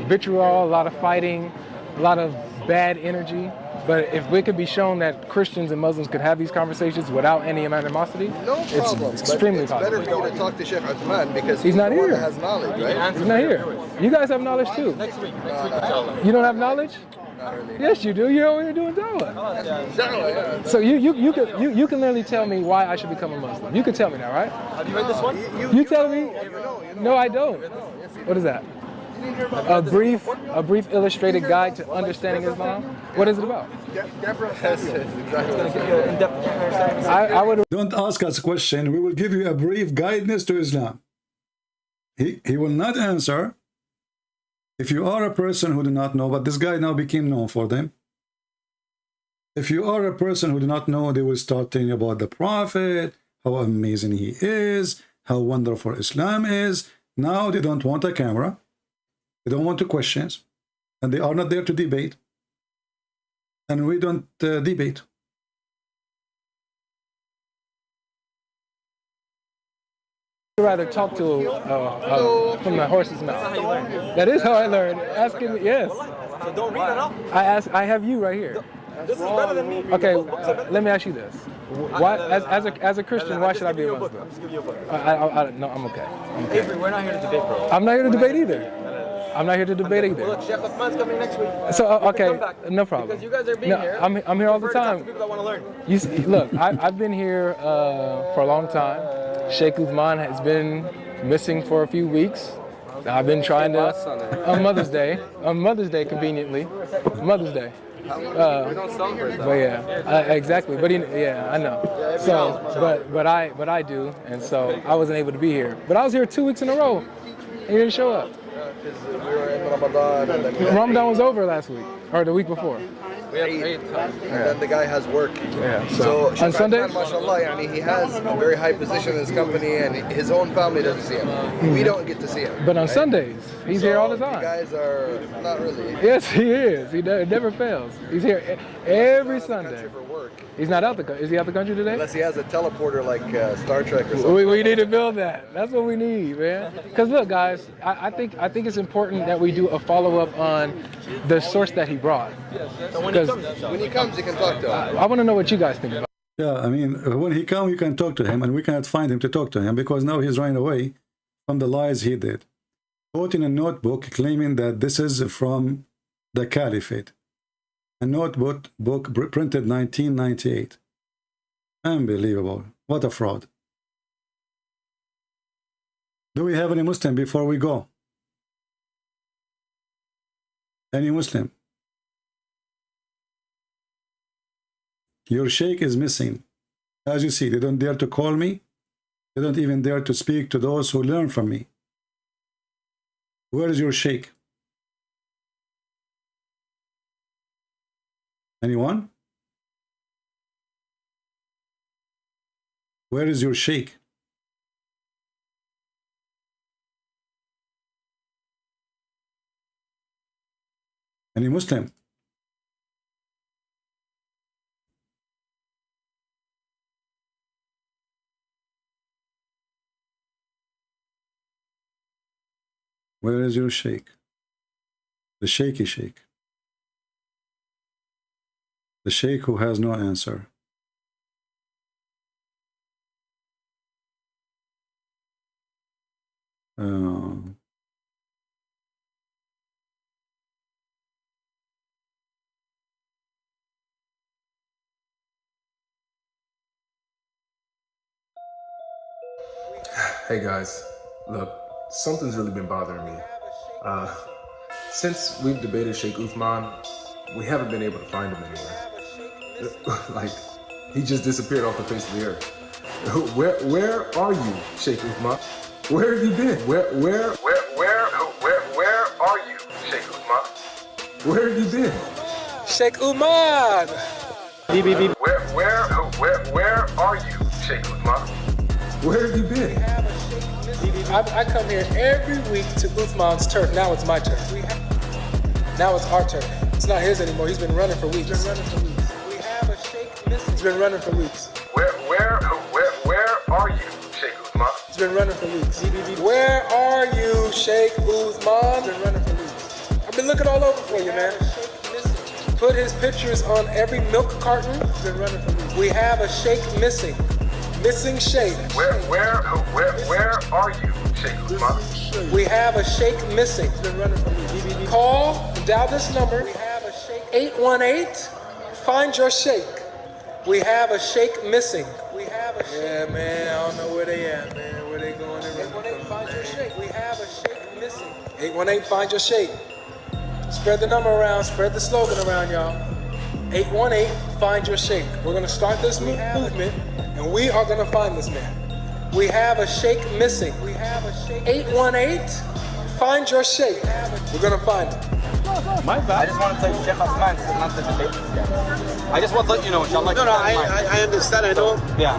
vitriol, a lot of fighting, a lot of bad energy. But if we could be shown that Christians and Muslims could have these conversations without any animosity, it's extremely possible. It's better for you to talk to Sheikh Uthman because he's not here. That has knowledge, right? He's not here. You guys have knowledge too. Next week. You don't have knowledge? Not really. Yes, you do. You're already doing Dawah. So you can literally tell me why I should become a Muslim. You can tell me that, right? Have you read this one? You tell me? No, I don't. What is that? A brief illustrated guide to understanding Islam. What is it about? I would. Don't ask us a question. We will give you a brief guidance to Islam. He will not answer. If you are a person who do not know, but this guy now became known for them. If you are a person who do not know, they will start telling you about the Prophet, how amazing he is, how wonderful Islam is. Now they don't want a camera. They don't want to questions. And they are not there to debate. And we don't debate. I'd rather talk to from the horse's mouth. That is how I learned. Asking me, yes. So don't read it up. I have you right here. This is better than me. Okay, let me ask you this: why, as a Christian, why should I be a Muslim? Just give you a book. No, I'm okay. Avery, we're not here to debate, bro. I'm not here to debate either. I'm not here to debate either. Well, look, Sheikh Uthman's coming next week. So You have to okay, come back. no problem. Because you guys are being here. I'm here all the Prefer to talk time. to people that want to learn. You see, look, I've been here for a long time. Sheikh Uthman has been missing for a few weeks. I've been trying to on Mother's Day, conveniently, Mother's Day. We don't celebrate that. But yeah, exactly. But yeah, I know. So, but I do, and so I wasn't able to be here. But I was here 2 weeks in a row, and you didn't show up. Because we were in Ramadan and then Ramadan was over last week, or the week before. We have 8 times. and then the guy has work. Yeah. So On Sundays? mashallah, yani, he has a very high position in his company, and his own family doesn't see him. We don't get to see him. But on right? Sundays, he's here all the You time. guys are not really. Yes, he is. He never fails. He's here every He's out of the Sunday. country for work. He's not out the. Is he out the country today? Unless he has a teleporter like Star Trek or something. We need to build that. That's what we need, man. Because look, guys, I think it's important that we do a follow up on the source that he brought. So when he comes, He can talk to him. I want to know what you guys think about it. Yeah, I mean, when he comes, you can talk to him, and we cannot find him to talk to him because now he's running away from the lies he did. Wrote in a notebook claiming that this is from the Caliphate. A notebook printed 1998. Unbelievable. What a fraud. Do we have any Muslim before we go? Any Muslim? Your sheikh is missing. As you see, they don't dare to call me. They don't even dare to speak to those who learn from me. Where is your sheikh? Anyone? Where is your sheikh? Any Muslim? Where is your sheikh? The shaky sheikh. The sheikh who has no answer. Hey guys, look, something's really been bothering me. Since we've debated Sheikh Uthman, we haven't been able to find him anywhere. Like, he just disappeared off the face of the earth. Where are you, Sheikh Uthman? Where have you been? Where are you, Sheikh Uthman? Where have you been? Sheikh Uthman! Where are you, Sheikh Uthman? Where have you been? I come here every week to Uthman's turf. Now it's my turf. Now it's our turf. It's not his anymore. He's been running for weeks. We have a sheikh missing. He's been running for weeks. Where are you, Sheikh Uthman? He's been running for weeks. Where are you, Sheikh Uthman? He's been running for weeks. I've been looking all over for you, man. Put his pictures on every milk carton. He's been running for weeks. We have a sheikh missing. Missing sheikh. Where are you, Sheikh Uthman? We have a sheikh missing. He's been running for weeks. Call, dial this number. We have a sheikh 818. Find your sheikh. We have a sheikh missing. We have a sheikh. Yeah, man, I don't know where they at, man. Where they going? 818, find your sheikh. We have a sheikh missing. 818, find your sheikh. Spread the number around. Spread the slogan around, y'all. 818, find your sheikh. We're gonna start this movement, and we are gonna find this man. We have a sheikh missing. We have a sheikh. 818, find your sheikh. We're gonna find him. My bad. I just want to tell you, Sheikh Uthman is not the debate this guy. I just want to let you know, inshallah. No, I understand, I know. Yeah.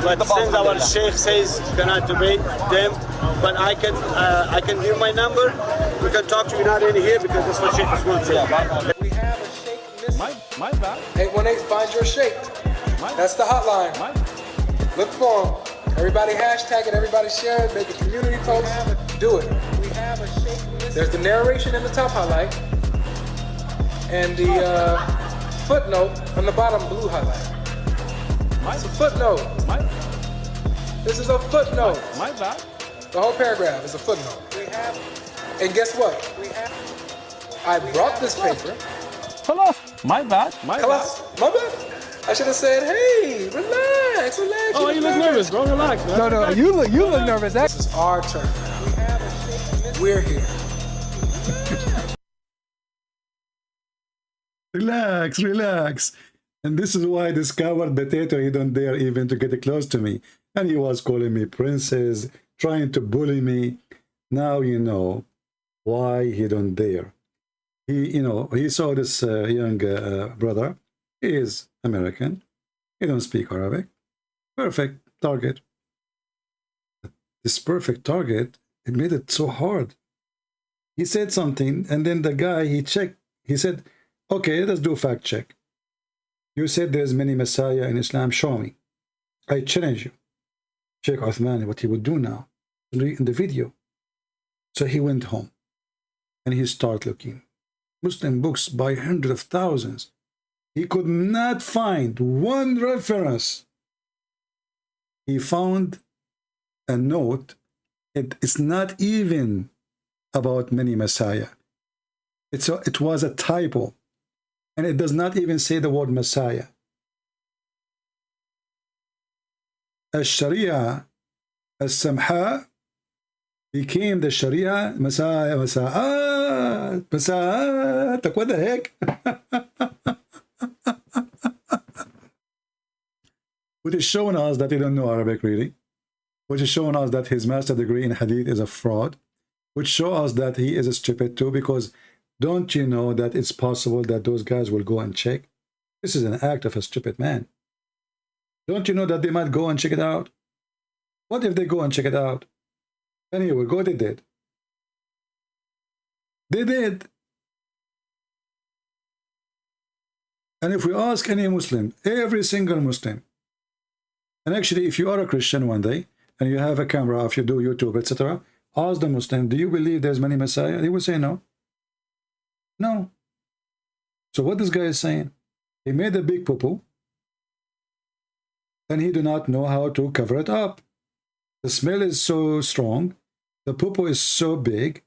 But since our Sheikh says you cannot debate them, but I can give my number. We can talk to you not in here because that's what Sheikh Uthman said. We have a sheikh missing. My bad. 818, find your sheikh. That's the hotline. Look for him. Everybody hashtag it, everybody share it, make a community post. Do it. We have a sheikh missing. There's the narration in the top highlight, and the footnote on the bottom blue highlight. It's a footnote. This is a footnote. My bad. The whole paragraph is a footnote. We have And guess what? I brought this paper. خلاص. My bad. My bad. My bad. I should have said, hey, relax. Oh, you look nervous, bro. Relax, man. No, you look nervous. This is our turn. We're here. Relax. And this is why this coward potato, he don't dare even to get close to me. And he was calling me princess, trying to bully me. Now you know why he don't dare. He saw this young brother. He is American. He don't speak Arabic. Perfect target. This perfect target, it made it so hard. He said something, and then the guy, he checked. He said, okay, let's do a fact check. You said there's many Messiah in Islam. Show me. I challenge you. Sheikh Uthman, what he would do now in the video. So he went home and he started looking. Muslim books by hundreds of thousands. He could not find one reference. He found a note. It's not even about many Messiah. It was a typo. And it does not even say the word Messiah. Al-Sharia, Al-Samha, became the Sharia Messiah. What the heck? Which is showing us that he don't know Arabic really. Which is showing us that his master degree in Hadith is a fraud. Which shows us that he is stupid too, because don't you know that it's possible that those guys will go and check? This is an act of a stupid man. Don't you know that they might go and check it out? What if they go and check it out? Anyway, they did. They did. And if we ask any Muslim, every single Muslim, and actually if you are a Christian one day, and you have a camera, if you do YouTube, etc., ask the Muslim, do you believe there's many Messiah? He will say no. No. So what this guy is saying, he made a big poo-poo and he do not know how to cover it up. The smell is so strong, the poo-poo is so big,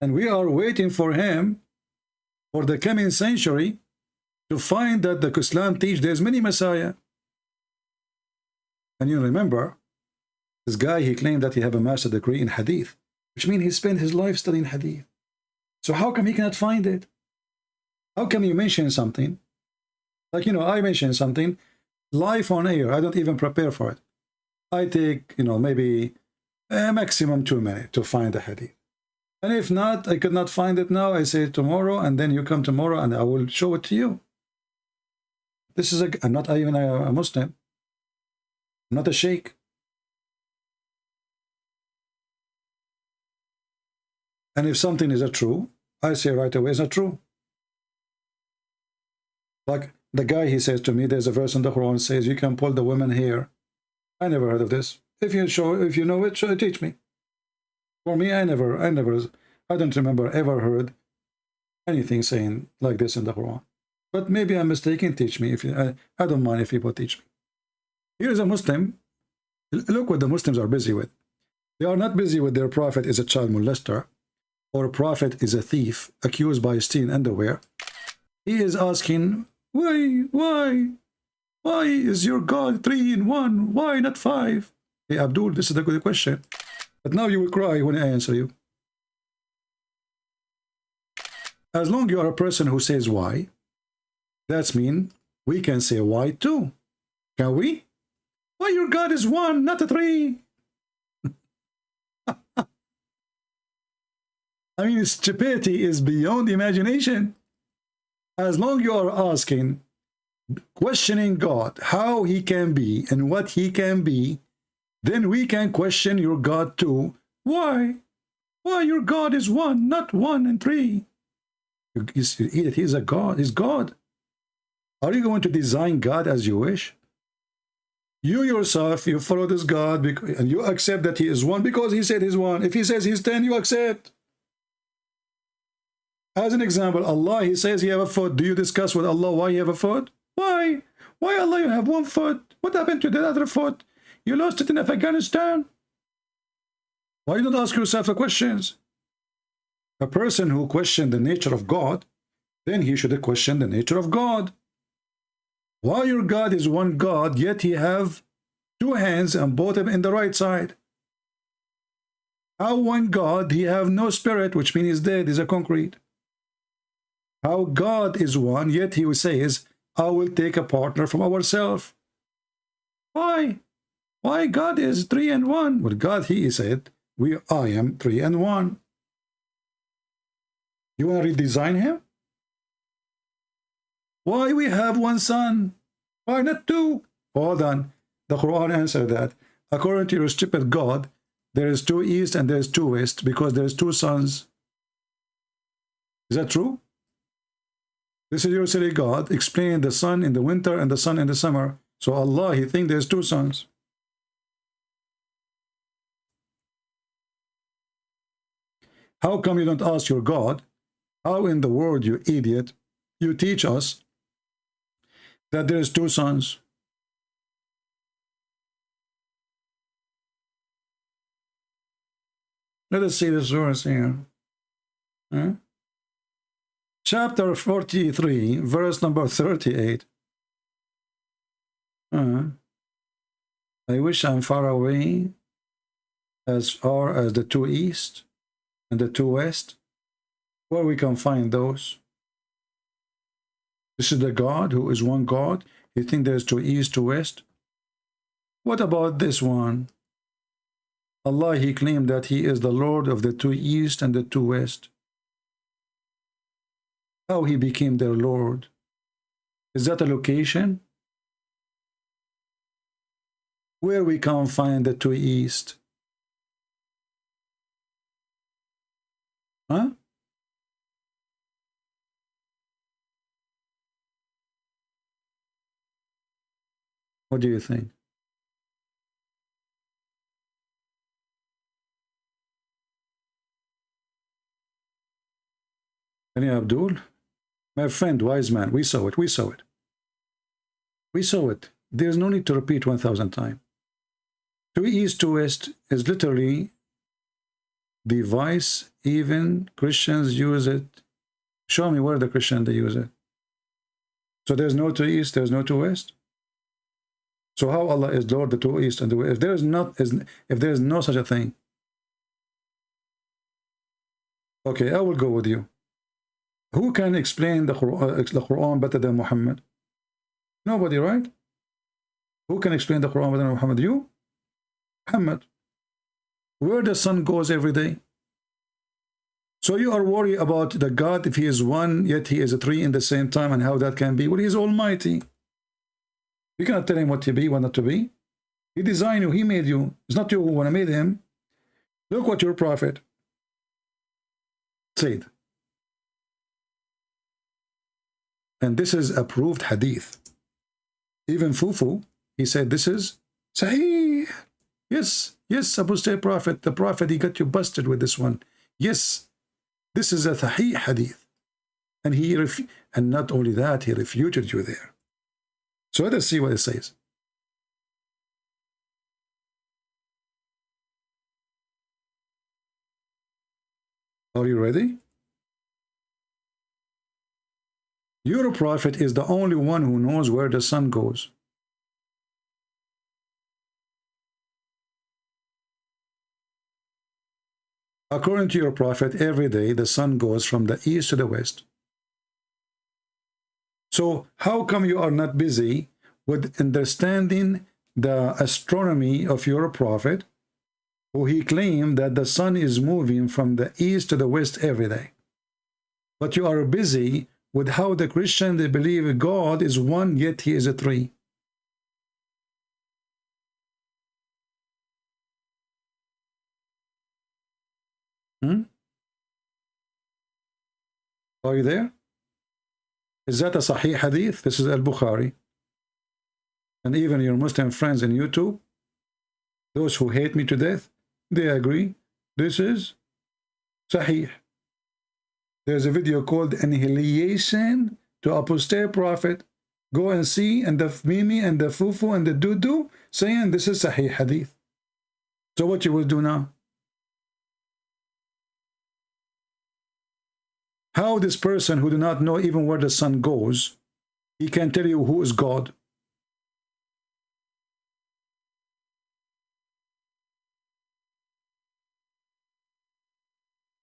and we are waiting for him for the coming century to find that the Islam teach there's many Messiah. And you remember, this guy, he claimed that he have a master degree in Hadith, which means he spent his life studying Hadith. So how come he cannot find it? How come you mention something? Like, I mention something live on air. I don't even prepare for it. I take, maybe a maximum 2 minutes to find the hadith. And if not, I could not find it now. I say tomorrow, and then you come tomorrow and I will show it to you. This is I'm not even a Muslim. I'm not a sheikh. And if something is not true, I say right away it's not true. Like the guy, he says to me, there's a verse in the Quran says you can pull the women hair. I never heard of this. If you know it, teach me. For me, I don't remember ever heard anything saying like this in the Quran. But maybe I'm mistaken. Teach me. I don't mind if people teach me. Here is a Muslim. Look what the Muslims are busy with. They are not busy with their prophet is a child molester, or a prophet is a thief accused by stealing underwear. He is asking, why is your God 3 in 1? Why not 5? Hey, Abdul, this is the good question. But now you will cry when I answer you. As long as you are a person who says why, that's mean we can say why too. Can we? Why your God is 1, not a 3? I mean, stupidity is beyond imagination. As long as you are asking, questioning God, how he can be and what he can be, then we can question your God too. Why? Why your God is 1, not 1 and 3? He's a God. He's God. Are you going to design God as you wish? You yourself, you follow this God and you accept that he is 1 because he said he's 1. If he says he's 10, you accept. As an example, Allah, he says he have a foot. Do you discuss with Allah why you have a foot? Why? Why Allah you have 1 foot? What happened to the other foot? You lost it in Afghanistan? Why you don't ask yourself the questions? A person who questioned the nature of God, then he should question the nature of God. Why your God is one God, yet he have two hands and both of them in the right side? How one God, he have no spirit, which means he's dead, he's a concrete. How God is one, yet he says, I will take a partner from ourselves. Why? Why God is 3 and 1? Well, God, he said, I am 3 and 1. You want to redesign him? Why we have one son? Why not two? Hold on. The Quran answered that. According to your stupid God, there is 2 east and there is 2 west because there is 2 sons. Is that true? This is your silly God explaining the sun in the winter and the sun in the summer. So Allah, he thinks there's 2 sons. How come you don't ask your God, how in the world, you idiot, you teach us that there is 2 sons? Let us see this verse here. Huh? Chapter 43, verse number 38. I wish I'm far away, as far as the 2 east and the 2 west, where we can find those. This is the God who is one God. You think there's 2 east, 2 west? What about this one? Allah, he claimed that he is the Lord of the 2 east and the 2 west. How he became their Lord? Is that a location? Where we can find the 2 east? Huh? What do you think? Any Abdul? My friend, wise man, we saw it, we saw it. We saw it. There's no need to repeat 1,000 times. 2 east, 2 west is literally device. Even Christians use it. Show me where the Christian they use it. So there's no 2 east, there's no 2 west. So how Allah is Lord, the 2 east and the west? If there is no such a thing. Okay, I will go with you. Who can explain the Quran better than Muhammad? Nobody, right? Who can explain the Quran better than Muhammad? You? Muhammad. Where the sun goes every day. So you are worried about the God, if he is 1, yet he is a 3 in the same time, and how that can be. Well, he is almighty. You cannot tell him what to be, what not to be. He designed you, he made you. It's not you who want to made him. Look what your prophet said. And this is approved hadith. Even Fufu, he said this is Sahih. Yes, yes, apostate prophet. The prophet, he got you busted with this one. Yes, this is a Sahih hadith. And and not only that, he refuted you there. So let us see what it says. Are you ready? Your prophet is the only one who knows where the sun goes. According to your prophet, every day the sun goes from the east to the west. So how come you are not busy with understanding the astronomy of your prophet, who he claimed that the sun is moving from the east to the west every day? But you are busy with how the Christian, they believe God is 1, yet he is a 3. Are you there? Is that a Sahih hadith? This is Al-Bukhari. And even your Muslim friends on YouTube, those who hate me to death, they agree. This is Sahih. There's a video called Annihilation to Apostate Prophet. Go and see, and the Mimi and the Fufu and the Dudu saying this is Sahih hadith. So what you will do now? How this person who do not know even where the sun goes, he can tell you who is God?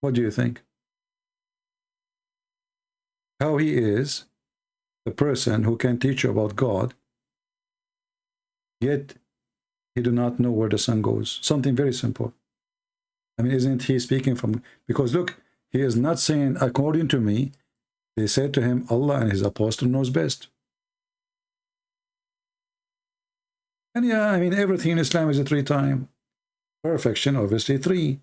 What do you think? How he is the person who can teach you about God, yet he do not know where the sun goes? Something very simple. I mean, isn't he speaking from... Because look, he is not saying, according to me, they said to him, Allah and his apostle knows best. And yeah, I mean, everything in Islam is a 3 time. Perfection, obviously 3.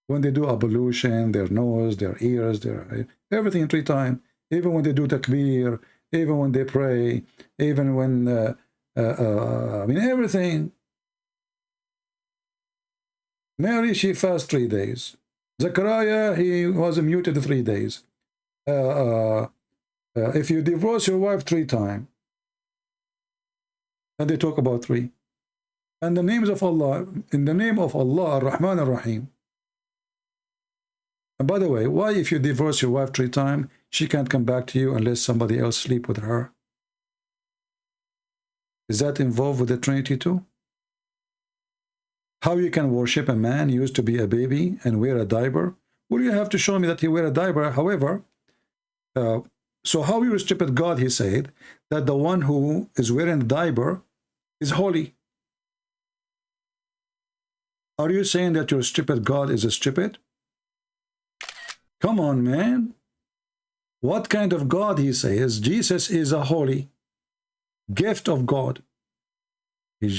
When they do ablution, their nose, their ears, their everything 3 times. Even when they do takbir, even when they pray, even when, I mean, everything. Mary, she fasted 3 days. Zechariah, he was muted 3 days. If you divorce your wife 3 times, and they talk about 3. And the names of Allah, in the name of Allah, Ar-Rahman Ar-Rahim. And by the way, why if you divorce your wife 3 times, she can't come back to you unless somebody else sleep with her? Is that involved with the Trinity too? How you can worship a man used to be a baby and wear a diaper? Well, you have to show me that he wear a diaper. However, so how you worship God, he said, that the one who is wearing a diaper is holy. Are you saying that your stupid God is a stupid? Come on, man. What kind of God he says? Jesus is a holy gift of God. You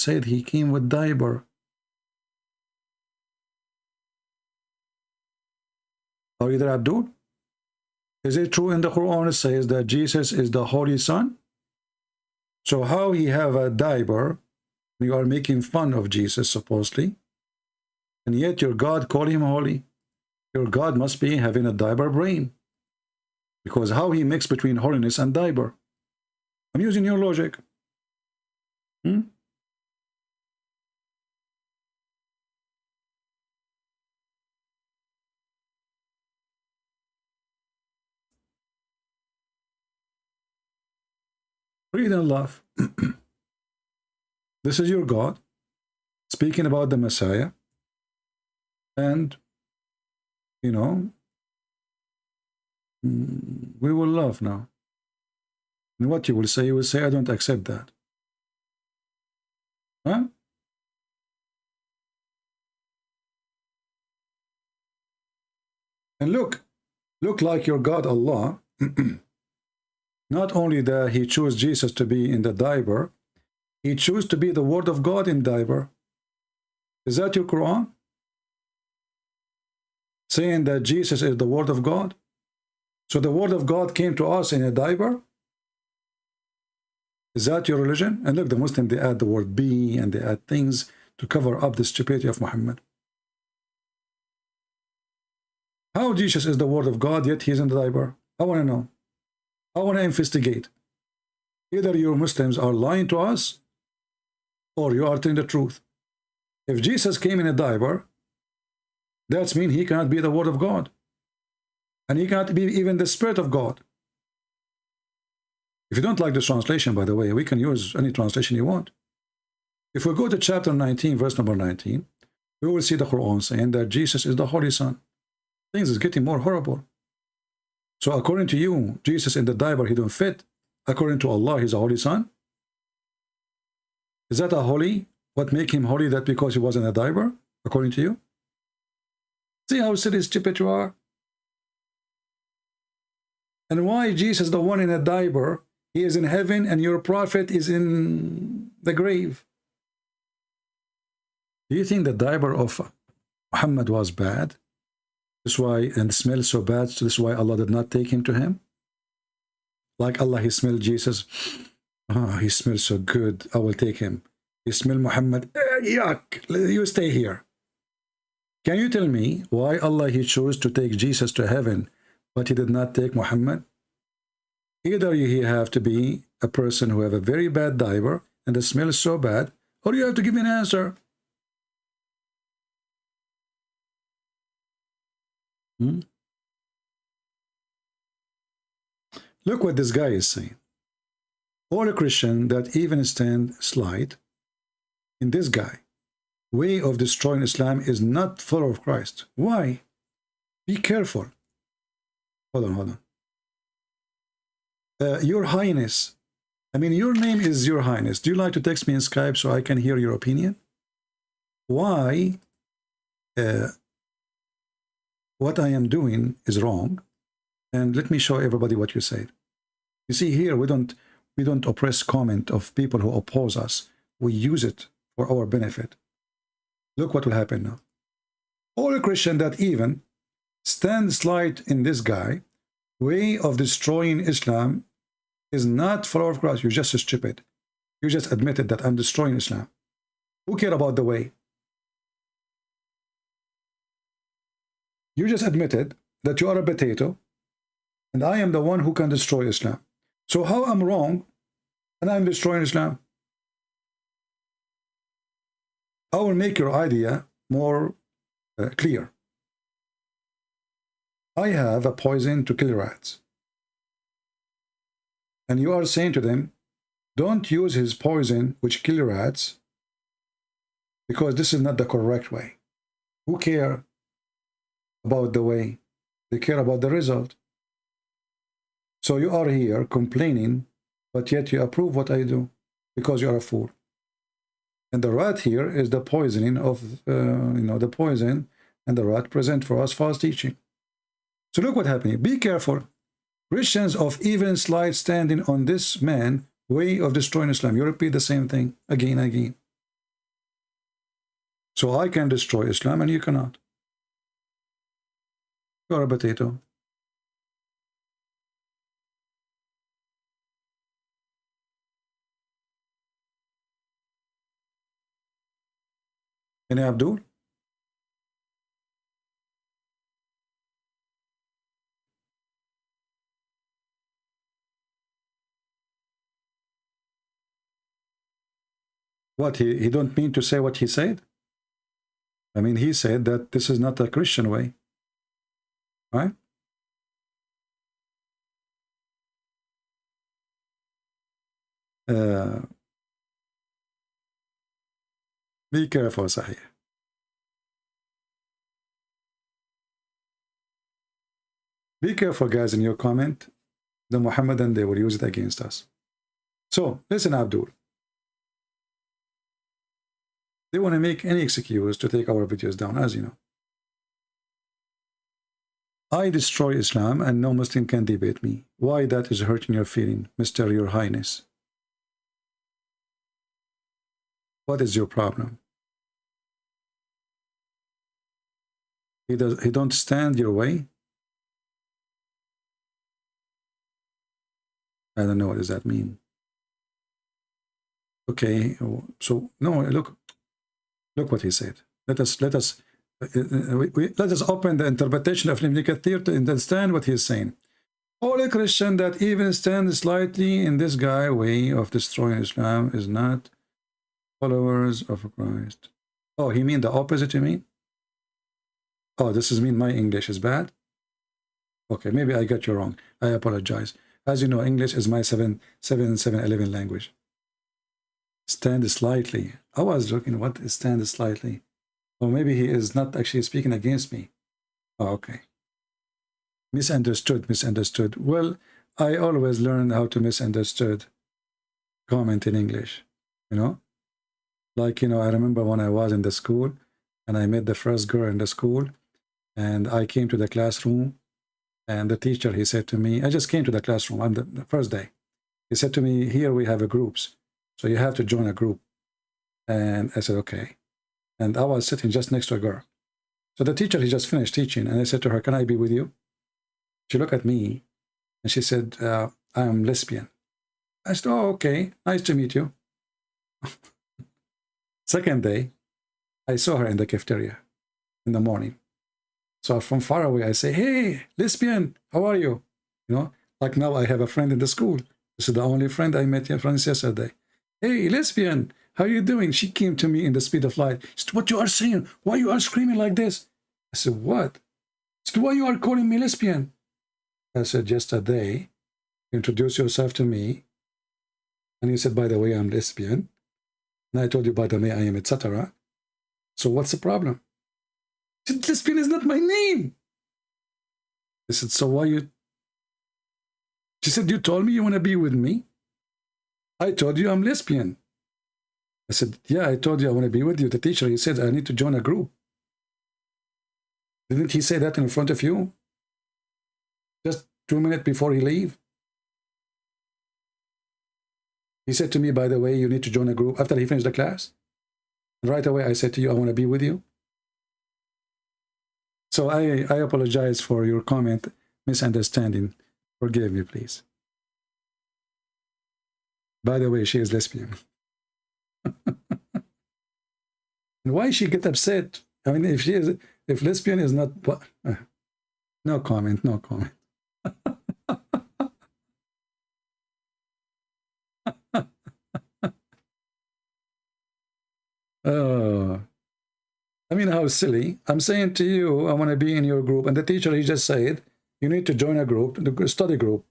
said he came with diaper. Are you there, Abdul? Is it true in the Quran it says that Jesus is the Holy Son? So how he have a diaper? You are making fun of Jesus, supposedly. And yet your God call him holy. Your God must be having a diaper brain. Because how he mixed between holiness and diaper? I'm using your logic. Read and laugh. This is your God speaking about the Messiah. And, you know, we will laugh now. And what you will say, I don't accept that. Huh? And look like your God Allah, not only that he chose Jesus to be in the diaper, he chose to be the word of God in diaper. Is that your Quran? Saying that Jesus is the word of God? So the word of God came to us in a diaper? Is that your religion? And look, the Muslims, they add the word be and they add things to cover up the stupidity of Muhammad. How Jesus is the word of God, yet he's in the diaper? I want to know. I want to investigate. Either you Muslims are lying to us, or you are telling the truth. If Jesus came in a diaper, that means he cannot be the word of God. And he cannot be even the Spirit of God. If you don't like this translation, by the way, we can use any translation you want. If we go to chapter 19, verse number 19, we will see the Quran saying that Jesus is the Holy Son. Things is getting more horrible. So according to you, Jesus in the diaper, he don't fit. According to Allah, he's a Holy Son. Is that a holy? What make him holy? That because he was in a diaper? According to you? See how silly stupid you are? And why Jesus, the one in a diaper, he is in heaven and your prophet is in the grave? Do you think the diaper of Muhammad was bad? That's why, and smelled so bad, so this is why Allah did not take him to him? Like Allah, he smelled Jesus. Oh, he smells so good, I will take him. He smelled Muhammad. Yuck, you stay here. Can you tell me why Allah, he chose to take Jesus to heaven, but he did not take Muhammad? Either he have to be a person who have a very bad diaper and the smell is so bad, or you have to give me an answer. Look what this guy is saying. All a Christian that even stand slide in this guy way of destroying Islam is not follower of Christ. Why? Be careful. Hold on. Your Highness. I mean, your name is Your Highness. Do you like to text me in Skype so I can hear your opinion? Why what I am doing is wrong? And let me show everybody what you said. You see here, we don't oppress comment of people who oppose us. We use it for our benefit. Look what will happen now. All a Christian that even stand slide in this guy way of destroying Islam is not follower of Christ. You're just stupid. You just admitted that I'm destroying Islam. Who care about the way? You just admitted that you are a potato and I am the one who can destroy Islam. So how I'm wrong and I'm destroying Islam? I will make your idea more clear. I have a poison to kill rats. And you are saying to them, don't use his poison which kill rats because this is not the correct way. Who care about the way? They care about the result. So you are here complaining, but yet you approve what I do because you are a fool. And the rat here is the poisoning of, the poison, and the rat present for us false teaching. So look what happened. Be careful. Christians of even slide standing on this man way of destroying Islam. You repeat the same thing again and again. So I can destroy Islam and you cannot. You are a potato. Any Abdul? What, he don't mean to say what he said? I mean, he said that this is not a Christian way. Right? Be careful, Sahih. Be careful, guys, in your comment. The Muhammadan, they will use it against us. So, listen, Abdul. They want to make any excuse to take our videos down, as you know. I destroy Islam and no Muslim can debate me. Why that is hurting your feeling, Mr. Your Highness? What is your problem? He don't stand your way? I don't know, what does that mean? Okay, so no, look what he said. Let us open the interpretation of Ibn Kathir to understand what he is saying. All a Christian that even stands slightly in this guy way of destroying Islam is not followers of Christ. Oh, he mean the opposite, you mean? Oh, this is mean my English is bad? Okay, maybe I got you wrong. I apologize. As you know, English is my 711 language. Stand slightly. I was looking, what is stand slightly? Or maybe he is not actually speaking against me. Oh, okay. Misunderstood. Well, I always learn how to misunderstood comment in English, you know? Like, I remember when I was in the school and I met the first girl in the school and I came to the classroom and the teacher, he said to me, I just came to the classroom on the first day. He said to me, here we have a groups, so you have to join a group. And I said, okay. And I was sitting just next to a girl. So the teacher, he just finished teaching and I said to her, can I be with you? She looked at me and she said, I'm lesbian. I said, oh, okay, nice to meet you. Second day, I saw her in the cafeteria in the morning. So from far away, I say, hey, lesbian, how are you? Like now I have a friend in the school. This is the only friend I met yesterday. Hey, lesbian, how are you doing? She came to me in the speed of light. She said, what you are saying? Why you are screaming like this? I said, what? She said, why you are calling me lesbian? I said, yesterday, introduced yourself to me, and you said, by the way, I'm lesbian, and I told you, by the way, I am, etc. So what's the problem? She said, lesbian is not my name. I said, so why you? She said, you told me you want to be with me. I told you I'm lesbian. I said, yeah, I told you I want to be with you. The teacher, he said, I need to join a group. Didn't he say that in front of you? Just 2 minutes before he leave? He said to me, by the way, you need to join a group after he finished the class. And right away, I said to you, I want to be with you. So I apologize for your comment, misunderstanding. Forgive me, please. By the way, she is lesbian. And why she get upset? I mean, if lesbian is not, no comment, no comment. Oh, I mean, how silly. I'm saying to you, I want to be in your group, and the teacher, he just said, you need to join a group, the study group.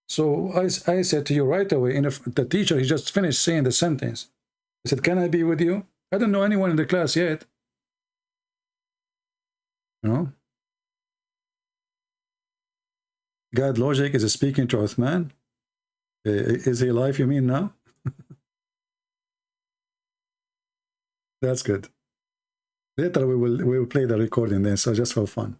So I said to you right away, and if the teacher, he just finished saying the sentence. I said, can I be with you? I don't know anyone in the class yet. No. God logic is speaking to Uthman. Is he alive, you mean now? That's good. Later we will play the recording then, so just for fun.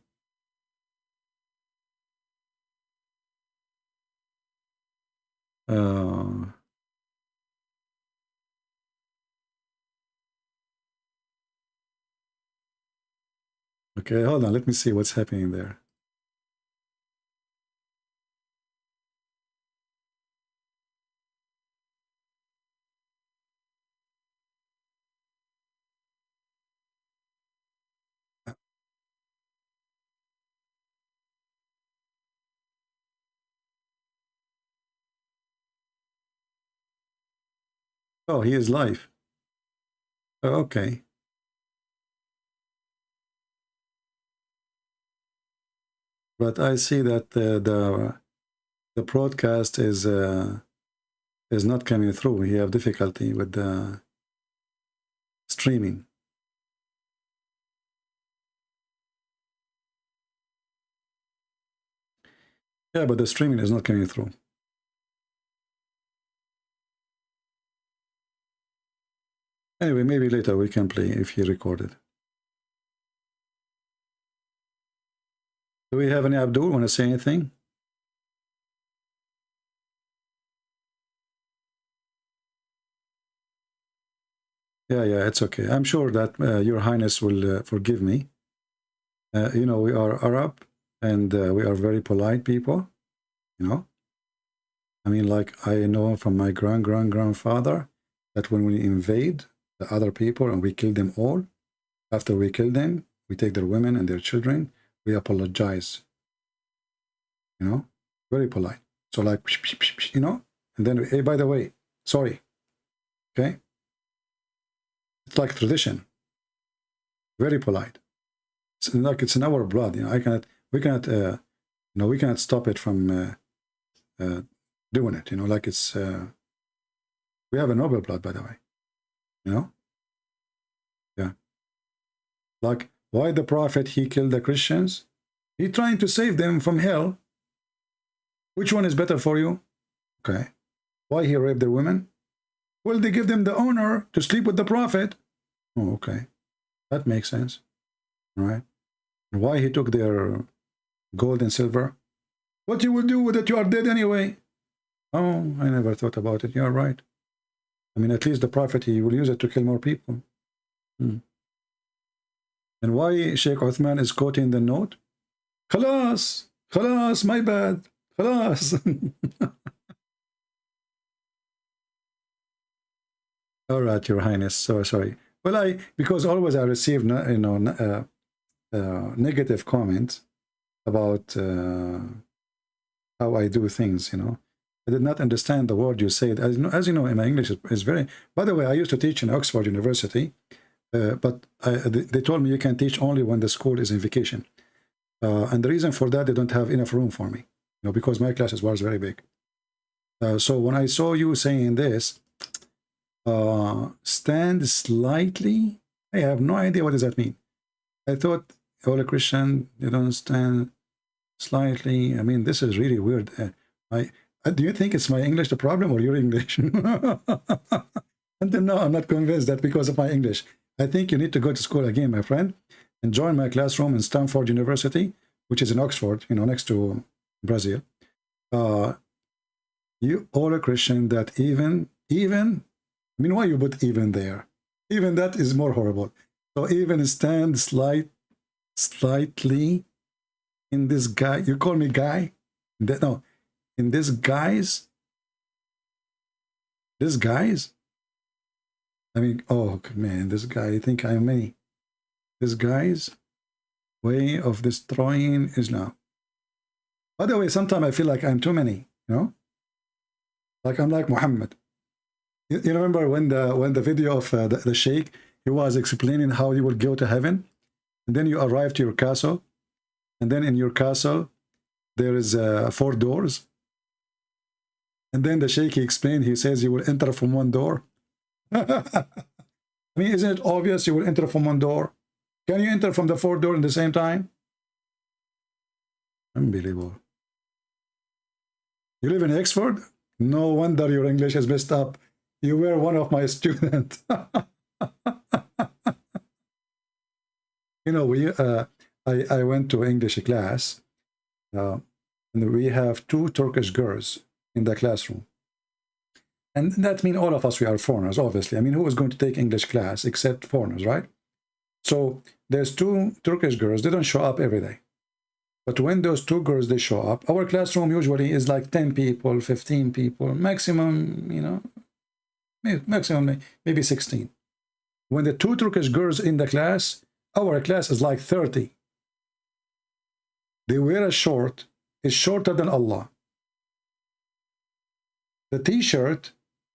Okay, hold on, let me see what's happening there. Oh, he is live. Oh, okay. But I see that the broadcast is not coming through. We have difficulty with the streaming. Yeah, but the streaming is not coming through. Anyway, maybe later we can play if he recorded. Do we have any Abdul want to say anything? Yeah, it's okay. I'm sure that Your Highness will forgive me. You know, we are Arab and we are very polite people, you know. I mean, like I know from my grandfather that when we invade the other people and we kill them all, after we kill them, we take their women and their children, we apologize, you know, very polite. So like, you know, and then, hey, by the way, sorry, okay? It's like tradition, very polite. It's like it's in our blood, you know. We cannot, you know, we cannot stop it from doing it, you know. Like it's, we have a noble blood, by the way, you know. Yeah, like why the Prophet he killed the Christians? He trying to save them from hell. Which one is better for you? Okay, why he raped their women? Well, they give them the honor to sleep with the Prophet. Oh, okay. That makes sense. All right. And why he took their gold and silver? What you will do with it? You are dead anyway. Oh, I never thought about it. You are right. I mean, at least the Prophet, he will use it to kill more people. And why Sheikh Uthman is quoting the note? Khalas, khalas, my bad. Khalas. All right, Your Highness. So sorry. Well, because always I receive, you know, negative comments about how I do things. You know, I did not understand the word you said. As you know, in my English is very. By the way, I used to teach in Oxford University, but they told me you can teach only when the school is in vacation, and the reason for that, they don't have enough room for me. You know, because my classes was very big. So when I saw you saying this, stand slightly, I have no idea what does that mean. I thought all a Christian, they don't stand slightly. I mean, this is really weird. Do you think it's my English the problem or your English? Until now, I'm not convinced that because of my English. I think you need to go to school again, my friend, and join my classroom in Stanford University, which is in Oxford, you know, next to Brazil. You all a Christian that even, I mean, why you put even there? Even that is more horrible. So even stand slightly in this guy. You call me guy? No, in this guys. This guys. I mean, oh man, this guy. I think I'm many. This guy's way of destroying Islam. By the way, sometimes I feel like I'm too many. You know, like I'm like Muhammad. You remember when the video of the Sheikh, he was explaining how you will go to heaven, and then you arrive to your castle, and then in your castle there is 4 doors, and then the Sheikh explained. He says you will enter from one door. I mean, isn't it obvious you will enter from one door? Can you enter from the 4 doors at the same time? Unbelievable. You live in Oxford? No wonder your English is messed up. You were one of my students. You know, I went to English class, and we have 2 Turkish girls in the classroom. And that means all of us, we are foreigners, obviously. I mean, who is going to take English class except foreigners, right? So there's 2 Turkish girls. They don't show up every day. But when those 2 girls, they show up, our classroom usually is like 10 people, 15 people, maximum, you know, maximum maybe 16. When the 2 Turkish girls in the class, our class is like 30. They wear a short, it's shorter than Allah. The t-shirt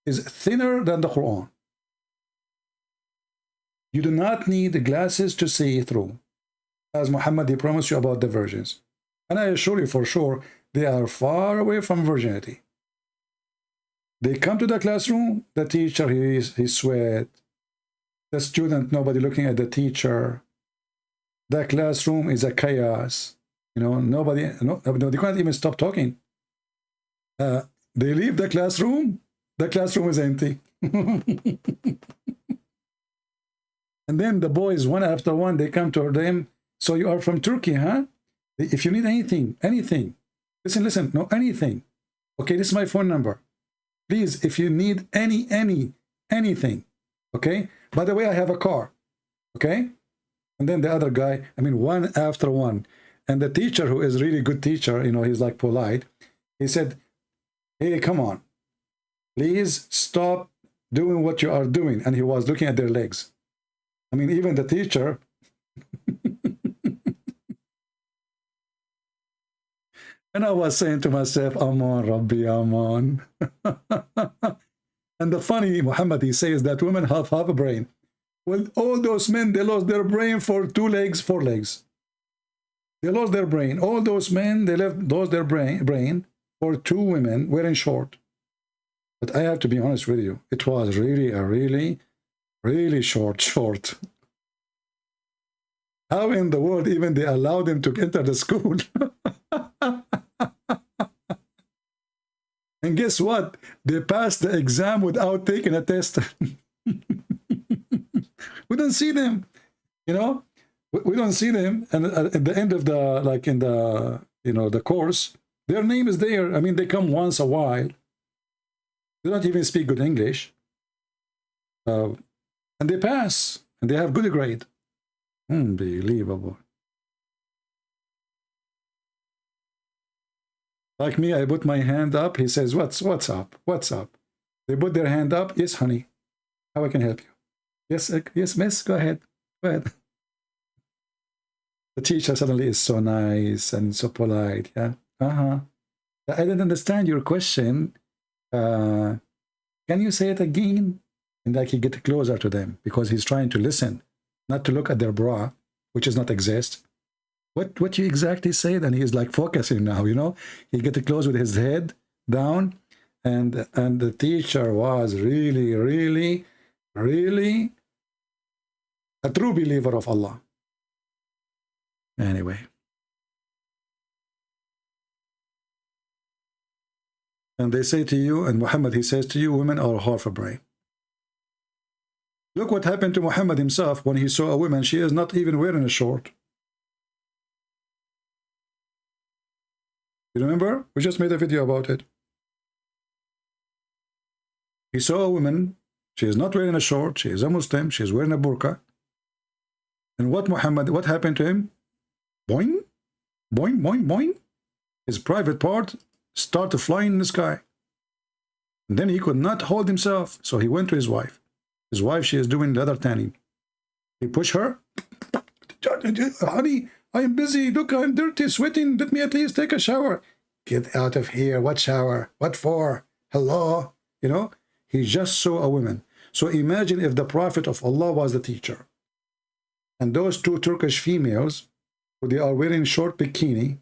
is thinner than the Quran. You do not need glasses to see through. As Muhammad, he promised you about the virgins. And I assure you for sure, they are far away from virginity. They come to the classroom, the teacher, he sweat. The student, nobody looking at the teacher. The classroom is a chaos. You know, nobody, they can't even stop talking. They leave the classroom is empty. And then the boys, one after one, they come to them. So you are from Turkey, huh? If you need anything, listen, no, anything. Okay, this is my phone number. Please, if you need anything, okay? By the way, I have a car, okay? And then the other guy, I mean, one after one. And the teacher, who is really good teacher, you know, he's like polite. He said, hey, come on. Please stop doing what you are doing. And he was looking at their legs. I mean, even the teacher. And I was saying to myself, Aman, Rabbi, Aman. And the funny, Muhammad, he says that women have a brain. Well, all those men, they lost their brain for 2 legs, 4 legs. They lost their brain. All those men, they lost their brain for 2 women wearing short. But I have to be honest with you. It was really a really short. How in the world even they allowed them to enter the school? And guess what? They passed the exam without taking a test. We don't see them, you know? We don't see them. And at the end of the, like in the, you know, the course, their name is there. I mean, they come once a while. They don't even speak good English. And they pass. And they have good grade. Unbelievable. Like me, I put my hand up. He says, what's up? What's up? They put their hand up. Yes, honey. How I can help you? Yes, miss. Go ahead. The teacher suddenly is so nice and so polite. Yeah. I didn't understand your question. Can you say it again? And like he get closer to them because he's trying to listen, not to look at their bra, which does not exist. What you exactly said? And he's like focusing now, you know. He get close with his head down, and the teacher was really, really, really a true believer of Allah. Anyway. And they say to you, and Muhammad, he says to you, women are half a brain. Look what happened to Muhammad himself when he saw a woman. She is not even wearing a short. You remember? We just made a video about it. He saw a woman. She is not wearing a short. She is a Muslim. She is wearing a burqa. And what happened to him? Boing, boing, boing, boing. His private part started flying in the sky. And then he could not hold himself. So he went to his wife. His wife, she is doing the other tanning. He pushed her. Honey, I am busy. Look, I'm dirty, sweating. Let me at least take a shower. Get out of here. What shower? What for? Hello? You know, he just saw a woman. So imagine if the Prophet of Allah was the teacher. And those two Turkish females, they are wearing short bikini.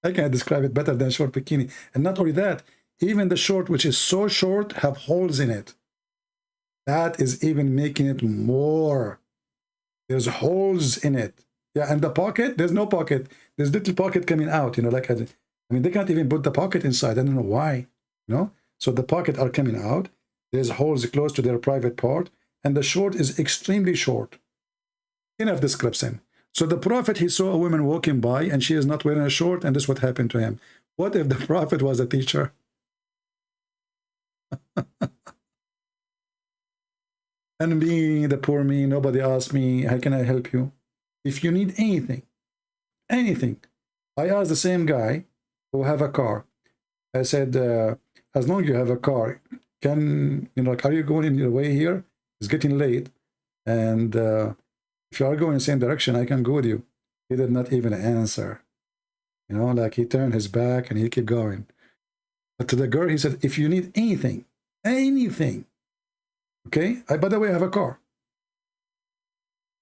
I can't describe it better than short bikini. And not only that, even the short, which is so short, have holes in it. That is even making it more. There's holes in it. Yeah, and the pocket, there's no pocket. There's little pocket coming out, you know, like, I mean, they can't even put the pocket inside. I don't know why, you know? So the pocket are coming out. There's holes close to their private part. And the short is extremely short. Enough description. So the Prophet, he saw a woman walking by and she is not wearing a short, and this is what happened to him. What if the Prophet was a teacher? And me, the poor me, nobody asked me, how can I help you? If you need anything, anything. I asked the same guy who have a car. I said, as long as you have a car, can, you know, like, are you going in your way here? It's getting late. And if you are going in the same direction, I can go with you. He did not even answer. You know, like, he turned his back and he kept going. But to the girl, he said, if you need anything, anything, okay? By the way, I have a car.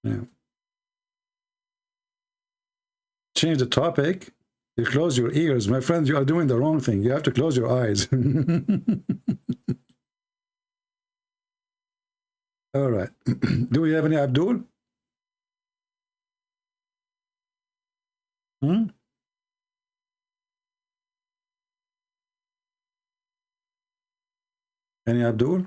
Yeah. Change the topic. You close your ears. My friends, you are doing the wrong thing. You have to close your eyes. All right. Do we have any Abdul? Any Abdul?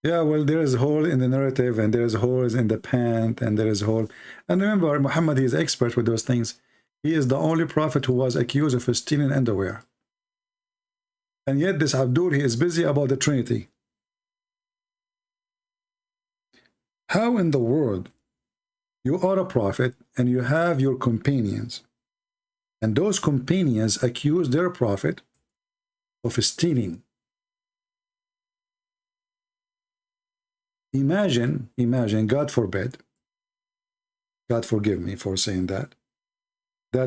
Yeah, well, there is a hole in the narrative, and there is holes in the pant, and there is a hole. And remember, Muhammad, he is expert with those things. He is the only prophet who was accused of stealing underwear. And yet this Abdul, he is busy about the Trinity. How in the world you are a prophet and you have your companions, and those companions accuse their prophet of stealing? Imagine, God forbid, God forgive me for saying that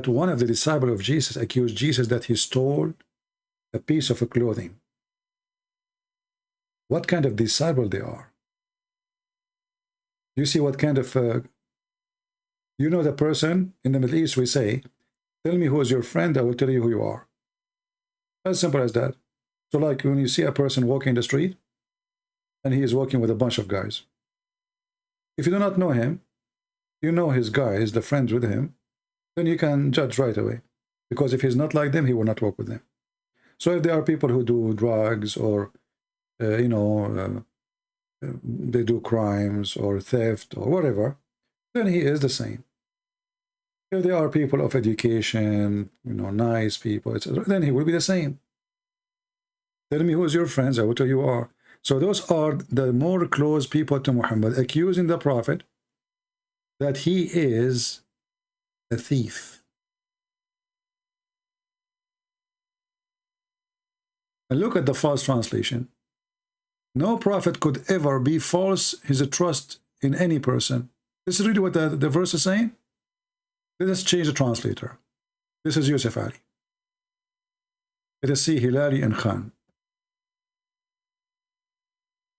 one of the disciples of Jesus accused Jesus that he stole a piece of clothing. What kind of disciple they are? You see what kind of, you know, the person in the Middle East, we say, tell me who is your friend, I will tell you who you are. As simple as that. So like when you see a person walking the street, and he is walking with a bunch of guys. If you do not know him, you know his guys, the friends with him, then you can judge right away. Because if he's not like them, he will not walk with them. So if there are people who do drugs or, you know, they do crimes or theft or whatever, then he is the same. If there are people of education, you know, nice people, etc., then he will be the same. Tell me who is your friends, I will tell you who are. So those are the more close people to Muhammad, accusing the Prophet that he is a thief. And look at the false translation. No prophet could ever be false his trust in any person. This is really what the verse is saying. Let us change the translator. This is Yusuf Ali. Let us see Hilali and Khan.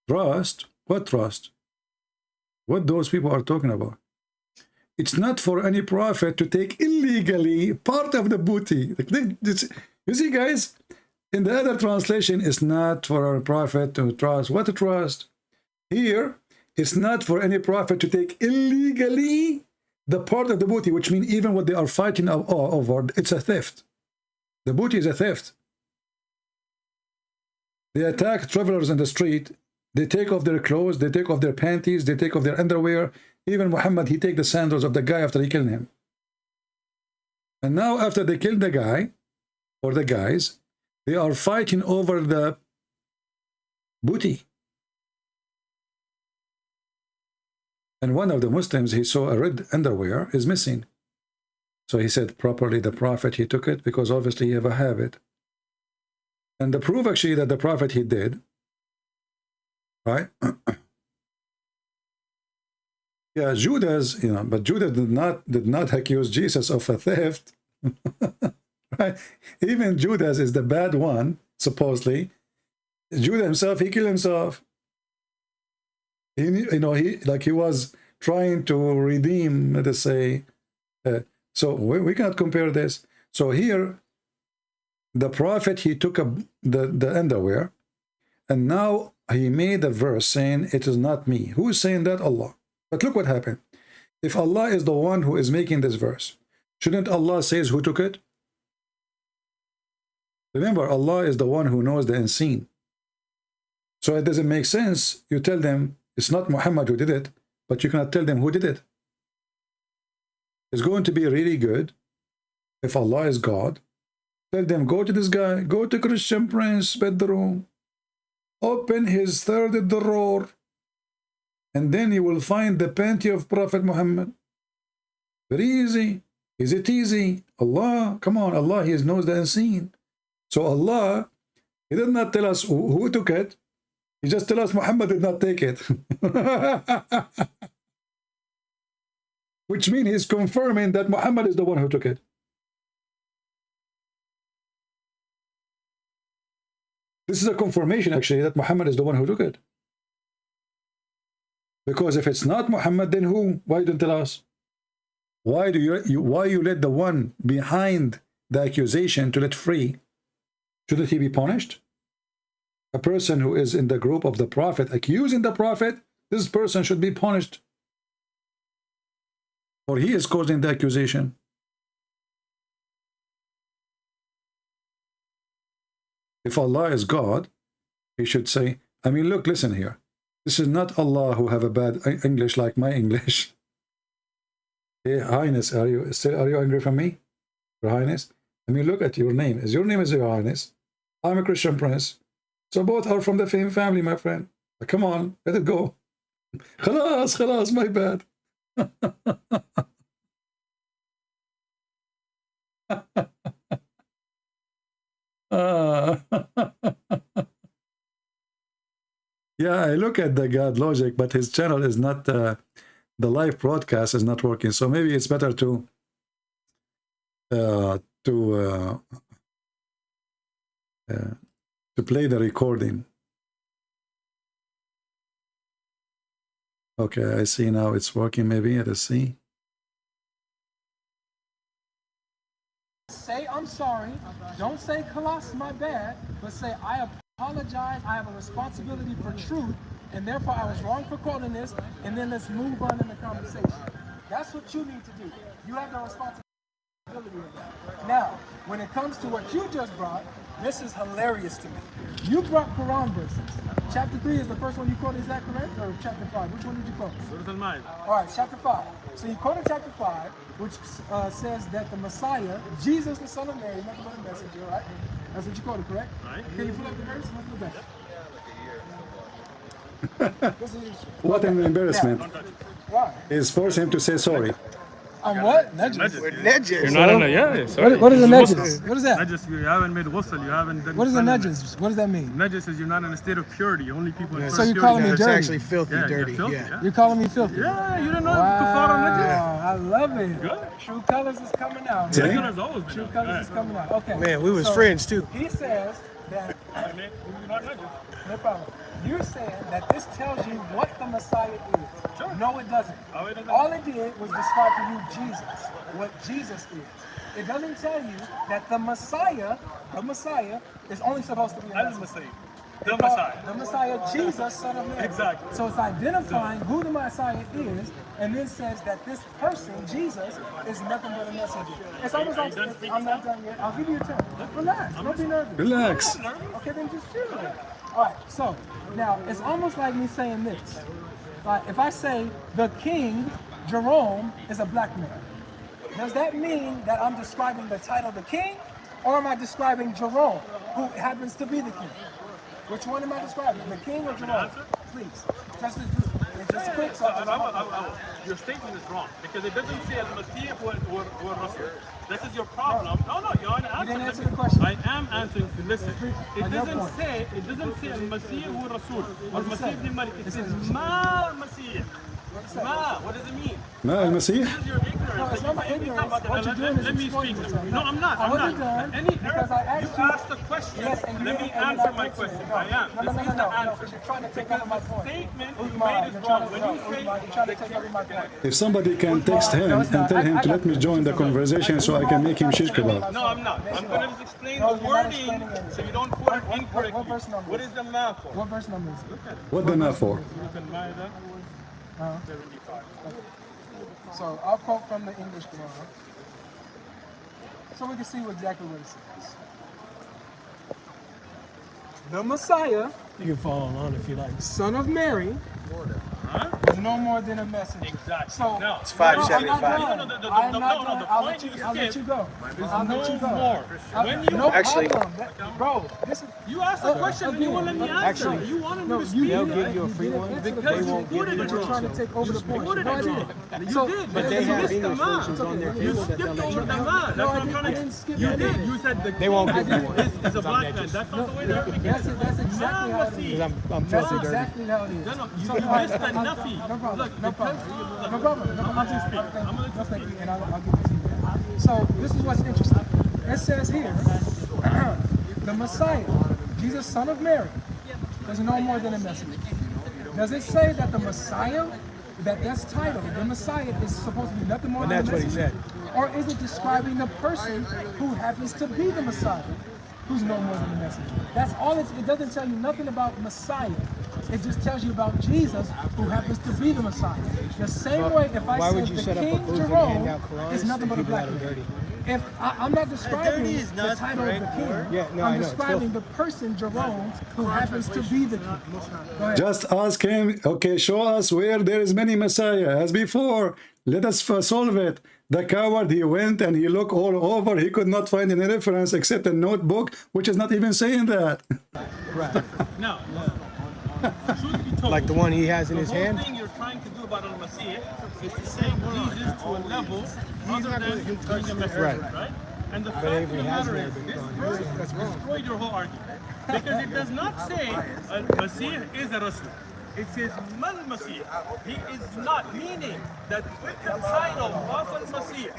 Trust? What trust? what those people are talking about. It's not for any prophet to take illegally part of the booty. You see, guys, in the other translation, it's not for a prophet to trust. What to trust? Here, it's not for any prophet to take illegally the part of the booty, which means even what they are fighting over, it's a theft. The booty is a theft. They attack travelers in the street. They take off their clothes. They take off their panties. They take off their underwear. Even Muhammad, he take the sandals of the guy after he killed him. And now after they killed the guy, or the guys, they are fighting over the booty. And one of the Muslims, he saw a red underwear is missing. So he said, properly, the Prophet, he took it because obviously he have a habit. And the proof actually that the Prophet, he did, right? Yeah, Judas, but Judas did not accuse Jesus of a theft. Right? Even Judas is the bad one, supposedly. Judas himself, he killed himself. He was trying to redeem, let us say. So we cannot compare this. So here, the Prophet, he took the underwear, and now he made a verse saying, it is not me. Who is saying that? Allah. But look what happened. If Allah is the one who is making this verse, shouldn't Allah say who took it? Remember, Allah is the one who knows the unseen. So it doesn't make sense. You tell them it's not Muhammad who did it, but you cannot tell them who did it. It's going to be really good if Allah is God. Tell them, go to this guy, go to Christian Prince's bedroom, open his third drawer, and then you will find the panty of Prophet Muhammad. Very easy. Is it easy? Allah, come on, Allah, He knows the unseen. So Allah, He did not tell us who took it. He just tell us Muhammad did not take it. Which means He's confirming that Muhammad is the one who took it. This is a confirmation, actually, that Muhammad is the one who took it. Because if it's not Muhammad, then who? Why don't tell us? Why do you let the one behind the accusation to let free? Shouldn't he be punished? A person who is in the group of the Prophet accusing the Prophet, this person should be punished. Or he is causing the accusation. If Allah is God, He should say, look, listen here. This is not Allah who have a bad English like my English. Hey, Highness, are you angry from me? Your Highness? Look at your name. Your name is Your Highness. I'm a Christian Prince. So both are from the same family, my friend. Come on, let it go. Khalas, my bad. Yeah, I look at the God Logic, but his channel is not, the live broadcast is not working. So maybe it's better to play the recording. Okay, I see now it's working. Maybe let's see. Say I'm sorry. Don't say Khalas, my bad, but say I apologize. I have a responsibility for truth, and therefore I was wrong for quoting this. And then let's move on in the conversation. That's what you need to do. You have the responsibility of that. Now, when it comes to what you just brought, this is hilarious to me. You brought Quran verses. Chapter 3 is the first one you quoted. Is that correct? Or chapter 5? Which one did you quote? All right, chapter 5. So you quoted chapter 5, which says that the Messiah, Jesus, the son of Mary, nothing but a messenger, right? That's what you quoted, correct? Right. Can you pull up the verse? Let's look at it. What an embarrassment. Why? Is force him to say sorry. I'm what? Najis. We're najis. You're not in a, yeah. Sorry. What is a najis? What is that? Najis, you haven't made ghusl. You haven't done. What is a najis? What does that mean? Najis is you're not in a state of purity. Only people. So you're calling me dirty? It's actually filthy, dirty. Filthy, yeah. You're calling me filthy? Yeah, you don't know kafara najis. I love it. Good. True colors is coming out. True colors always been True colors is coming out. Okay. Man, we was friends too. He says that. You're not najis. No problem. You're saying that this tells you what the Messiah is? Sure. No, it doesn't. Oh, it doesn't. All it did was describe to you Jesus, what Jesus is. It doesn't tell you that the Messiah is only supposed to be a Messiah. The Messiah. The Messiah, Jesus, son of Mary. Exactly. So it's identifying who the Messiah is, and then says that this person, Jesus, is nothing but a messenger. It's almost like, I'm not done yet. I'll give you a turn. Relax. Don't be nervous. Relax. Okay, then just chill. All right, so now it's almost like me saying this. If I say the king, Jerome, is a black man, does that mean that I'm describing the title the king, or am I describing Jerome, who happens to be the king? Which one am I describing? The king or Jerome? Please. Just a quick Your statement is wrong because it doesn't say Al-Masih or Rasul. This is your problem. No, you're an answer. You didn't answer the question. I am answering. Listen, it doesn't say Al-Masih or Rasul. Al-Masih ibn Malik. It says Ma Masih. Ma, what does it mean? Ma al-Masih? This is your ignorance. No, it's not my ignorance. What you're doing is Let me speak. No, I'm not. I wasn't done because I asked you asked a question. Yes, and let me answer my question. I am. No, this is the answer. Because you're trying to take over my point. Statement you made is wrong. When you say you're trying to take over my point. If somebody can text him and tell him to let me join the conversation so I can make him shish kebab. No, I'm not. I'm going to just explain the wording so you don't quote it incorrectly. What is the math for? What verse number is it? What the math for? You can buy that. 75. So I'll quote from the English Quran, so we can see exactly what it says. The Messiah, You can follow along if you like. son of Mary, is no more than a messenger. Exactly. So no, it's 575. I'll let you go. I'll let you go. More. When you No Actually- problem. Bro, this is you asked a question and you won't let me answer. Actually, you wanted me to speak. They'll give you a free one. Because They you won't give quoted you it you're wrong. trying to take over the point. quoted No, it I didn't. wrong. You So, did. But they You have missed the English man. versions on their You table that skipped they'll let over you the know. man. That's No, what I I'm trying didn't to skip You that. did. You said the They won't king give you one. is a black man. That's not the way they're beginning. That's exactly how it is. Because I'm That's filthy dirty. exactly how it is. No, you So, missed the Nafi. No problem. Look, No problem. No problem. No, I'm just speaking. I'm going to Thank you, and I'll give it to you. So this is what's interesting. It says here, the Messiah, Jesus, son of Mary, is no more than a messenger. Does it say that the Messiah, that's title, the Messiah is supposed to be nothing more And than a that's what he messenger? said. Or is it describing the person who happens to be the Messiah, who's no more than a messenger? That's all it doesn't tell you nothing about Messiah. It just tells you about Jesus, who happens to be the Messiah. The same way, if I Why would said you the set up a King booth and Jerome hand out Qurans is nothing to but a people black that are man. dirty? If I'm not describing the title of the king, Yeah, no, I I'm know, it's describing filthy. the person Jerome who happens to be the king. Go ahead. Just ask him, okay, show us where there is many Messiah. As before, let us solve it. The coward, he went and he looked all over. He could not find any reference except a notebook, which is not even saying that. Right. No. Truth be told, Like the one he has in his hand? The whole thing you're trying to do about Al-Masih is to take Jesus to a level other than being a messenger, right? And the fact of the matter is, this verse destroyed your whole argument. Because it does not say Al-Masih is a Rasul. It says Mal-Masih. He is not, meaning that with the title of Al-Masih,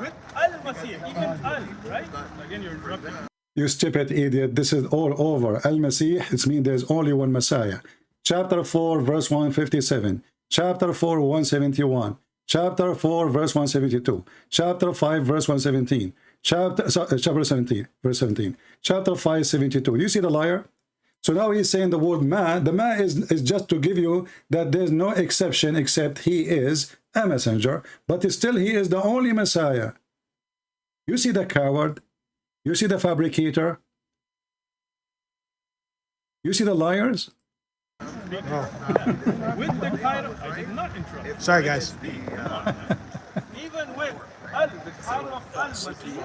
with Al-Masih, even Al, right? Again, you're interrupting. You stupid idiot, this is all over. Al-Masih, it means there's only one Messiah. Chapter 4, verse 157. Chapter 4, 171. Chapter 4, verse 172. Chapter 5, verse 117. Chapter 17, verse 17. Chapter 5, 72. You see the liar? So now he's saying the word ma. The ma is just to give you that there's no exception except he is a messenger. But still he is the only Messiah. You see the coward? You see the fabricator? You see the liars? With the title, I did not interrupt. Sorry, guys. Even with the title of Al-Masih,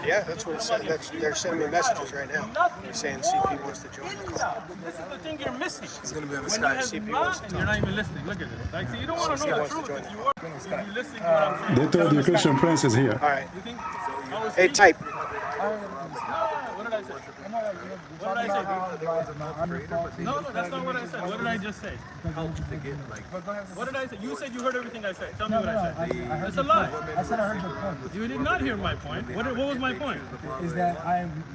Yeah, that's what it said. They're sending me messages right now. They're saying CP wants to join the call. this is the thing you're missing. It's going to be on the When you Skype. have CP ma wants to and talk. you're not even listening. Look at this. Like, see, you don't want to know the wants to truth. join If you are, you'd be listening to what I'm saying. They told you Christian Prince is here. All right. You think, Hey, type. what did I I say? What did I say? No, that's not what I said. What did I just say? What did I say? You said you heard everything I said. Tell me what I said. It's a lie. I said I heard your point. You did not hear my point. What was my point? Is that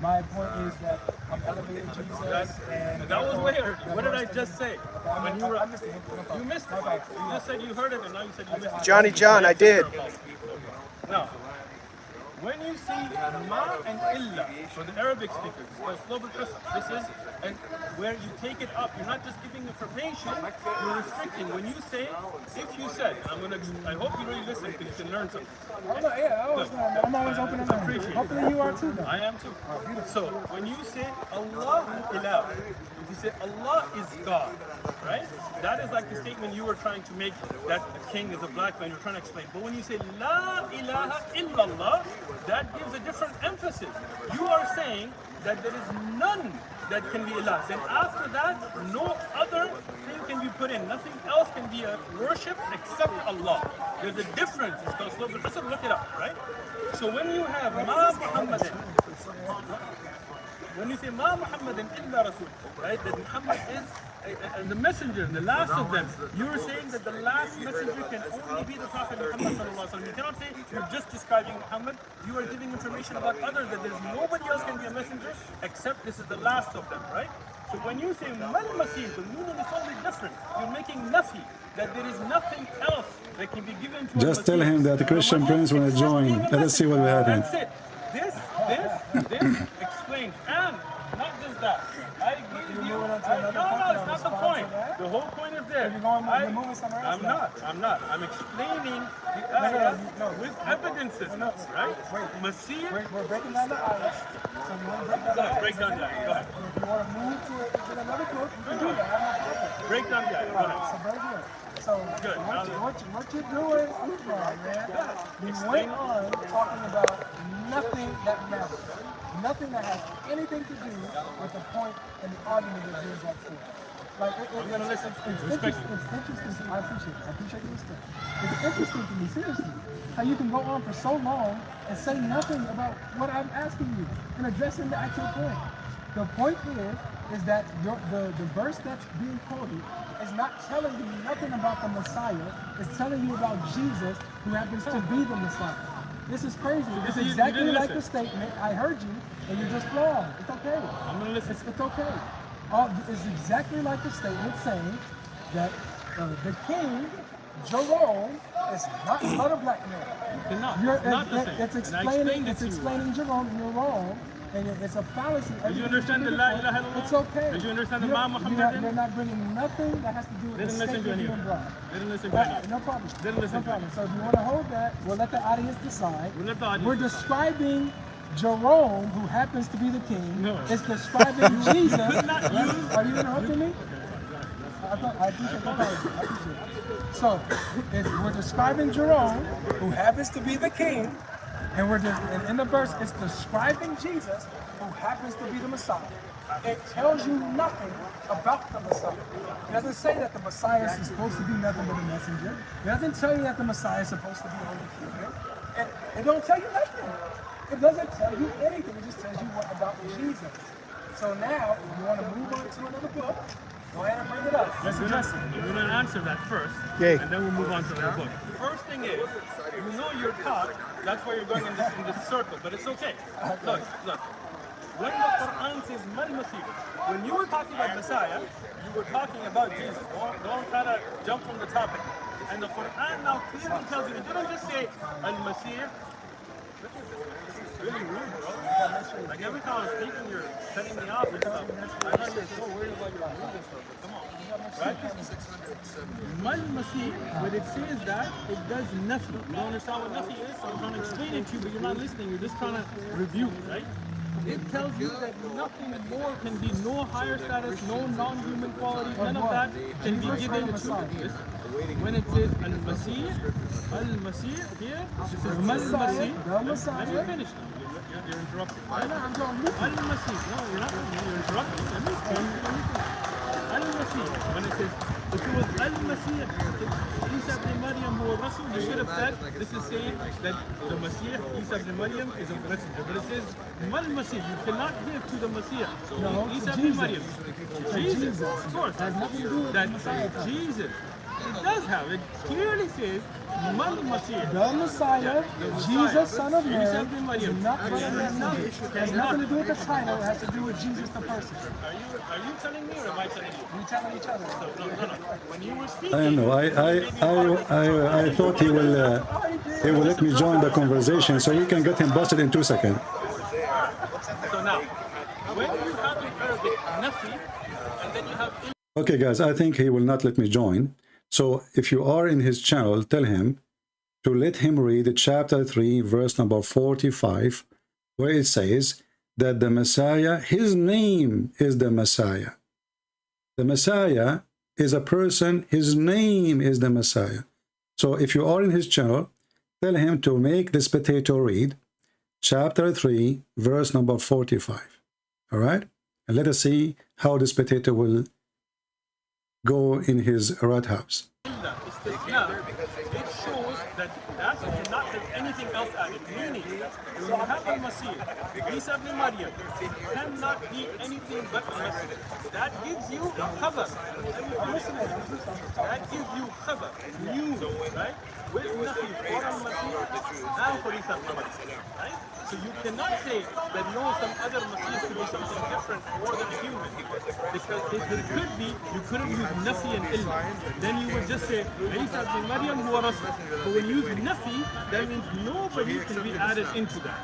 my point is that I'm elevating Jesus and that was weird. What did I just say? When you were, you missed it. You just said you heard it, and now you said you missed it. Johnny John, I did. No. When you see ma and illa for the Arabic speakers, this is where you take it up. You're not just giving information, you're restricting. When you say, if you said, I hope you really listen because you can learn something. Yeah, I always learn. I'm always open to learn. Hopefully you are too, though. I am too. So when you say Allah ilah, if you say Allah is God, right? That is like the statement you were trying to make, that the king is a black man, you're trying to explain. But when you say La ilaha illallah, that gives a different emphasis. You are saying that there is none that can be Allah. Then after that, no other thing can be put in. Nothing else can be a worship except Allah. There's a difference. It's called Slobul Hasab. Look it up, right? So when you have Ma Muhammadin, when you say Ma Muhammadin illa Rasul, right? That Muhammad is the messenger, the last of them. You're saying that the last messenger can only be the Prophet Muhammad sallallahu alaihi wasallam. You cannot say you're just describing Muhammad. You are giving information about others, that there's nobody else can be a messenger except this is the last of them, right? So when you say Mal Masih, the meaning is totally different. You're making nafi, that there is nothing else that can be given to Just tell him that the Christian Prince will join. Let us see what will happen. That's it. This explains. And not just that. I agree with you. No, it's not the point. The whole point is there. I'm not. I'm explaining the ayah with evidences, right? Masih. We're breaking down the ayah. So you want to break down the ayah? Break down the ayah. Go ahead. If you want to move to another book, you can do that. I have no problem. Break down the ayah. Go ahead. So very good. So what you're doing, man, we went on talking about nothing that matters. Nothing that has anything to do with the point and the argument that you're about to. Like, I'm going to listen. It's interesting. I appreciate this stuff. It's interesting to me, seriously, how you can go on for so long and say nothing about what I'm asking you and addressing the actual point. The point is that the verse that's being quoted is not telling you nothing about the Messiah. It's telling you about Jesus, who happens to be the Messiah. This is crazy. It's exactly like the statement. I heard you, and you're just flawed. It's okay. I'm gonna listen. It's okay. It's exactly like the statement saying that the king, Jerome, is not a black man. It's not the same. It's explaining Jerome. You're wrong. And it's a fallacy. Did you understand the La ilaha illallah? It's okay. Did you understand the Ma Muhammadin? They're not bringing nothing that has to do with the statement being brought. Didn't listen to any. No problem. Didn't listen to any. So if you want to hold that, we'll let the audience decide. We're describing Jerome, who happens to be the king. No. It's describing Jesus. Not you. Are you interrupting me? I appreciate the apology. I appreciate it. So we're describing Jerome, who happens to be the king. And in the verse, it's describing Jesus, who happens to be the Messiah. It tells you nothing about the Messiah. It doesn't say that the Messiah is supposed to be nothing but a messenger. It doesn't tell you that the Messiah is supposed to be only human. It don't tell you nothing. It doesn't tell you anything. It just tells you what about Jesus. So now, if you want to move on to another book, go ahead and bring it up. Let's address it. We're going to answer that first, Okay. and then we'll move on to the book. The first thing is, you know you're caught. That's why you're going in this circle, but it's okay. Look. When the Quran says Mal Masih, when you were talking about Messiah, you were talking about Jesus. Don't try to jump from the topic. And the Quran now clearly tells you, it didn't just say Al-Masih. This is really rude, bro. Like every time I'm speaking, you're cutting me off and stuff. I know you're so worried about your rude and stuff, but come on. Right? Mal Masih, when it says that, it does nothing. You don't understand what nothing is, so I'm trying to explain it to you, but you're not listening. You're just trying to review, right? It tells you that nothing more can be, no higher status, no non-human quality, none of that can be given to this. When it says Al-Masih here, it says Mal-Masih. Let me finish now. You're interrupting. Al-Masih. No, you're not. You're interrupting. Let me finish. Al-Masih. Al-Masih, when it says, if it was Al-Masih, Isa ibn Maryam who was Rasul, you should have said, this is saying that the Masih, Isa ibn Maryam, is a messenger. But it says, Mal-Masih, you cannot give to the Masih, Isa ibn Maryam. Jesus, of course. Has nothing to do with that Jesus. It does have. It clearly says, Mal-Masih. The Messiah, Jesus, son of Mary, is not has nothing to do with the title. It has to do with Jesus, the person. Are you telling me or am I telling you? We telling each other. No. When you were speaking, I don't know. I thought he will let me join the conversation so we can get him busted in 2 seconds. So now, when you have in Arabic nafi, and then you have Okay, guys, I think he will not let me join. So if you are in his channel, tell him to let him read chapter 3, verse number 45, where it says that the Messiah, his name is the Messiah. The Messiah is a person, his name is the Messiah. So if you are in his channel, tell him to make this potato read chapter 3, verse number 45. All right? And let us see how this potato will go in his rat house. it shows that cannot have anything else added. Meaning, when you have a Masih, Isa ibn Maryam, cannot be anything but a messenger. That gives you a khabar. That gives you khabar, news, right? With nothing for a Masih, now for Isa ibn Maryam, right? So you cannot say that no, some other Masih could be something different more than a human. Because if it could be, you couldn't use Nafi and Ilmu. Then you would just say, Isa ibn Maryam huwa Rasul. But when you use Nafi, that means nobody can be added into that.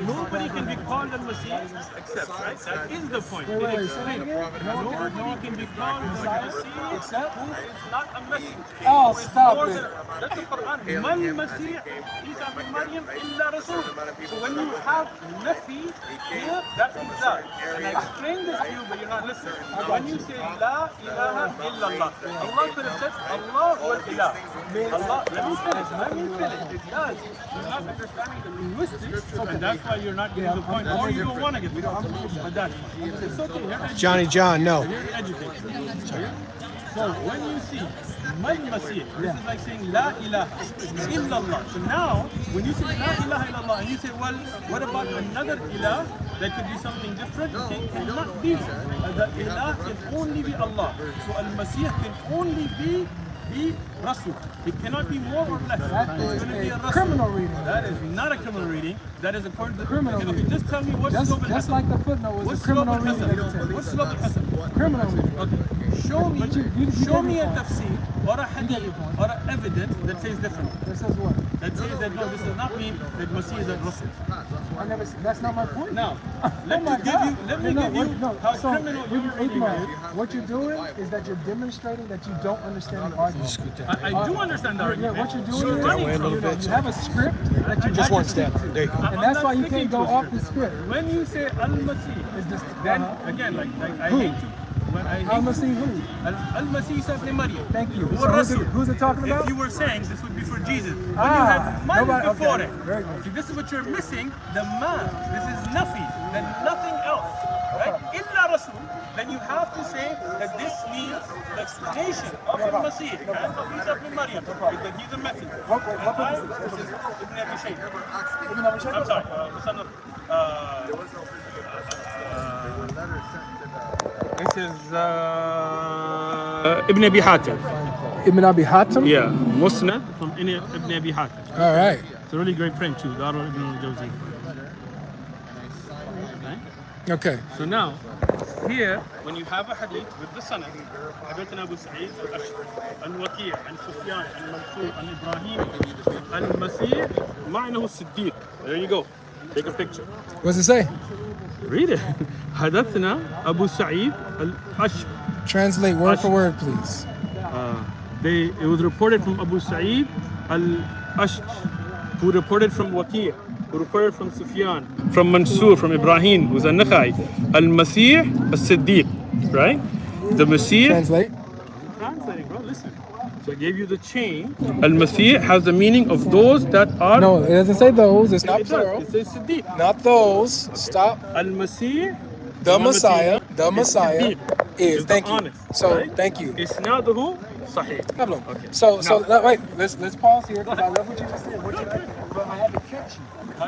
Nobody can be called al-Masih except, right? That is the point. It explains. Nobody can be called al-Masih except who is not a messenger. Oh, stop it. That's the Quran. Man Masih, Isa ibn Maryam illa Rasul. So when you have Nafi here, that means that. And I explained this to you, but you're not listening. When you say La ilaha illallah, Allah could have said Allah wal ilah. Allah, let me finish. It does. You're not understanding the linguistics, and that's why you're not getting the point, or you don't want to get the point. But that's fine. It's okay. Johnny John, no. So when you see Mal Masih, this is like saying La ilaha illallah. So now, when you say La ilaha illallah, and you say, well, what about another ilah that could be something different? It cannot be. The ilah can only be Allah. So Al-Masih can only be Rasul. It cannot be more or less. That is a criminal reading. That is not a criminal reading. That is according to the criminal reading. Just tell me what's Slob al-Hasan. Just like the footnote was a criminal reading. What's Slob al-Hasan? Criminal reading. Okay. Show me a tafsir or a hadith or an evidence that says different. That says what? That says that no, this does not mean that Masih is a Rasul. That's not my point. Now, let me give you how criminal you're reading is. What you're doing is that you're demonstrating that you don't understand the argument. I do understand the argument. Yeah, what you're doing is you have a script that you just one step. And that's why you can't go off the script. When you say Al-Masih, then again, like I hate to. Al-Masih who? Al-Masih Isa ibn Maryam. Thank you. So who's it talking about? If you were saying this would be for Jesus, when you have man before it. Very good. See, this is what you're missing, the man. This is nafi, then nothing else. Right? Illa Rasul, then you have to say that this means the explanation of Al-Masih and of Isa ibn Maryam, that he's a messenger. This is Ibn Abi Shaykh. I'm sorry, the son of... This is Ibn Abi Hatim. Ibn Abi Hatim? Yeah, Musnad from Ibn Abi Hatim. All right. It's a really great print too, Darul Ibn al-Jawzi. Okay. So now, here, when you have a hadith with the sanad, حدثنا أبو سعيد الأشعري عن وكيع عن سفيان عن منصور عن إبراهيم عن المسيح معناه الصديق. There you go. Take a picture. What's it say? Read it. حدثنا أبو سعيد الأشعري. Translate word for word, please. It was reported from Abu Sa'id al-Ashj, who reported from Waqi', who reported from Sufyan, from Mansoor, from Ibrahim, who's a Nakhai. Al-Masih al-Siddiq, right? The Masih. Translate. Translating, bro, listen. So I gave you the chain. Al-Masih has the meaning of those that are... No, it doesn't say those. It's not plural. It says Siddiq. Not those. Stop. Al-Masih. The Messiah. The Messiah is. Thank you. Honest, So right? thank you. Isnaduhu sahih. Problem. Okay. So Now- wait. Let's pause here because I love what you just said. But I had to catch you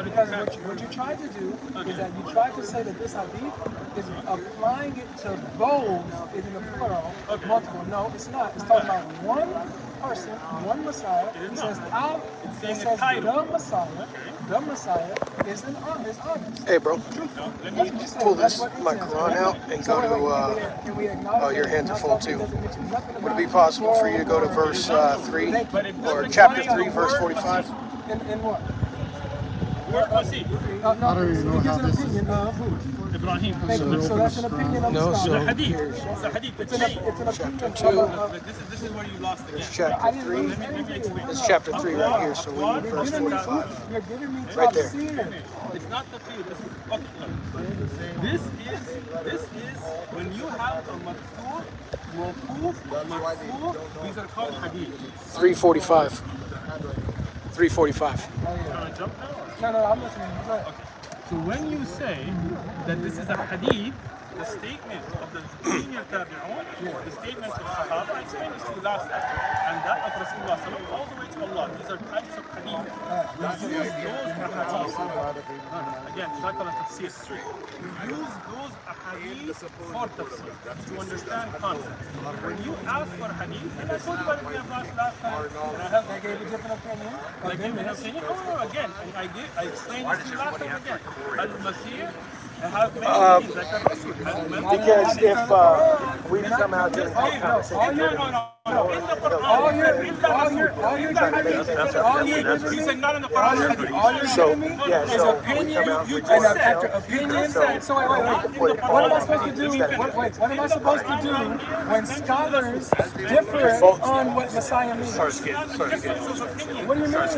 because what you tried to do is that you tried to say that this hadith is applying it to those is in the plural, multiple. No, it's not. It's talking about one person, one Messiah. It says the Messiah is honest. Hey, bro. Let me pull this my Quran out and go to. Oh, your hands are full too. Would it be possible for you to go to verse 3 or chapter 3, verse 45? In what? Where was he? I don't even know how this is. Ibrahim. So that's an opinion of No, scholar. it's a hadith. It's a hadith. It's an opinion This is where you lost again. It's chapter 3. It's chapter 3 right here, so we need verse 45. You're giving me Right there. It's not the field. This is when you have a maksur, mawquf, marfu'. These are called hadith. 345. 345. No, I'm listening. Go ahead. So when you say that this is a hadith, the statement of the senior tabi'un, the statement of Shihab, I explained this to you last time, and that of Rasulullah all the way to Allah. These are types of hadith. You use those ahadith. Again, Shakala tafsir. You use those ahadith for tafsir, to understand concepts. When you ask for hadith, and I told you about it last time, and I gave a different opinion. I gave an opinion. No, again, I explained this to you last time again. Al-Masih, because if we somehow didn't have conversation, so after opinion. So wait. What am I supposed to do? What am I supposed to do when scholars differ on what Messiah means? What do you mean?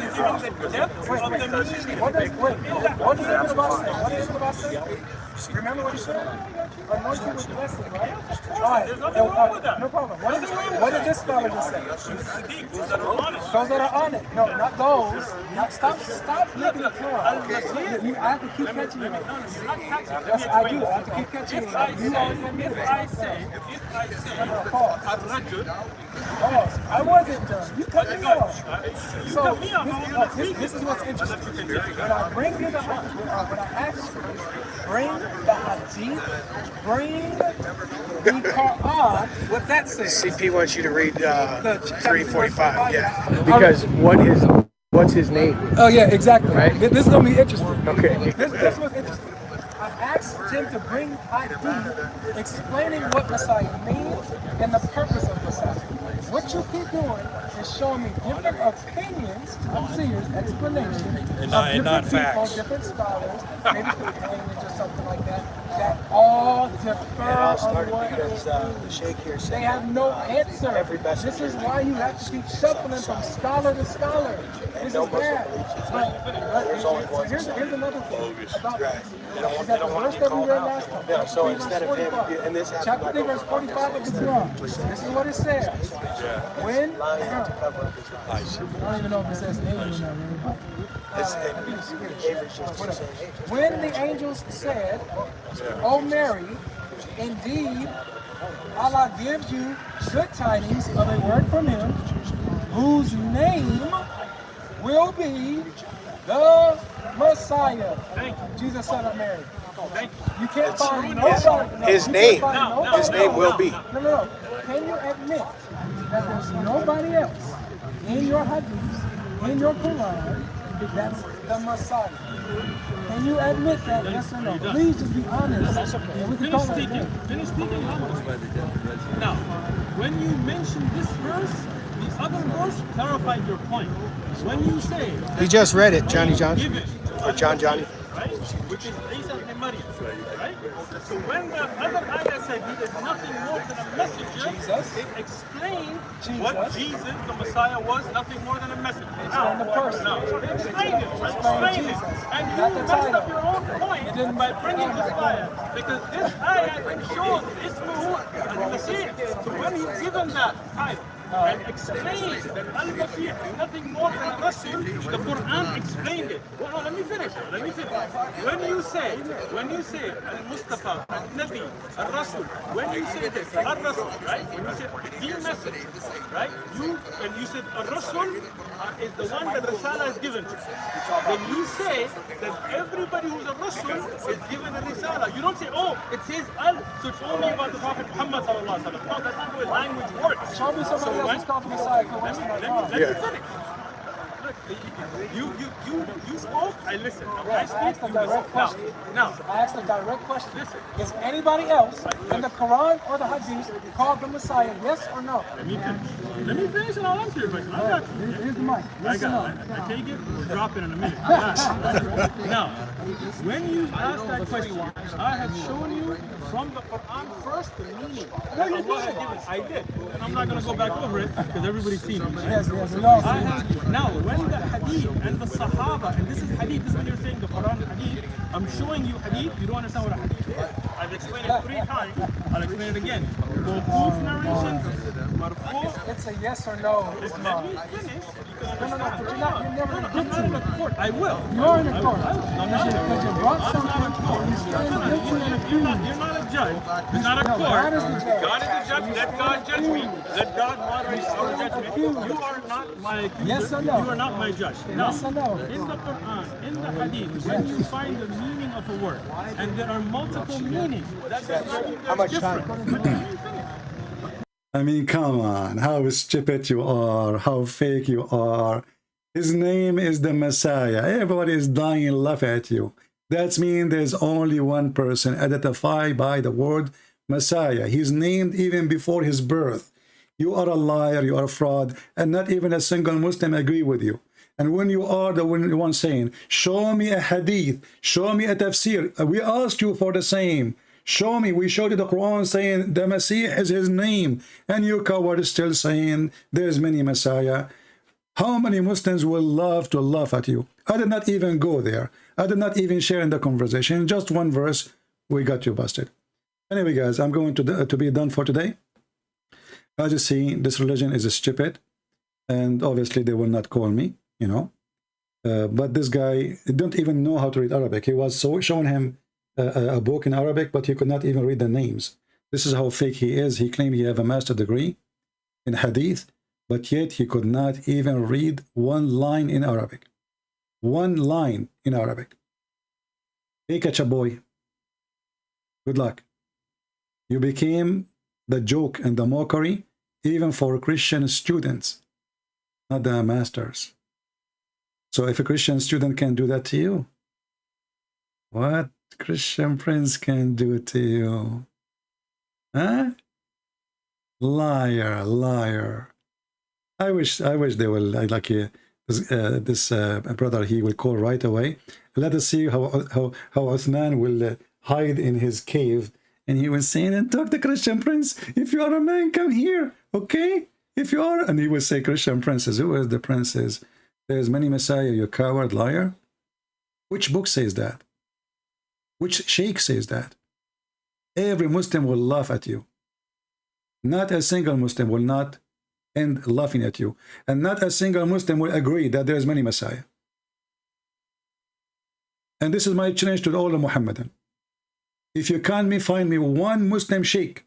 What does Ibn Abbas say? What does Ibn Abbas say? Remember what he said? Anointed with blessing, right? All right. No problem. What did this scholar just say? Those that are on it. No, not those. Stop making it plural. I have to keep catching you. Yes, I do. I have to keep catching you. If I say, pause. I wasn't done. You cut me off. So this is what's interesting. When I bring you the when I ask you, bring the hadith, bring the Quran, what that says. CP wants you to read 345. Yeah. Because what's his name? Oh yeah, exactly. Right? This is gonna be interesting. Okay. This was interesting. I asked him to bring hadith explaining what Messiah means and the purpose of Messiah. What you keep doing is showing me different opinions, tafsirs, explanations of different people, different scholars, maybe containers or something like that all defer on what the Sheikh here said they have no answer. This is why you have to keep shuffling from scholar to scholar. This is bad. But here's another thing about this. Is that the verse that we read last time? Yeah, so instead of him, and this chapter 3, verse 45 of the Quran. This is what it says. When I don't even know if it says angel or not. When the angels said, "O Mary, indeed, Allah gives you good tidings of a word from Him, whose name will be the Messiah." Jesus, son of Mary. You can't find nobody. His name will be. No. Can you admit that there's nobody else in your hadith, in your Quran, that's the Messiah? Can you admit that? Yes or no? Please just be honest. Yeah, we can call it Finish speaking. Now, when you mention this verse, the other verse clarified your point. When you say He just read it, Johnny. Or Johnny. Right? Which is Isa ibn Maryam, right? So when the other ayah said he is nothing more than a messenger, it explained what Jesus, the Messiah, was nothing more than a messenger. Now, explain it. And you messed up your own point by bringing this ayah. Because this ayah shows Ismuhu al-Masih. So when he's given that ayah, and explained that Al-Masih is nothing more than a Rasul, the Quran explained it. Well, no, let me finish. When you say Al-Mustafa, Al-Nabi, Al-Rasul, when you say this, Al-Rasul, right? When you say the message, right? And you said Al-Rasul is the one that Risala is given to. Then you say that everybody who's a Rasul is given a Risala. You don't say, oh, it says Al, so it's only about the Prophet Muhammad sallallahu alaihi wasallam. No, that's not the way language works. Show me somebody else who's called the Messiah. Let me finish. Look, you spoke, I listened. I asked a direct question. Now, I asked a direct question. Listen, is anybody else in the Quran or the Hadith called the Messiah? Yes or no? Let me finish and I'll answer your question. I got you. Here's the mic. I got it. I take it. We'll drop it in a minute. Now, when you asked that question, I have shown you from the Quran first the meaning. No, you did. I did. And I'm not going to go back over it because everybody's seen it. Yes. Now, when the Hadith and the Sahaba, and this is Hadith, this is when you're saying the Quran Hadith, I'm showing you Hadith, you don't understand what a Hadith is. I've explained it 3 times, I'll explain it again. Both narrations, Marfu. It's a yes or no. Let me finish. No, but you're never going to get to it. Court. I will. You're in a court. Because you brought something and you stand guilty and accused. You're not a judge. You're not a court. God is the judge. God is the judge. Let God judge me. Let God moderate our judgment. You are not my accuser. Yes or no? You are not my judge. Yes or no? In the Quran, in the Hadith, when you find the meaning of a word, and there are multiple meanings, that's different. I mean, come on, how stupid you are, how fake you are. His name is the Messiah. Everybody is dying and laugh at you. That means there's only one person identified by the word Messiah. He's named even before his birth. You are a liar, you are a fraud, and not even a single Muslim agree with you. And when you are the one saying, show me a hadith, show me a tafsir, we asked you for the same. Show me, we showed you the Quran saying the Masih is his name, and you coward is still saying there's many Messiah. How many Muslims will love to laugh at you? I did not even go there. I did not even share in the conversation. Just one verse, we got you busted. Anyway, guys, I'm going to be done for today. As you see, this religion is stupid, and obviously they will not call me, you know. But this guy don't even know how to read Arabic. He was showing him a book in Arabic, but he could not even read the names. This is how fake he is. He claimed he have a master degree in Hadith, but yet he could not even read one line in Arabic. One line in Arabic. Hey, Kacha boy. Good luck. You became the joke and the mockery even for Christian students, not the masters. So if a Christian student can do that to you, what Christian prince can do to you? Huh? Liar, liar. I wish they will like this brother. He will call right away. Let us see how Uthman will hide in his cave, and he will say, and talk to Christian prince. If you are a man, come here, okay? If you are, and he will say, Christian princes. Who is the princes? There's many Messiah. You coward, liar. Which book says that? Which sheikh says that? Every Muslim will laugh at you. Not a single Muslim will not end laughing at you. And not a single Muslim will agree that there is many Messiah. And this is my challenge to all the Muhammadan. If you can't find me one Muslim sheikh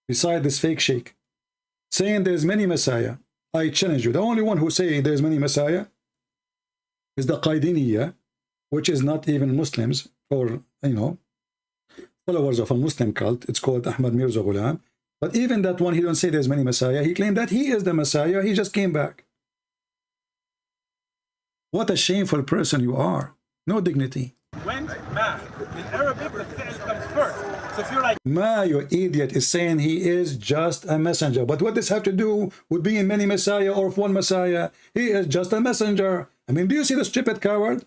beside this fake sheikh saying there's many Messiah, I challenge you. The only one who say there's many Messiah is the Qaidiniya, which is not even Muslims, or, you know, followers of a Muslim cult. It's called Ahmad Mirza Ghulam. But even that one, he don't say there's many Messiah. He claimed that he is the Messiah. He just came back. What a shameful person you are. No dignity. Went back. In Arabic, the fi'l comes first. So if you're like, Ma, you idiot, is saying he is just a messenger. But what does have to do with being many Messiah or one Messiah? He is just a messenger. I mean, do you see the stupid coward?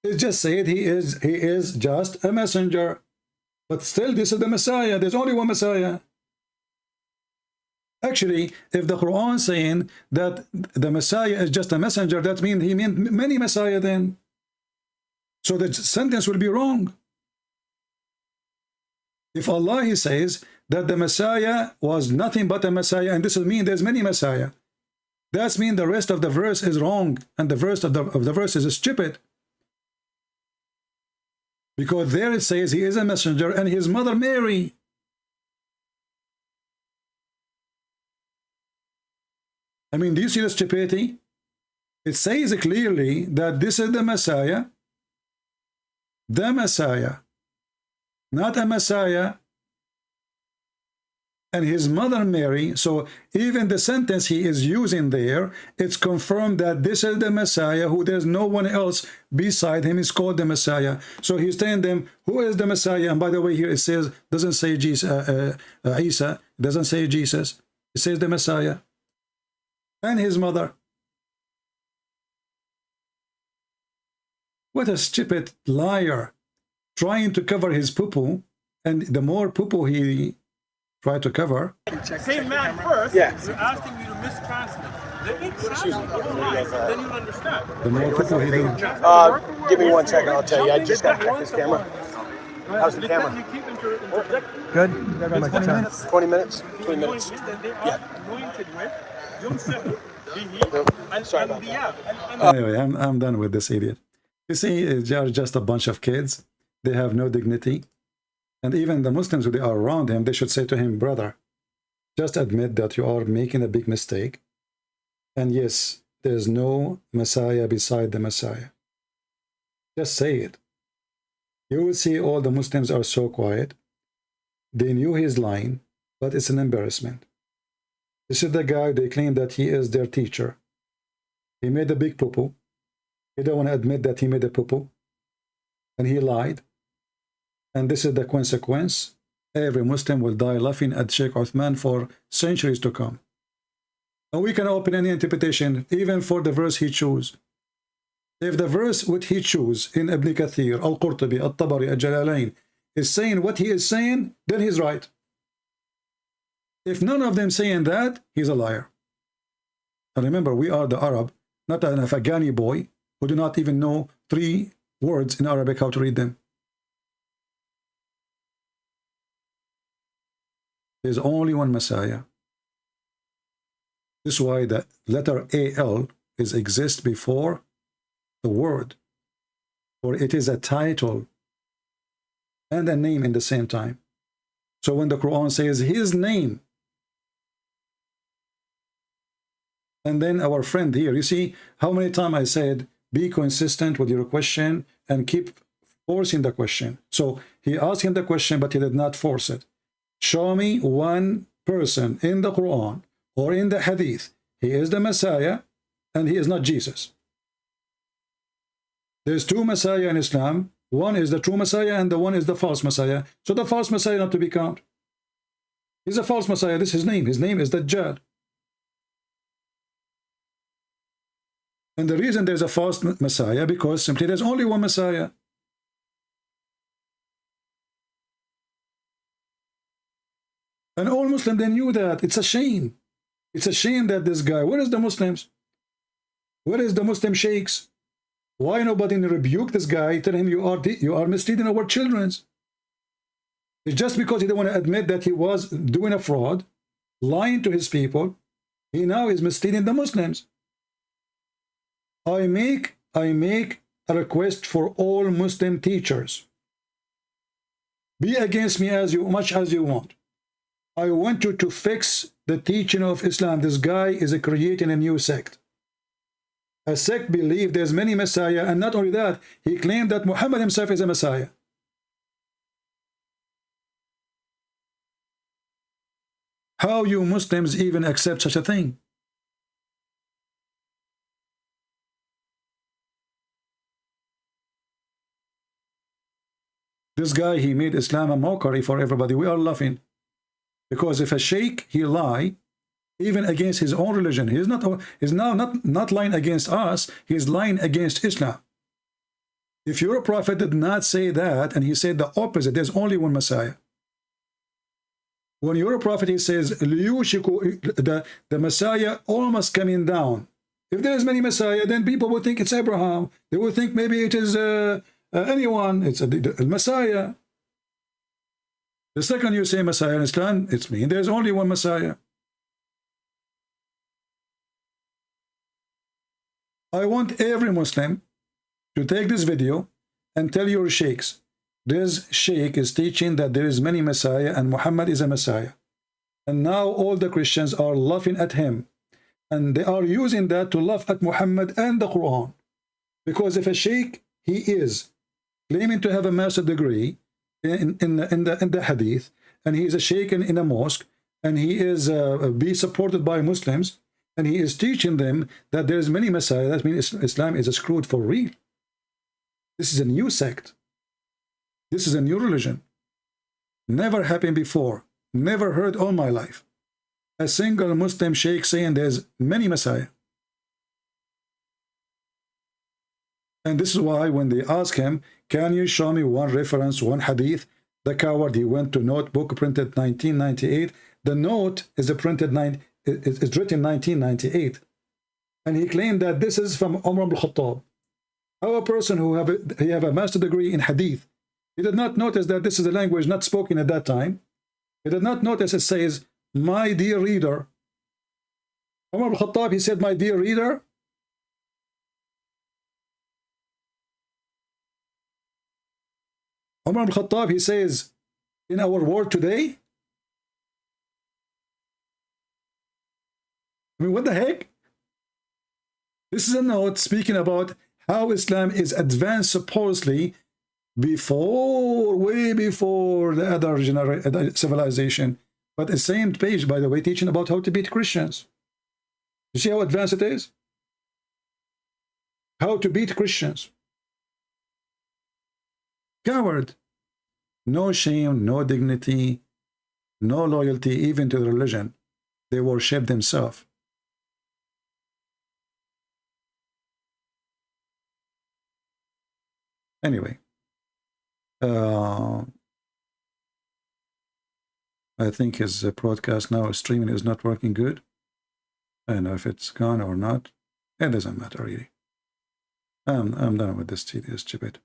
He just said he is just a messenger. But still, this is the Messiah. There's only one Messiah. Actually, if the Quran is saying that the Messiah is just a messenger, that means he meant many Messiah then. So the sentence will be wrong. If Allah, he says that the Messiah was nothing but a Messiah, and this will mean there's many Messiah. That's mean the rest of the verse is wrong, and the verse of the verse is stupid. Because there it says he is a messenger and his mother Mary. I mean, do you see the stupidity? It says clearly that this is the Messiah, not a Messiah, and his mother Mary. So even the sentence he is using there, it's confirmed that this is the Messiah, who there's no one else beside him is called the Messiah. So he's telling them, who is the Messiah? And by the way, here it says, doesn't say Jesus, Isa, doesn't say Jesus, it says the Messiah and his mother. What a stupid liar, trying to cover his poo-poo, and the more poo-poo he tried to cover. Same man first, yeah. you're asking me to mistranslate. Let me translate the lines, then you'll understand. The more poo-poo he did. Give me 1 second, I'll tell you. I just got to check this camera. How's the camera? Good. 20 minutes? 20 minutes? 20 minutes. Yeah. Sorry about that. Anyway, I'm done with this idiot. You see, they are just a bunch of kids. They have no dignity. And even the Muslims who they are around him, they should say to him, brother, just admit that you are making a big mistake. And yes, there's no Messiah beside the Messiah. Just say it. You will see all the Muslims are so quiet. They knew he's lying, but it's an embarrassment. This is the guy, they claim that he is their teacher. He made a big poo-poo. He don't want to admit that he made a poo-poo. And he lied. And this is the consequence. Every Muslim will die laughing at Sheikh Uthman for centuries to come. And we can open any interpretation, even for the verse he chose. If the verse what he chose in Ibn Kathir, Al-Qurtubi, Al-Tabari, Al-Jalalain is saying what he is saying, then he's right. If none of them saying that, he's a liar. And remember, we are the Arab, not an Afghani boy who do not even know 3 words in Arabic how to read them. There's only one Messiah. This is why the letter AL exists before the word, for it is a title and a name in the same time. So when the Quran says his name, and then our friend here, you see how many times I said, be consistent with your question and keep forcing the question. So he asked him the question, but he did not force it. Show me one person in the Quran or in the Hadith. He is the Messiah and he is not Jesus. There's 2 Messiah in Islam. One is the true Messiah and the one is the false Messiah. So the false Messiah not to be counted. He's a false Messiah. This is his name. His name is Dajjal. And the reason there's a false Messiah, because simply there's only one Messiah. And all Muslims, they knew that. It's a shame. It's a shame that this guy, where is the Muslims? Where is the Muslim sheikhs? Why nobody rebuke this guy, tell him you are misleading our children? It's just because he didn't want to admit that he was doing a fraud, lying to his people. He now is misleading the Muslims. I make a request for all Muslim teachers. Be against me as much as you want. I want you to fix the teaching of Islam. This guy is creating a new sect. A sect believe there's many Messiah, and not only that, he claimed that Muhammad himself is a Messiah. How you Muslims even accept such a thing? This guy, he made Islam a mockery for everybody. We are laughing. Because if a sheikh, he lie, even against his own religion, he's now not lying against us, he's lying against Islam. If your prophet did not say that, and he said the opposite, there's only one Messiah. When your prophet, he says, the Messiah almost coming down. If there's many Messiah, then people will think it's Abraham. They will think maybe it is anyone. It's a Messiah. The second you say Messiah in Islam, it's me. There's only one Messiah. I want every Muslim to take this video and tell your sheikhs, this sheikh is teaching that there is many Messiah and Muhammad is a Messiah. And now all the Christians are laughing at him. And they are using that to laugh at Muhammad and the Quran. Because if a sheikh, he is claiming to have a master degree in the hadith, and he is a sheikh in a mosque, and he is be supported by Muslims, and he is teaching them that there is many Messiah, that means Islam is screwed for real. This is a new sect. This is a new religion. Never happened before. Never heard all my life a single Muslim sheikh saying there's many Messiah. And this is why when they ask him, can you show me one reference, one hadith? The coward, he went to notebook printed 1998. The note is printed it's written 1998. And he claimed that this is from Umar ibn Khattab. How a person who have a master degree in hadith, he did not notice that this is a language not spoken at that time. He did not notice it says, my dear reader. Umar ibn Khattab, he said, my dear reader. Umar ibn Khattab, he says, in our world today. I mean, what the heck? This is a note speaking about how Islam is advanced supposedly before, way before the other civilization. But the same page, by the way, teaching about how to beat Christians. You see how advanced it is? How to beat Christians. Coward. No shame, no dignity, no loyalty even to the religion. They worship themselves. Anyway. I think his broadcast now, streaming is not working good. I don't know if it's gone or not. It doesn't matter really. I'm done with this stupid.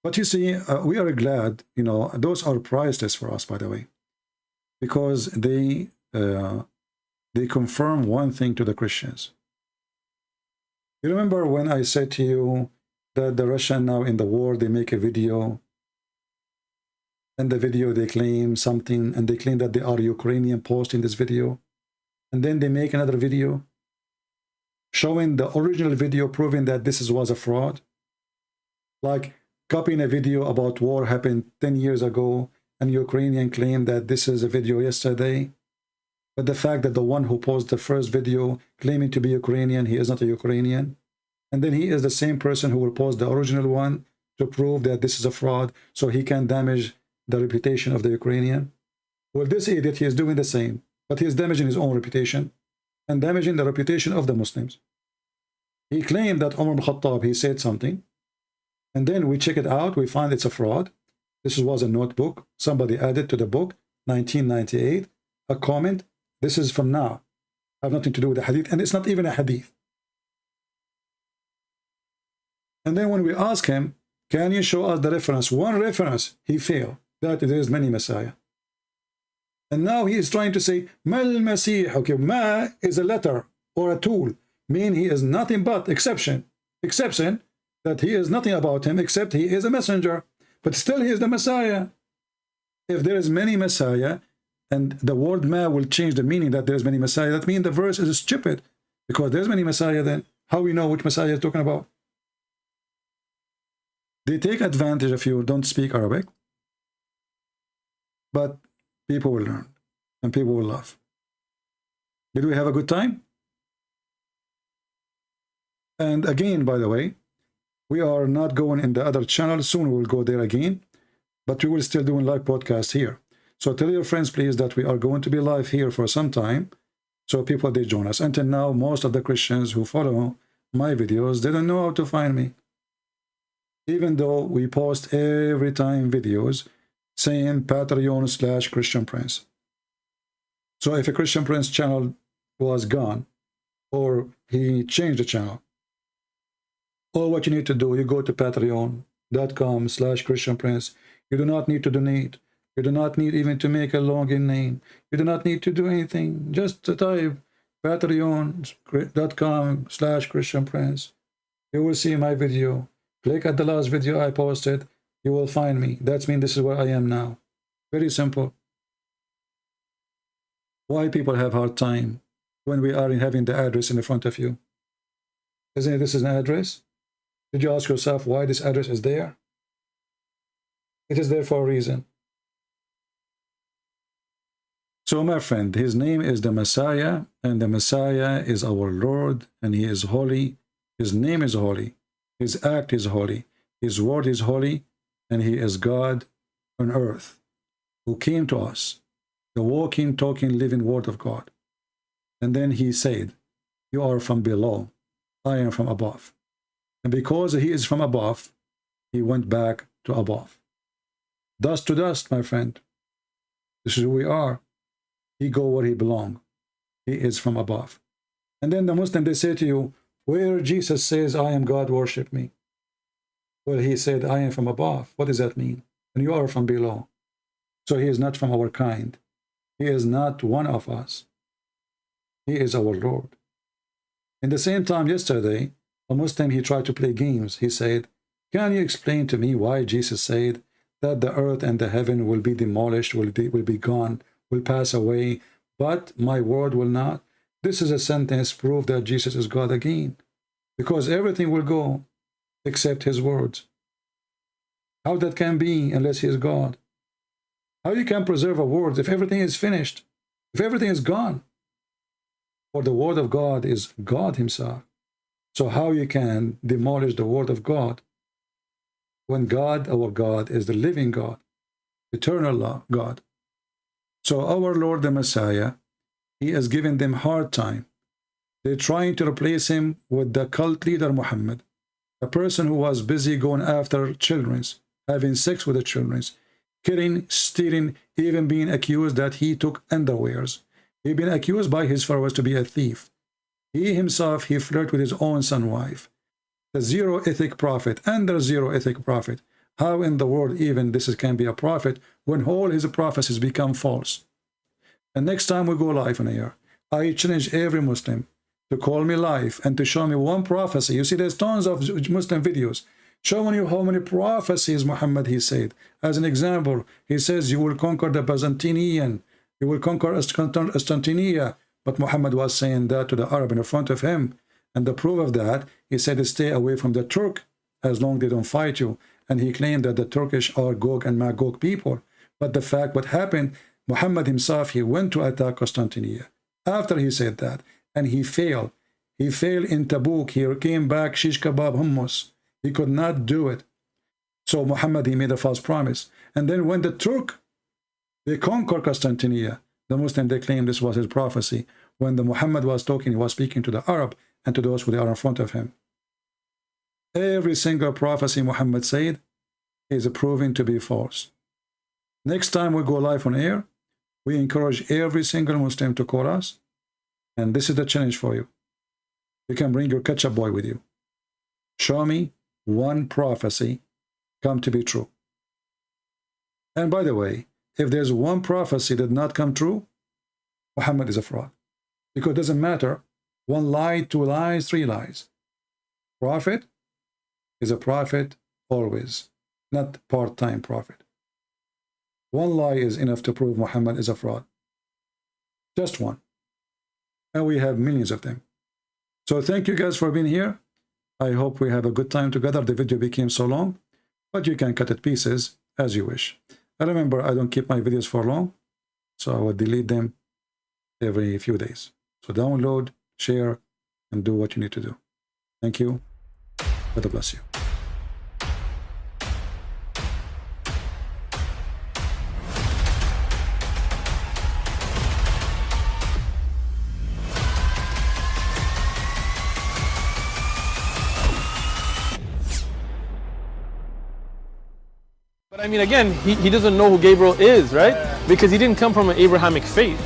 But you see, we are glad, you know, those are priceless for us, by the way, because they confirm one thing to the Christians. You remember when I said to you that the Russian now in the war, they make a video, and the video they claim something, and they claim that they are Ukrainian posting this video, and then they make another video showing the original video proving that this was a fraud, like copying a video about war happened 10 years ago, and Ukrainian claim that this is a video yesterday. But the fact that the one who posted the first video claiming to be Ukrainian, he is not a Ukrainian. And then he is the same person who will post the original one to prove that this is a fraud, so he can damage the reputation of the Ukrainian. Well, this idiot, he is doing the same, but he is damaging his own reputation and damaging the reputation of the Muslims. He claimed that Umar ibn Khattab, he said something, and then we check it out, we find it's a fraud. This was a notebook. Somebody added to the book, 1998, a comment. This is from now. Have nothing to do with the hadith, and it's not even a hadith. And then when we ask him, can you show us the reference? One reference, he failed. That there is many Messiah. And now he is trying to say, Mal Masih. Okay, Ma is a letter or a tool. Mean he is nothing but exception. Exception. That he is nothing about him except he is a messenger, but still he is the Messiah. If there is many Messiah, and the word ma will change the meaning that there's many Messiah, that means the verse is stupid, because there's many Messiah. Then how we know which Messiah is talking about? They take advantage if you don't speak Arabic, but people will learn and people will love. Did we have a good time? And again, by the way, we are not going in the other channel. Soon we'll go there again, but we will still doing live podcast here. So tell your friends, please, that we are going to be live here for some time, so people, they join us. Until now, most of the Christians who follow my videos didn't know how to find me, even though we post every time videos saying Patreon/Christian Prince. So if a Christian Prince channel was gone, or he changed the channel, all what you need to do, you go to patreon.com/Christian Prince. You do not need to donate. You do not need even to make a login name. You do not need to do anything. Just type patreon.com/Christian Prince. You will see my video. Click at the last video I posted. You will find me. That means this is where I am now. Very simple. Why people have hard time when we are having the address in the front of you? Isn't it this is an address? Did you ask yourself why this address is there? It is there for a reason. So my friend, his name is the Messiah, and the Messiah is our Lord, and he is holy. His name is holy. His act is holy. His word is holy, and he is God on earth who came to us, the walking, talking, living word of God. And then he said, you are from below, I am from above. And because he is from above, he went back to above. Dust to dust, my friend. This is who we are. He go where he belong. He is from above. And then the Muslim, they say to you, where Jesus says, I am God, worship me. Well, he said, I am from above. What does that mean? And you are from below. So he is not from our kind. He is not one of us. He is our Lord. In the same time, yesterday, a Muslim, he tried to play games. He said, can you explain to me why Jesus said that the earth and the heaven will be demolished, will be gone, will pass away, but my word will not? This is a sentence proof that Jesus is God again, because everything will go except his words. How that can be unless he is God? How you can preserve a word if everything is finished, if everything is gone? For the word of God is God himself. So how you can demolish the word of God when God, our God, is the living God, eternal God? So our Lord the Messiah, he has given them hard time. They're trying to replace him with the cult leader Muhammad, a person who was busy going after children, having sex with the children, killing, stealing, even being accused that he took underwears. He'd been accused by his followers to be a thief. He himself, he flirted with his own son wife. The zero ethic prophet, and the zero ethic prophet. How in the world even this can be a prophet when all his prophecies become false? And next time we go live on air, I challenge every Muslim to call me live and to show me one prophecy. You see, there's tons of Muslim videos showing you how many prophecies Muhammad he said. As an example, he says you will conquer the Byzantinian, you will conquer Constantinople, but Muhammad was saying that to the Arab in front of him. And the proof of that, he said stay away from the Turk as long as they don't fight you. And he claimed that the Turkish are Gog and Magog people. But the fact what happened, Muhammad himself, he went to attack Constantinople. After he said that, and he failed. He failed in Tabuk. He came back, shish kebab, hummus. He could not do it. So Muhammad, he made a false promise. And then when the Turk, they conquered Constantinople, the Muslim, they claim this was his prophecy. When the Muhammad was talking, he was speaking to the Arab and to those who are in front of him. Every single prophecy Muhammad said is proven to be false. Next time we go live on air, we encourage every single Muslim to call us. And this is the challenge for you. You can bring your ketchup boy with you. Show me one prophecy come to be true. And by the way, if there's one prophecy that did not come true, Muhammad is a fraud. Because it doesn't matter, one lie, two lies, three lies. Prophet is a prophet always, not part-time prophet. One lie is enough to prove Muhammad is a fraud. Just one. And we have millions of them. So thank you guys for being here. I hope we have a good time together. The video became so long, but you can cut it pieces as you wish. And remember, I don't keep my videos for long, so I will delete them every few days. So download, share, and do what you need to do. Thank you. God bless you. But I mean, again, he doesn't know who Gabriel is, right? Because he didn't come from an Abrahamic faith.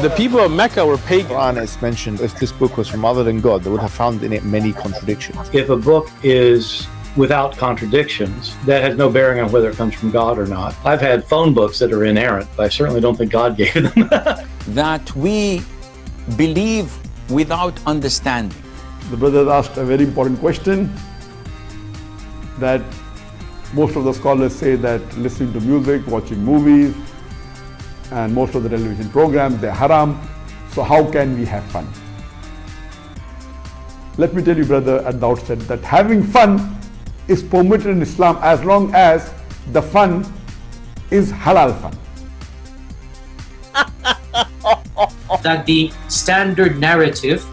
The people of Mecca were pagan. Quran is mentioned, if this book was from other than God, they would have found in it many contradictions. If a book is without contradictions, that has no bearing on whether it comes from God or not. I've had phone books that are inerrant, but I certainly don't think God gave them. That we believe without understanding. The brother asked a very important question, that most of the scholars say that listening to music, watching movies, and most of the television programs, they're haram. So how can we have fun? Let me tell you, brother, at the outset that having fun is permitted in Islam as long as the fun is halal fun. That the standard narrative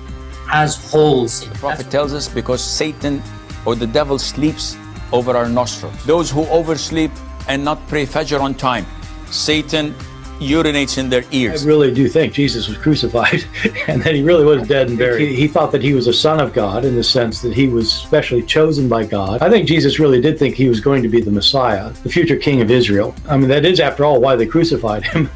has holes in it. The Prophet tells us because Satan or the devil sleeps over our nostrils. Those who oversleep and not pray Fajr on time, Satan urinates in their ears. I really do think Jesus was crucified and that he really was dead and buried. He thought that he was a son of God in the sense that he was specially chosen by God. I think Jesus really did think he was going to be the Messiah, the future king of Israel. I mean, that is, after all, why they crucified him.